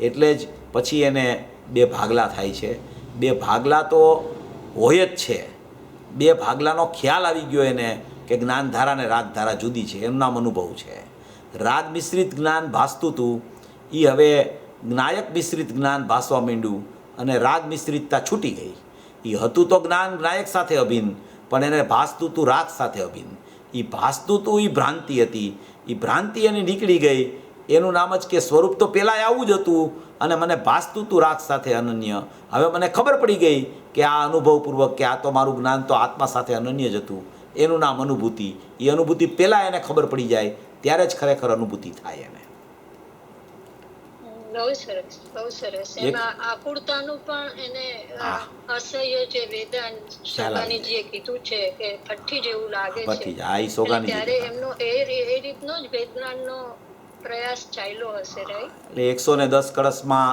એટલે જ પછી એને બે ભાગલા થાય છે. બે ભાગલા તો હોય જ છે. બે ભાગલાનો ખ્યાલ આવી ગયો એને કે જ્ઞાનધારા અને રાગધારા જુદી છે. એનું નામ અનુભવ છે. રાગ મિશ્રિત જ્ઞાન ભાસતું હતું, એ હવે જ્ઞાયક મિશ્રિત જ્ઞાન ભાસવા માંડ્યું અને રાગ મિશ્રિતતા છૂટી ગઈ. એ હતું તો જ્ઞાન જ્ઞાયક સાથે અભિન્ન, પણ એને ભાસતું હતું રાગ સાથે અભિન્ન. એ ભાસતું હતું એ ભ્રાંતિ હતી, એ ભ્રાંતિ એની નીકળી ગઈ. એનું નામ જ કે સ્વરૂપ તો પહેલાં આવું જ હતું અને મને ભાસતું હતું રાગ સાથે અનન્ય. હવે મને ખબર પડી ગઈ કે આ અનુભવપૂર્વક કે આ તો મારું જ્ઞાન તો આત્મા સાથે અનન્ય જ હતું. એનું નામ અનુભૂતિ. એ અનુભૂતિ પહેલાં એને ખબર પડી જાય ત્યારે જ ખરેખર અનુભૂતિ થાય એને. બહુ સરસ. એમાં આકુળતાનું પણ એને અસહ્ય જે વેદાંત શોગાનીજીએ કીધું છે કે ભઠ્ઠી જેવું લાગે છે, ત્યારે એમનો એ રીતનો જ વેદનાનો પ્રયાસ ચાલ્યો હશે, રાઈટ? એટલે 110 કળશમાં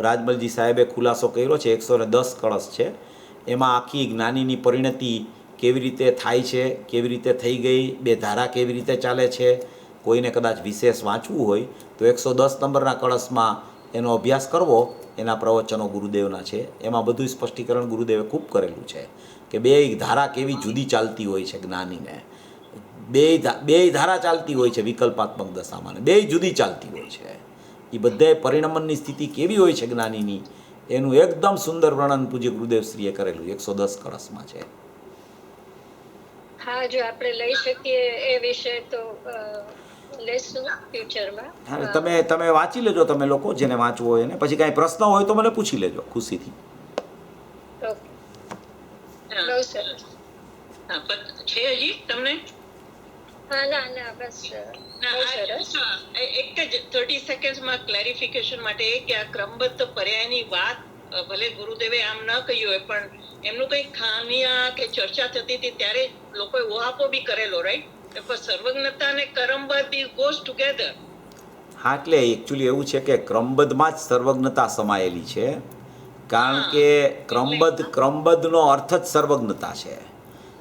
રાજમલજી સાહેબે ખુલાસો કર્યો છે. 110 કળશ છે. એમાં આખી જ્ઞાનીની પરિણતિ કેવી રીતે થાય છે, કેવી રીતે થઈ ગઈ, બે ધારા કેવી રીતે ચાલે છે. કોઈને કદાચ વિશેષ વાંચવું હોય તો 110 નંબરના કળશમાં એનો અભ્યાસ કરવો. એના પ્રવચનો ગુરુદેવના છે. એમાં બધું સ્પષ્ટીકરણ ગુરુદેવે ખૂબ કરેલું છે કે બે ધારા કેવી જુદી ચાલતી હોય છે જ્ઞાનીને. બે ધારા ચાલતી હોય છે વિકલ્પાત્મક દશામાં, બે જુદી ચાલતી હોય છે. એ બધા પરિણમનની સ્થિતિ કેવી હોય છે જ્ઞાનીની, એનું એકદમ સુંદર વર્ણન પૂજ્ય ગુરુદેવશ્રીએ કરેલું 110 કળશમાં છે. હા, જો આપણે લઈ શકીએ એ વિશે તો લેશું ફ્યુચરમાં. તમે વાંચી લેજો, તમે લોકો જેને વાંચવું હોય એને. પછી કાંઈ પ્રશ્ન હોય તો મને પૂછી લેજો ખુશીથી. ઓકે, બહુ સરસ. છે હજી તમને? ના, બસ બહુ સરસ. એક જ 30 સેકન્ડ્સમાં ક્લેરિફિકેશન માટે કે આ ક્રમબદ્ધ પર્યાયની વાત ભલે ગુરુદેવે આમ ન કહ્યું હોય પણ એમનું કંઈક ખામિયા કે ચર્ચા થતી હતી ત્યારે લોકોએ ઓહાપો બી કરેલો, રાઈટ? સર્વજ્ઞતા અને ક્રમબદ્ધ ઇઝ ગોઝ ટુગેધર. હા, એટલે એકચ્યુઅલી એવું છે કે ક્રમબદ્ધમાં જ સર્વજ્ઞતા સમાયેલી છે. કારણ કે ક્રમબદ્ધનો અર્થ જ સર્વજ્ઞતા છે.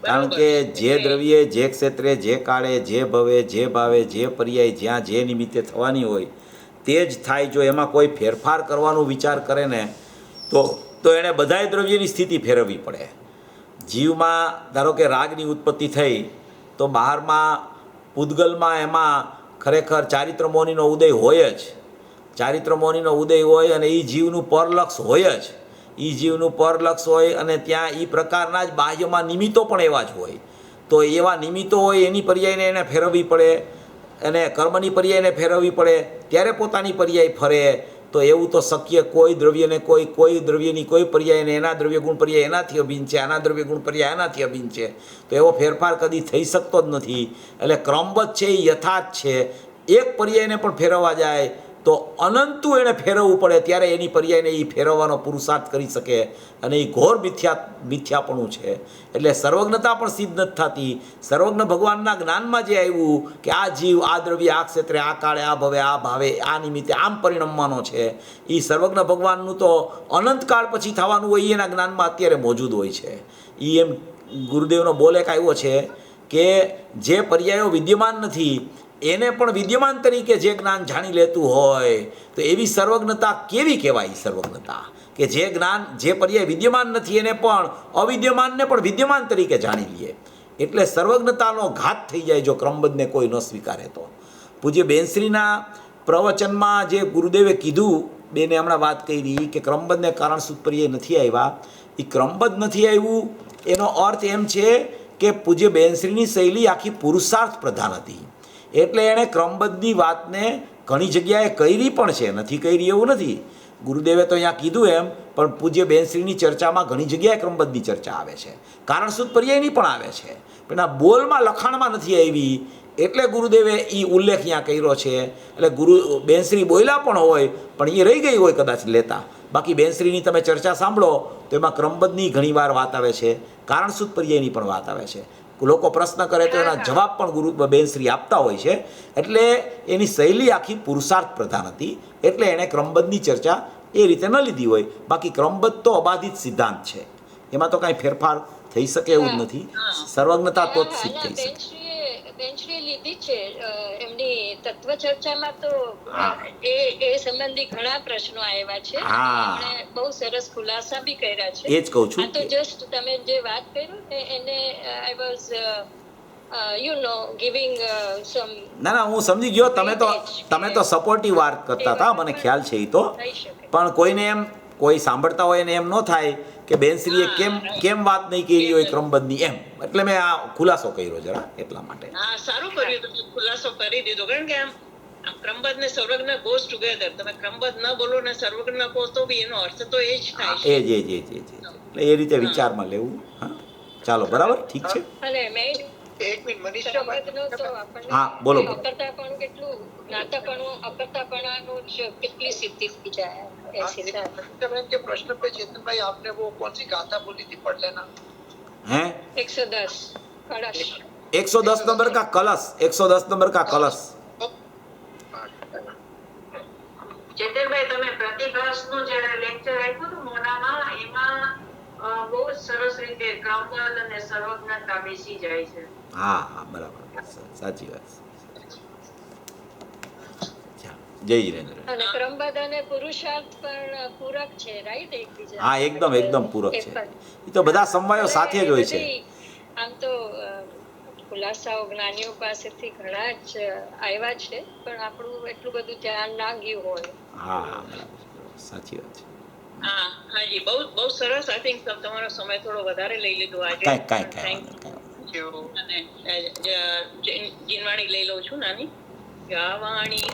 કારણ કે જે દ્રવ્યે જે ક્ષેત્રે જે કાળે જે ભવે જે ભાવે જે પર્યાય જ્યાં જે નિમિત્તે થવાની હોય તે જ થાય. જો એમાં કોઈ ફેરફાર કરવાનો વિચાર કરે ને તો એણે બધાય દ્રવ્યની સ્થિતિ ફેરવવી પડે. જીવમાં ધારો કે રાગની ઉત્પત્તિ થઈ તો બહારમાં પૂદગલમાં એમાં ખરેખર ચારિત્રમોનીનો ઉદય હોય જ. ચારિત્રમોનીનો ઉદય હોય અને એ જીવનું પરલક્ષ હોય જ. એ જીવનું પરલક્ષ હોય અને ત્યાં એ પ્રકારના જ બાહ્યમાં નિમિત્તો પણ એવા જ હોય. તો એવા નિમિત્તો હોય એની પર્યાયને એને ફેરવવી પડે અને કર્મની પર્યાયને ફેરવવી પડે ત્યારે પોતાની પર્યાય ફરે. તો એવું તો શક્ય કોઈ દ્રવ્યને કોઈ દ્રવ્યની કોઈ પર્યાયને એના દ્રવ્ય ગુણ પર્યાય એનાથી અભિન્ન છે, આના દ્રવ્ય ગુણ પર્યાય એનાથી અભિન્ન છે. તો એવો ફેરફાર કદી થઈ શકતો જ નથી. એટલે ક્રમબદ્ધ છે એ યથાર્થ છે. એક પર્યાયને પણ ફેરવવા જાય તો અનંતું એણે ફેરવવું પડે ત્યારે એની પર્યાયને એ ફેરવવાનો પુરુષાર્થ કરી શકે અને એ ઘોર મિથ્યાપણું છે. એટલે સર્વજ્ઞતા પણ સિદ્ધ નથી થતી. સર્વજ્ઞ ભગવાનના જ્ઞાનમાં જે આવ્યું કે આ જીવ આ દ્રવ્ય આ ક્ષેત્રે આ કાળે આ ભવે આ ભાવે આ નિમિત્તે આમ પરિણમવાનો છે, એ સર્વજ્ઞ ભગવાનનું તો અનંતકાળ પછી થવાનું હોય એના જ્ઞાનમાં અત્યારે મોજૂદ હોય છે. એ એમ ગુરુદેવનો બોલે આવ્યો છે કે જે પર્યાયો વિદ્યમાન નથી એને પણ વિદ્યમાન તરીકે જે જ્ઞાન જાણી લેતું હોય તો એવી સર્વજ્ઞતા કેવી કહેવાય? સર્વજ્ઞતા કે જે જ્ઞાન જે પર્યાય વિદ્યમાન નથી એને પણ અવિદ્યમાનને પણ વિદ્યમાન તરીકે જાણી લે. એટલે સર્વજ્ઞતાનો ઘાત થઈ જાય જો ક્રમબદ્ધને કોઈ ન સ્વીકારે તો. પૂજ્ય બેનશ્રીના પ્રવચનમાં જે ગુરુદેવે કીધું, બેને હમણાં વાત કરી કે ક્રમબદ્ધને કારણસૂત્ર પર્યાય નથી આવ્યા. એ ક્રમબદ્ધ નથી આવ્યું એનો અર્થ એમ છે કે પૂજ્ય બેનશ્રીની શૈલી આખી પુરુષાર્થ પ્રધાન હતી. એટલે એણે ક્રમબદ્ધની વાતને ઘણી જગ્યાએ કરી પણ છે, નથી કરી એવું નથી. ગુરુદેવે તો અહીંયા કીધું એમ, પણ પૂજ્ય બેનશ્રીની ચર્ચામાં ઘણી જગ્યાએ ક્રમબદ્ધની ચર્ચા આવે છે, કારણસૂત્ર પર્યાયની પણ આવે છે, પણ આ બોલમાં લખાણમાં નથી આવી, એટલે ગુરુદેવે એ ઉલ્લેખ અહીંયા કર્યો છે. એટલે બેનશ્રી બોલ્યા પણ હોય, પણ એ રહી ગઈ હોય કદાચ લેતા. બાકી બેનશ્રીની તમે ચર્ચા સાંભળો તો એમાં ક્રમબદ્ધની ઘણીવાર વાત આવે છે, કારણસૂત્ર પર્યાયની પણ વાત આવે છે. લોકો પ્રશ્ન કરે તો એના જવાબ પણ બેનશ્રી આપતા હોય છે. એટલે એની શૈલી આખી પુરુષાર્થ પ્રધાન હતી, એટલે એણે ક્રમબદ્ધની ચર્ચા એ રીતે ન લીધી હોય. બાકી ક્રમબદ્ધ તો અબાધિત સિદ્ધાંત છે, એમાં તો કાંઈ ફેરફાર થઈ શકે એવું જ નથી. સર્વજ્ઞતા તો જ સિદ્ધ થઈ શકે. બેનશ્રીએ લીધી છે એમની તત્વ ચર્ચામાં તો એ સંબંધી ઘણા પ્રશ્નો આવ્યા છે. એમણે બહુ સરસ ખુલાસા બી કર્યા છે. એ જ કહું છું. આ તો જસ્ટ તમે જે વાત કર્યું ને એને આઈ વોઝ ગિવિંગ સમ. ના હું સમજી ગયો. તમે તો સપોર્ટિવ વાત કરતા હતા, મને ખ્યાલ છે. એ તો પણ કોઈને એમ કોઈ સાંભળતા હોય ને એમ ન થાય કે બેનશ્રીએ કેમ વાત નહીં કરી હોય ક્રમબદ્ધની એમ, એટલે મેં આ ખુલાસો કર્યો જરા એટલા માટે. હા, સારું કર્યું તમે ખુલાસો કરી દીધો, કારણ કે આમ ક્રમબદ્ધ ને સર્વજ્ઞ ગોઝ ટુગેધર. તમે ક્રમબદ્ધ ન બોલો ને સર્વજ્ઞ કહો તો બી એનો અર્થ તો એ જ થાય છે. એટલે એ રીતે વિચારમાં લેવું. હા, ચાલો, બરાબર, ઠીક છે. અને મેં એક મિનિટ મનીષાભાઈ, હા, બોલો. અકર્તાપણું કેટલું જ્ઞાતાપણું અકર્તાપણાનું જ કેટલી સિદ્ધિ થઈ જાય એ સિદ્ધાંત. मनीषा के प्रश्न पे चेतन भाई आपने वो कौन सी गाथा बोली थी, पढ़ लेना. हैं 110 कलश 110 नंबर का कलश, 110 नंबर का कलश. ચેતનભાઈ તમે પ્રતિકળશનું જે લેક્ચર આપ્યું હતું મોનામાં, એમાં બહુ જ સરસ રીતે ક્રમબદ્ધ અને સર્વજ્ઞતા બેસી જાય છે. હા, બરાબર, સાચી વાત. જય જીનેન્દ્ર. અને ક્રમબદ્ધ અને પુરુષાર્થ પણ પૂરક છે, રાઈટ? એકબીજા. હા, એકદમ પૂરક છે. એ તો બધા સમવાયો સાથે જ હોય છે. આમ તો ખુલાસાઓ જ્ઞાનીઓ પાસેથી ઘણા જ આવ્યા છે, પણ આપણું એટલું બધું ધ્યાન ના ગયું હોય. હા, બરાબર, સાચી વાત છે. હાજી, બહુ સરસ. આઈ થિંક તમારો સમય થોડો વધારે લઈ લીધો આજે. કાંઈ અને જીનવાણી લઈ લઉં છું નાની. ગાવાણી